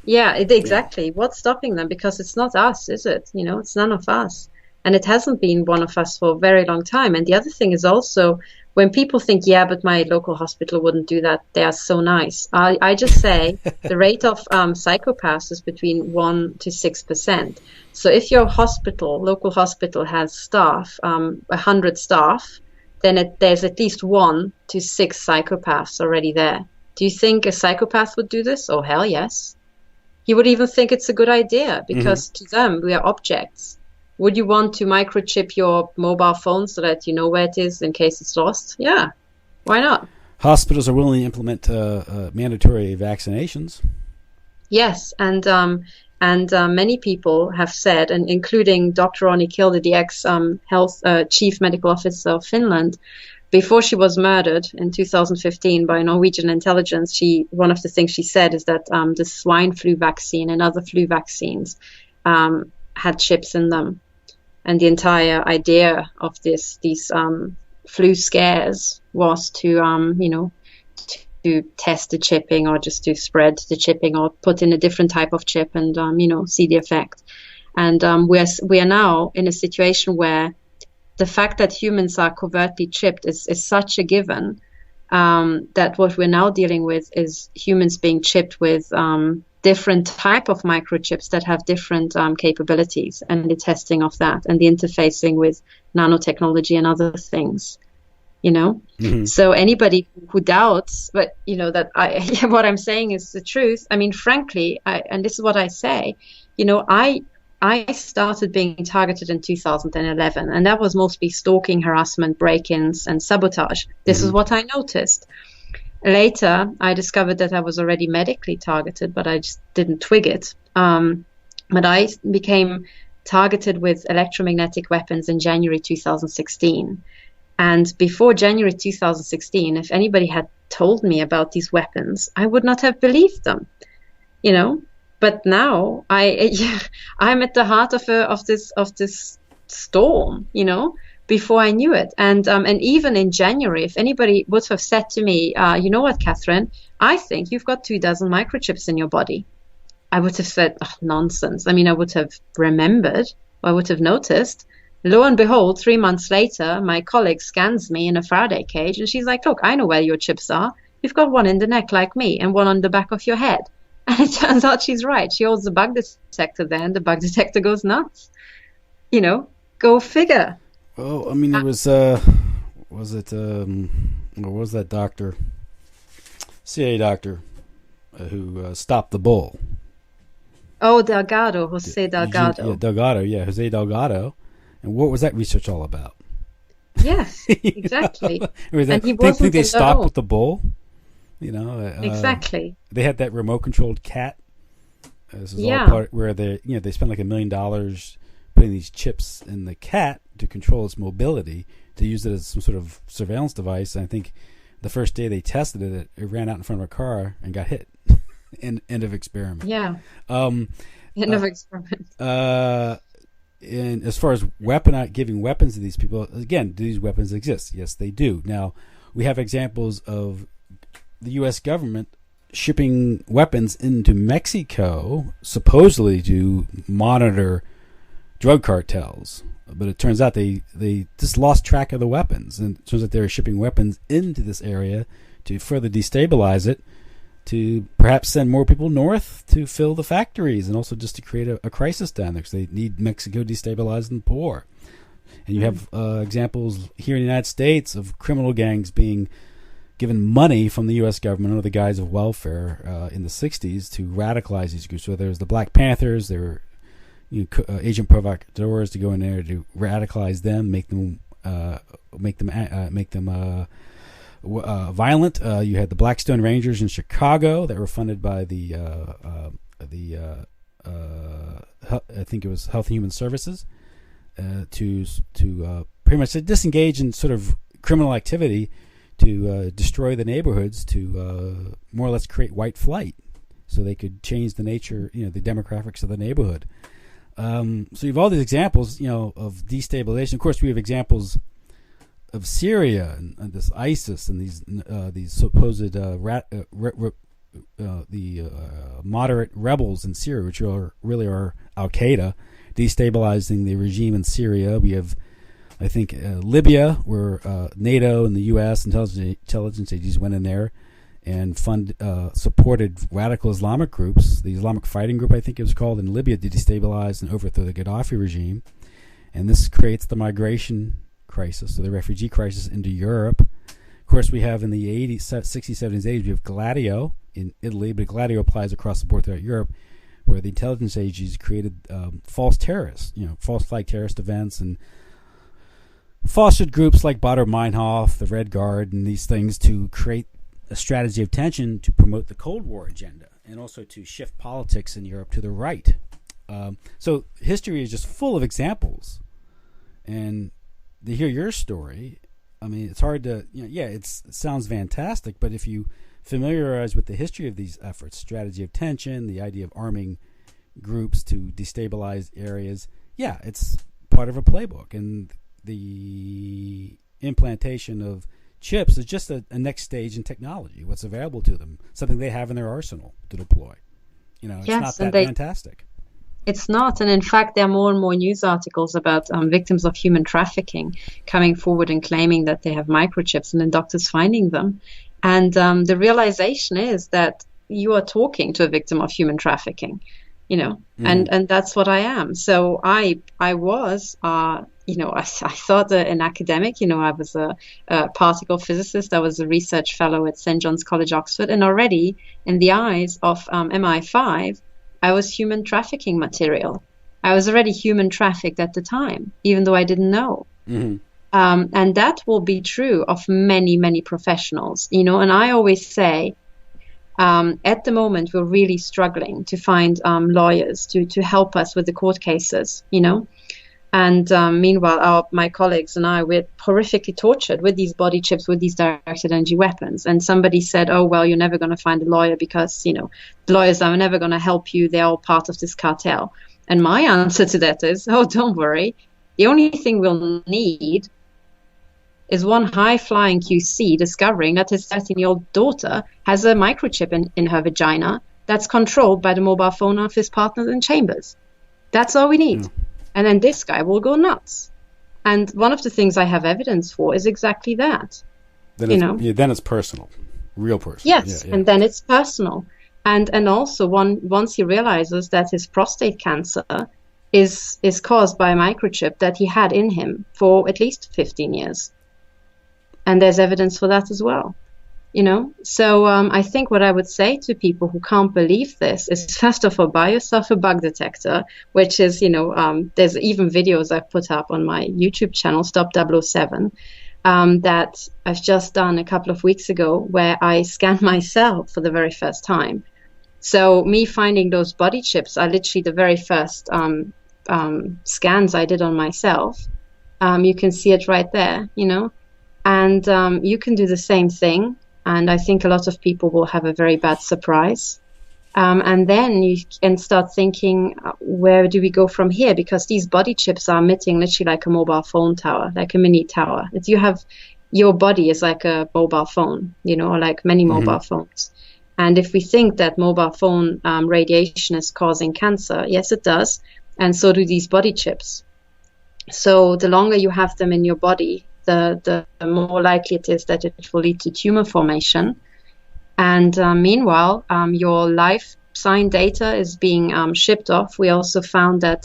Yeah, exactly. Yeah. What's stopping them? Because it's not us, is it? It's none of us. And it hasn't been one of us for a very long time. And the other thing is also, when people think, yeah, but my local hospital wouldn't do that, they are so nice. I just say the rate of psychopaths is between 1 to 6%. So if your local hospital has staff, 100 staff, then there's at least 1 to 6 psychopaths already there. Do you think a psychopath would do this? Oh, hell yes. He would even think it's a good idea, because to them, we are objects. Would you want to microchip your mobile phone so that you know where it is in case it's lost? Yeah. Why not? Hospitals are willing to implement mandatory vaccinations. Yes, and many people have said, and including Dr. Onni Kilde, the ex-health chief medical officer of Finland, before she was murdered in 2015 by Norwegian intelligence, one of the things she said is that the swine flu vaccine and other flu vaccines had chips in them. And the entire idea of these flu scares was to to test the chipping or just to spread the chipping or put in a different type of chip and, see the effect. And we are now in a situation where the fact that humans are covertly chipped is such a given that what we're now dealing with is humans being chipped with different type of microchips that have different capabilities, and the testing of that and the interfacing with nanotechnology and other things. So anybody who doubts, but that what I'm saying is the truth. I mean, frankly, and this is what I say, I started being targeted in 2011, and that was mostly stalking, harassment, break-ins, and sabotage. This is what I noticed. Later, I discovered that I was already medically targeted, but I just didn't twig it. But I became targeted with electromagnetic weapons in January 2016. And before January 2016, if anybody had told me about these weapons, I would not have believed them, But now I'm at the heart of this storm, before I knew it. And even in January, if anybody would have said to me, you know what, Catherine, I think you've got 24 microchips in your body, I would have said, oh, nonsense. I mean, I would have remembered, I would have noticed. Lo and behold, 3 months later, my colleague scans me in a Faraday cage, and she's like, look, I know where your chips are. You've got one in the neck like me and one on the back of your head. And it turns out she's right. She holds the bug detector there, and the bug detector goes nuts. Go figure. Well, I mean, it was what was that doctor, CIA doctor, who stopped the bull? Oh, Delgado, Jose Delgado. Jose Delgado. And what was that research all about? Yes, exactly. And he wasn't think they stopped with the bull? Exactly. They had that remote-controlled cat. This is all part where they spent like $1 million putting these chips in the cat to control its mobility, to use it as some sort of surveillance device. And I think the first day they tested it, it ran out in front of a car and got hit. End of experiment. Yeah. End of experiment. And as far as giving weapons to these people, again, do these weapons exist? Yes, they do. Now, we have examples of the U.S. government shipping weapons into Mexico, supposedly to monitor drug cartels. But it turns out they just lost track of the weapons. And it turns out they were shipping weapons into this area to further destabilize it, to perhaps send more people north to fill the factories, and also just to create a crisis down there because they need Mexico destabilized and poor. And you have examples here in the United States of criminal gangs being given money from the U.S. government under the guise of welfare in the 60s to radicalize these groups. So there's the Black Panthers, there were agent provocateurs to go in there to radicalize them, make them violent. You had the Blackstone Rangers in Chicago that were funded by the I think it was Health and Human Services to pretty much disengage in sort of criminal activity to destroy the neighborhoods, to more or less create white flight, so they could change the nature, the demographics of the neighborhood. So you have all these examples, of destabilization. Of course, we have examples of Syria and this ISIS and these supposed moderate rebels in Syria, which really are Al Qaeda, destabilizing the regime in Syria. We have, I think, Libya, where NATO and the U.S. intelligence agencies went in there and supported radical Islamic groups. The Islamic Fighting Group, I think it was called, in Libya, to destabilize and overthrow the Gaddafi regime. And this creates the migration crisis, so the refugee crisis into Europe. Of course, we have in the 80s, 60s, 70s, 80s, we have Gladio in Italy, but Gladio applies across the board throughout Europe, where the intelligence agencies created false terrorists, false flag terrorist events, and fostered groups like Baader Meinhof, the Red Guard, and these things to create a strategy of tension to promote the Cold War agenda, and also to shift politics in Europe to the right. So history is just full of examples. And to hear your story, I mean, it's hard to, it sounds fantastic, but if you familiarize with the history of these efforts, strategy of tension, the idea of arming groups to destabilize areas, it's part of a playbook. And the implantation of chips is just a next stage in technology. What's available to them, something they have in their arsenal to deploy. It's not that fantastic. It's not, and in fact, there are more and more news articles about victims of human trafficking coming forward and claiming that they have microchips, and then doctors finding them. And the realization is that you are talking to a victim of human trafficking, and that's what I am. So I was, I thought an academic, I was a particle physicist. I was a research fellow at St. John's College, Oxford, and already in the eyes of MI5, I was human trafficking material. I was already human trafficked at the time, even though I didn't know. Mm-hmm. And that will be true of many, many professionals, and I always say, at the moment, we're really struggling to find lawyers to help us with the court cases, And meanwhile, my colleagues and I, we're horrifically tortured with these body chips, with these directed energy weapons. And somebody said, oh, well, you're never going to find a lawyer because, the lawyers are never going to help you. They're all part of this cartel. And my answer to that is, oh, don't worry. The only thing we'll need is one high-flying QC discovering that his 13-year-old daughter has a microchip in her vagina that's controlled by the mobile phone of his partner in chambers. That's all we need. And then this guy will go nuts. And one of the things I have evidence for is exactly that. Then it's personal, real personal. Yes, and then it's personal. And also once he realizes that his prostate cancer is caused by a microchip that he had in him for at least 15 years. And there's evidence for that as well. So I think what I would say to people who can't believe this is, first of all, buy yourself a bug detector, which is, there's even videos I've put up on my YouTube channel, Stop 007, that I've just done a couple of weeks ago, where I scanned myself for the very first time. So me finding those body chips are literally the very first scans I did on myself. You can see it right there, and you can do the same thing. And I think a lot of people will have a very bad surprise. And then you can start thinking, where do we go from here? Because these body chips are emitting literally like a mobile phone tower, like a mini tower. Your body is like a mobile phone, or like many mobile phones. And if we think that mobile phone radiation is causing cancer, yes, it does. And so do these body chips. So the longer you have them in your body, the more likely it is that it will lead to tumor formation. And meanwhile, your life sign data is being shipped off. We also found that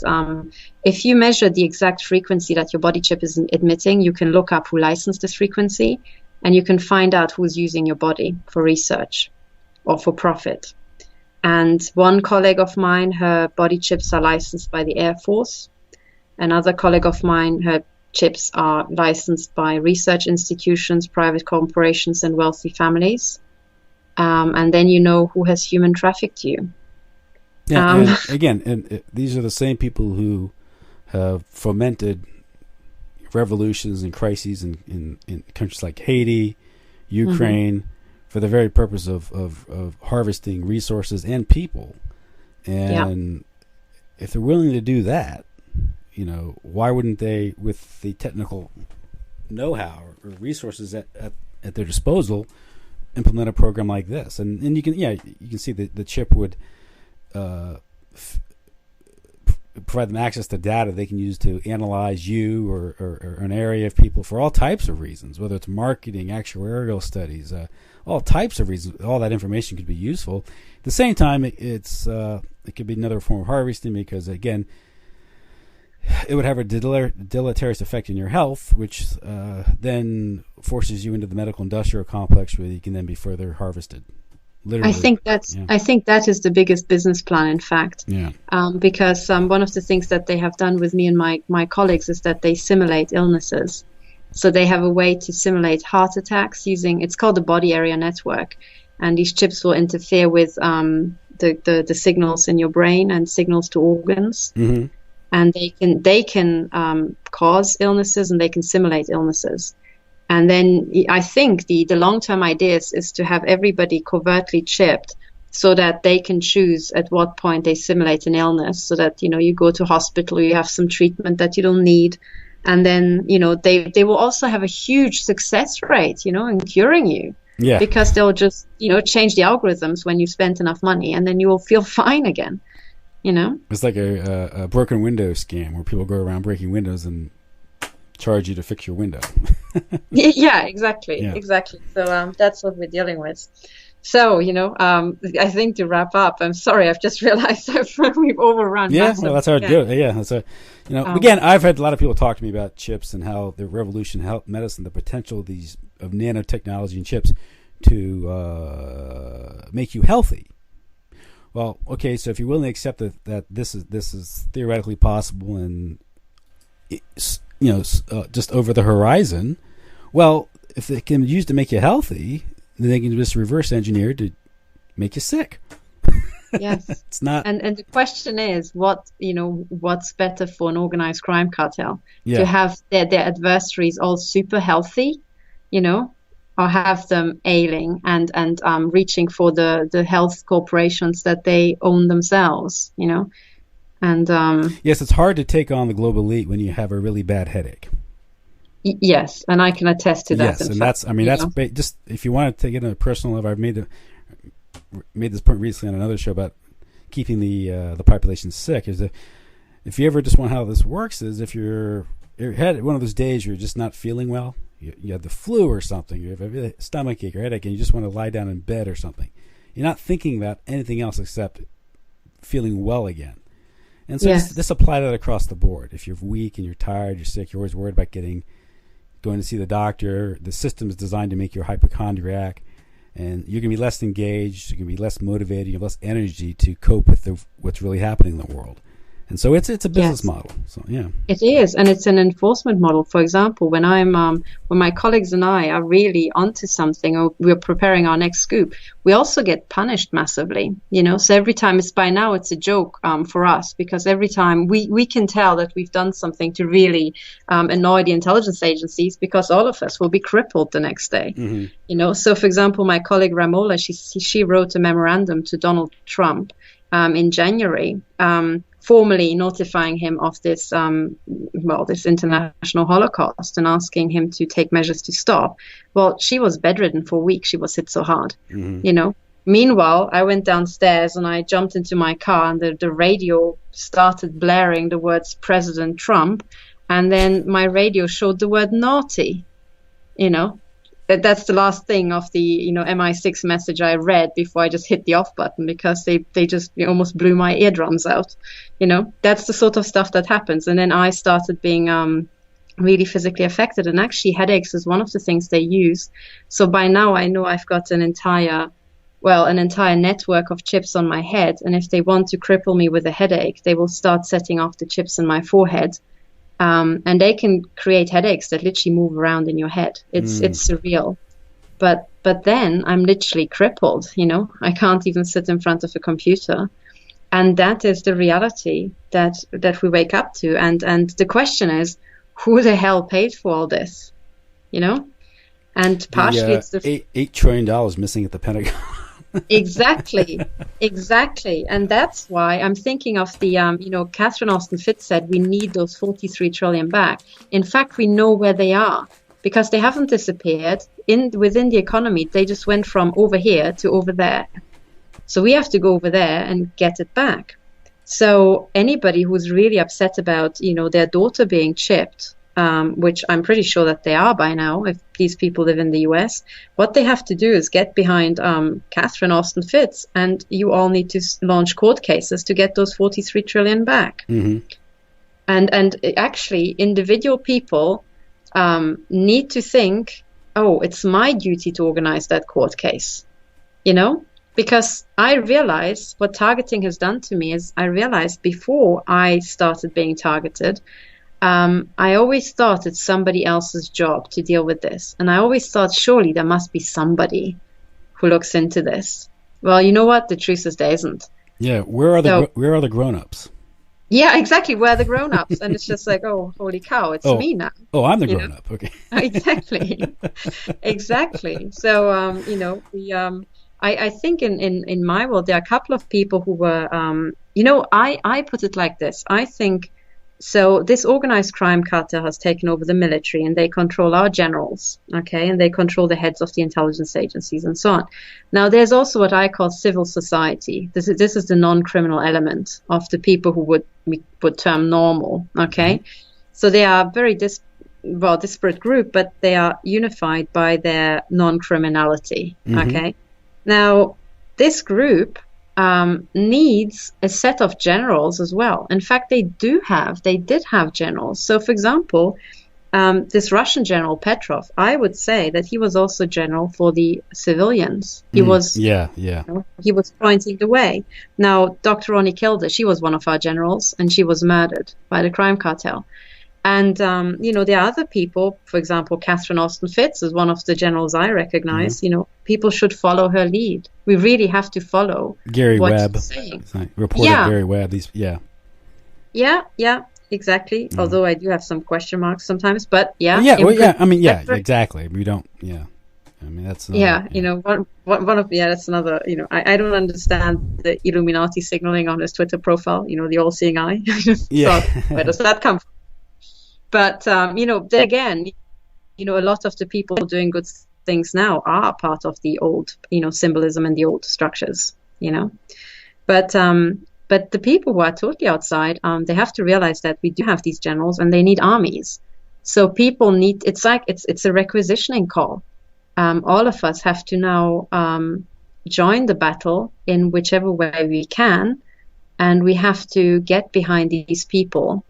if you measure the exact frequency that your body chip is emitting, you can look up who licensed this frequency, and you can find out who's using your body for research or for profit. And one colleague of mine, her body chips are licensed by the Air Force. Another colleague of mine, her chips are licensed by research institutions, private corporations, and wealthy families. And then you know who has human trafficked you. Yeah, and these are the same people who have fomented revolutions and crises in countries like Haiti, Ukraine, for the very purpose of harvesting resources and people. And if they're willing to do that, why wouldn't they, with the technical know-how or resources at their disposal, implement a program like this? And you can see that the chip would provide them access to data they can use to analyze you or an area of people for all types of reasons, whether it's marketing, actuarial studies, all types of reasons. All that information could be useful. At the same time, it could be another form of harvesting, because again, it would have a deleterious effect in your health, which then forces you into the medical industrial complex, where you can then be further harvested. Literally. I think that is the biggest business plan, in fact. Yeah. Because one of the things that they have done with me and my colleagues is that they simulate illnesses. So they have a way to simulate heart attacks it's called the body area network, and these chips will interfere with the signals in your brain and signals to organs. Mm-hmm. And they can cause illnesses, and they can simulate illnesses. And then I think the long-term idea is to have everybody covertly chipped, so that they can choose at what point they simulate an illness, so that you go to hospital, you have some treatment that you don't need, And then, they will also have a huge success rate, in curing you. Yeah. Because they'll just, change the algorithms when you spent enough money, and then you will feel fine again, It's like a broken window scam where people go around breaking windows and charge you to fix your window. Yeah, exactly. Yeah. Exactly. So that's what we're dealing with. So, I think to wrap up, I'm sorry, I've just realized we've overrun. Yeah, well, that's how to do it. Yeah, that's again, I've had a lot of people talk to me about chips and how the revolution helped medicine, the potential of nanotechnology and chips to make you healthy. Well, okay, so if you're willing to accept that this is theoretically possible and just over the horizon, well, if it can be used to make you healthy, then they can just reverse engineer to make you sick. Yes, it's not. And the question is, what's better for an organized crime cartel? Yeah. To have their adversaries all super healthy, or have them ailing and reaching for the health corporations that they own themselves, And yes, it's hard to take on the global elite when you have a really bad headache. Yes, and I can attest to that. Yes, and that's just if you want to take it on a personal level. I've made this point recently on another show about keeping the population sick. Is that if you ever just want how this works is if you're had one of those days you're just not feeling well, you have the flu or something, you have a stomach ache or headache, and you just want to lie down in bed or something. You're not thinking about anything else except feeling well again. And so just apply that across the board. If you're weak and you're tired, you're sick, you're always worried about going to see the doctor. The system is designed to make you a hypochondriac, and you're going to be less engaged, you're going to be less motivated, you have less energy to cope with what's really happening in the world. And so it's a business model. So yeah, it is, and it's an enforcement model. For example, when when my colleagues and I are really onto something, or we're preparing our next scoop, we also get punished massively. So every time by now it's a joke for us, because every time we can tell that we've done something to really annoy the intelligence agencies, because all of us will be crippled the next day. Mm-hmm. So for example, my colleague Ramola, she wrote a memorandum to Donald Trump in January. Formally notifying him of this international Holocaust and asking him to take measures to stop. Well, she was bedridden for weeks. She was hit so hard, Meanwhile, I went downstairs and I jumped into my car, and the radio started blaring the words President Trump, and then my radio showed the word naughty. That's the last thing of the MI6 message I read before I just hit the off button, because they just almost blew my eardrums out. That's the sort of stuff that happens. And then I started being really physically affected, and actually headaches is one of the things they use. So by now I know I've got an entire network of chips on my head, and if they want to cripple me with a headache, they will start setting off the chips in my forehead. And they can create headaches that literally move around in your head. It's surreal. But then I'm literally crippled, I can't even sit in front of a computer. And that is the reality that we wake up to. And the question is, who the hell paid for all this? And partially it's the $8 trillion missing at the Pentagon. Exactly. And that's why I'm thinking of the, Catherine Austin Fitts said we need those 43 trillion back. In fact, we know where they are, because they haven't disappeared. Within the economy, they just went from over here to over there. So we have to go over there and get it back. So anybody who's really upset about, their daughter being chipped, which I'm pretty sure that they are by now, if these people live in the US, what they have to do is get behind Catherine Austin Fitts, and you all need to launch court cases to get those 43 trillion back. Mm-hmm. And actually, individual people need to think, oh, it's my duty to organize that court case, Because I realize what targeting has done to me is I realized before I started being targeted, I always thought it's somebody else's job to deal with this. And I always thought, surely there must be somebody who looks into this. Well, you know what? The truth is there isn't. Yeah, where are the grown-ups? Yeah, exactly. Where are the grown-ups? And it's just like, oh, holy cow, it's me now. Oh, I'm the grown-up. Okay. Exactly. Exactly. So, I think in my world, there are a couple of people who were, I put it like this. I think So this organized crime cartel has taken over the military, and they control our generals, okay, and they control the heads of the intelligence agencies and so on. Now, there's also what I call civil society. This is the non-criminal element of the people who we would term normal, okay. So they are very disparate group, but they are unified by their non-criminality, okay. Now, this group needs a set of generals as well. In fact, they did have generals. So, for example, this Russian general Petrov, I would say that he was also general for the civilians. He was, he was pointing the way. Now, Dr. Ronnie Kilder, she was one of our generals, and she was murdered by the crime cartel. And, there are other people, for example, Catherine Austin Fitz is one of the generals I recognize. People should follow her lead. We really have to follow Gary what Webb. she's saying. Gary Webb. Yeah, exactly. Although I do have some question marks sometimes, but exactly. We don't, that's one of that's another. I don't understand the Illuminati signaling on his Twitter profile. The all-seeing eye. Where does that come from? But then again, a lot of the people doing good things now are part of the old, symbolism and the old structures. But the people who are totally outside, they have to realize that we do have these generals and they need armies. So people need. It's like it's a requisitioning call. All of us have to now join the battle in whichever way we can, and we have to get behind these people.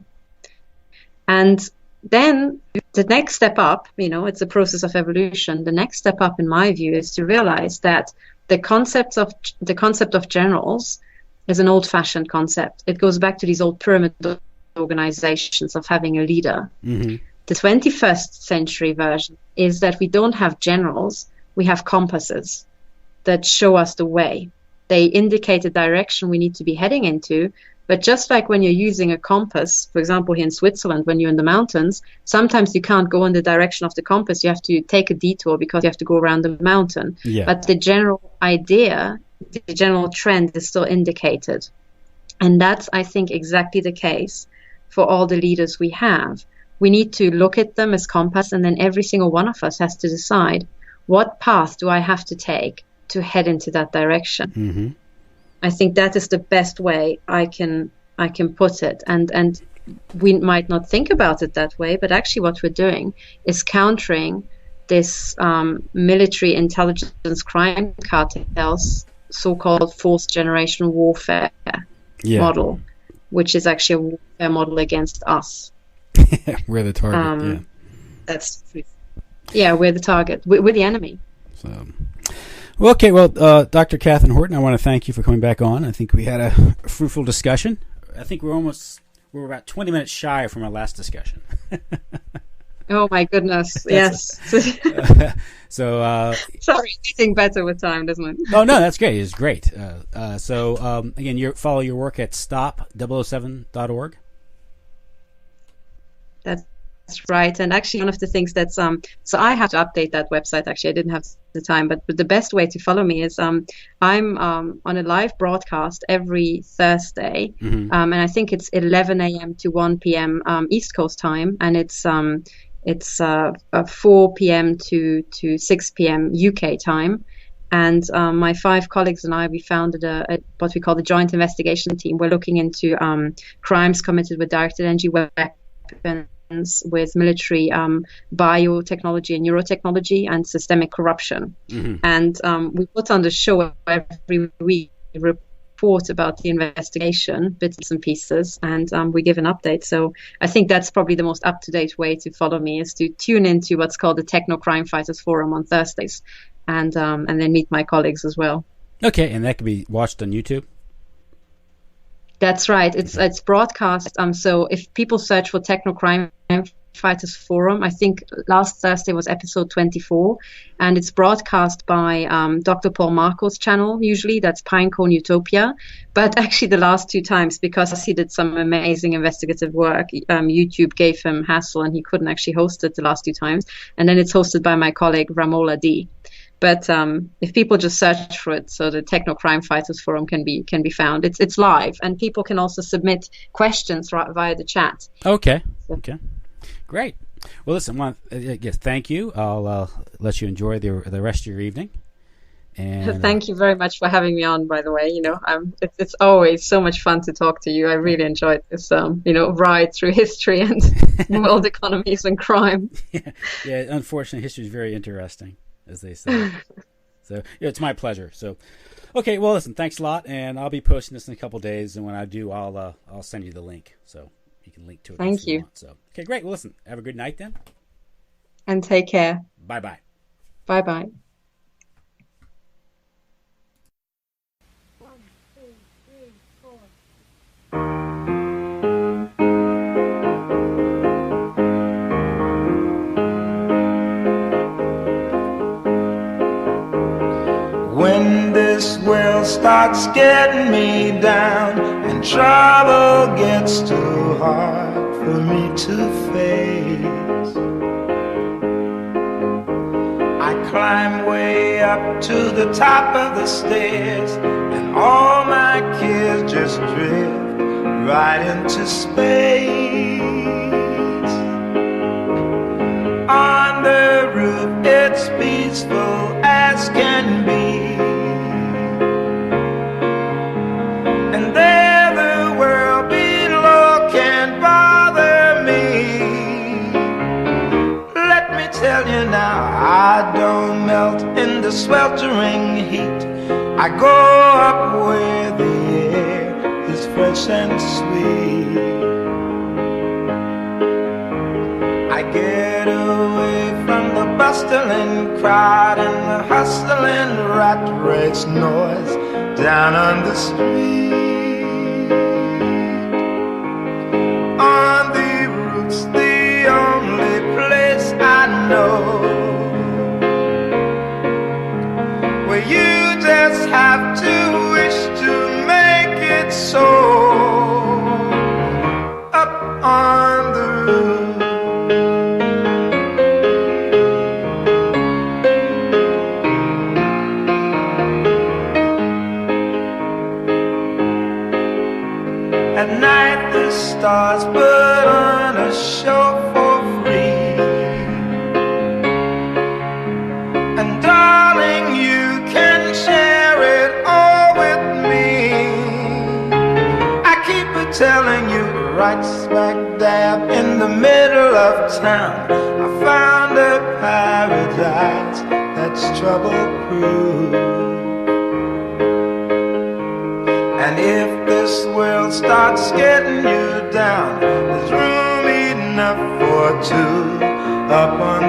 And then the next step up, it's a process of evolution. The next step up, in my view, is to realize that the concept of generals is an old-fashioned concept. It goes back to these old pyramid organizations of having a leader. The 21st century version is that we don't have generals, we have compasses that show us the way. They indicate the direction we need to be heading into. But just like when you're using a compass, for example, here in Switzerland, when you're in the mountains, sometimes you can't go in the direction of the compass. You have to take a detour because you have to go around the mountain. Yeah. But the general idea, the general trend is still indicated. And that's, I think, exactly the case for all the leaders we have. We need to look at them as compass, and then every single one of us has to decide, what path do I have to take to head into that direction? I think that is the best way I can put it, and we might not think about it that way, but actually what we're doing is countering this military intelligence crime cartels so-called fourth generation warfare model, which is actually a warfare model against us. We're the target. That's we're the target. We're the enemy. So. Okay, well, Dr. Katherine Horton, I want to thank you for coming back on. I think we had a fruitful discussion. I think we're about 20 minutes shy from our last discussion. Oh my goodness! Yes. So sorry, it's getting better with time, doesn't it? Oh no, that's great. It's great. So again, you follow your work at stop007.org. That's right. And actually, one of the things that's so I have to update that website. Actually, I didn't have the time, but the best way to follow me is I'm on a live broadcast every Thursday, and I think it's 11 a.m. to 1 p.m. East Coast time, and it's 4 p.m. to 6 p.m. UK time. And my 5 colleagues and I, we founded a what we call the Joint Investigation Team. We're looking into crimes committed with directed energy weapons, with military biotechnology and neurotechnology, and systemic corruption. And we put on the show every week, report about the investigation, bits and pieces, and we give an update. So I think that's probably the most up-to-date way to follow me, is to tune into what's called the Techno Crime Fighters Forum on Thursdays, and then meet my colleagues as well. Okay, and that can be watched on YouTube? That's right. It's broadcast. So if people search for Techno Crime Fighters Forum, I think last Thursday was episode 24, and it's broadcast by Dr. Paul Marco's channel. Usually that's Pinecone Utopia, but actually the last 2 times, because he did some amazing investigative work, YouTube gave him hassle and he couldn't actually host it the last 2 times. And then it's hosted by my colleague Ramola D. But if people just search for it, so the Techno Crime Fighters Forum can be found. It's live, and people can also submit questions via the chat. Okay. Okay. Great. Well, listen, yes, thank you. I'll let you enjoy the rest of your evening. And thank you very much for having me on. By the way, it's always so much fun to talk to you. I really enjoyed this, ride through history and world economies and crime. Yeah. Unfortunately, history is very interesting, as they say. So it's my pleasure. So, okay. Well, listen, thanks a lot, and I'll be posting this in a couple days. And when I do, I'll send you the link, so you can link to it. Thank you. So, okay, great. Well, listen, have a good night then. And take care. Bye-bye. Bye-bye. When this world starts getting me down and trouble gets too hard for me to face, I climb way up to the top of the stairs, and all my cares just drift right into space. On the roof it's peaceful as can be, and there the world below can't bother me. Let me tell you now, I don't melt in the sweltering heat. I go up where the air is fresh and sweet. I get away from the bustling crowd and the hustling rat race noise down on the street. On the roots, the only place I know where you just have to wish to make it so. Up on the roof, at night the stars put on a show for free, and darling, you can share it all with me. I keep telling you, right smack dab in the middle of town, I found a paradise that's trouble-proof. And if this world starts getting you down, there's room enough for two up on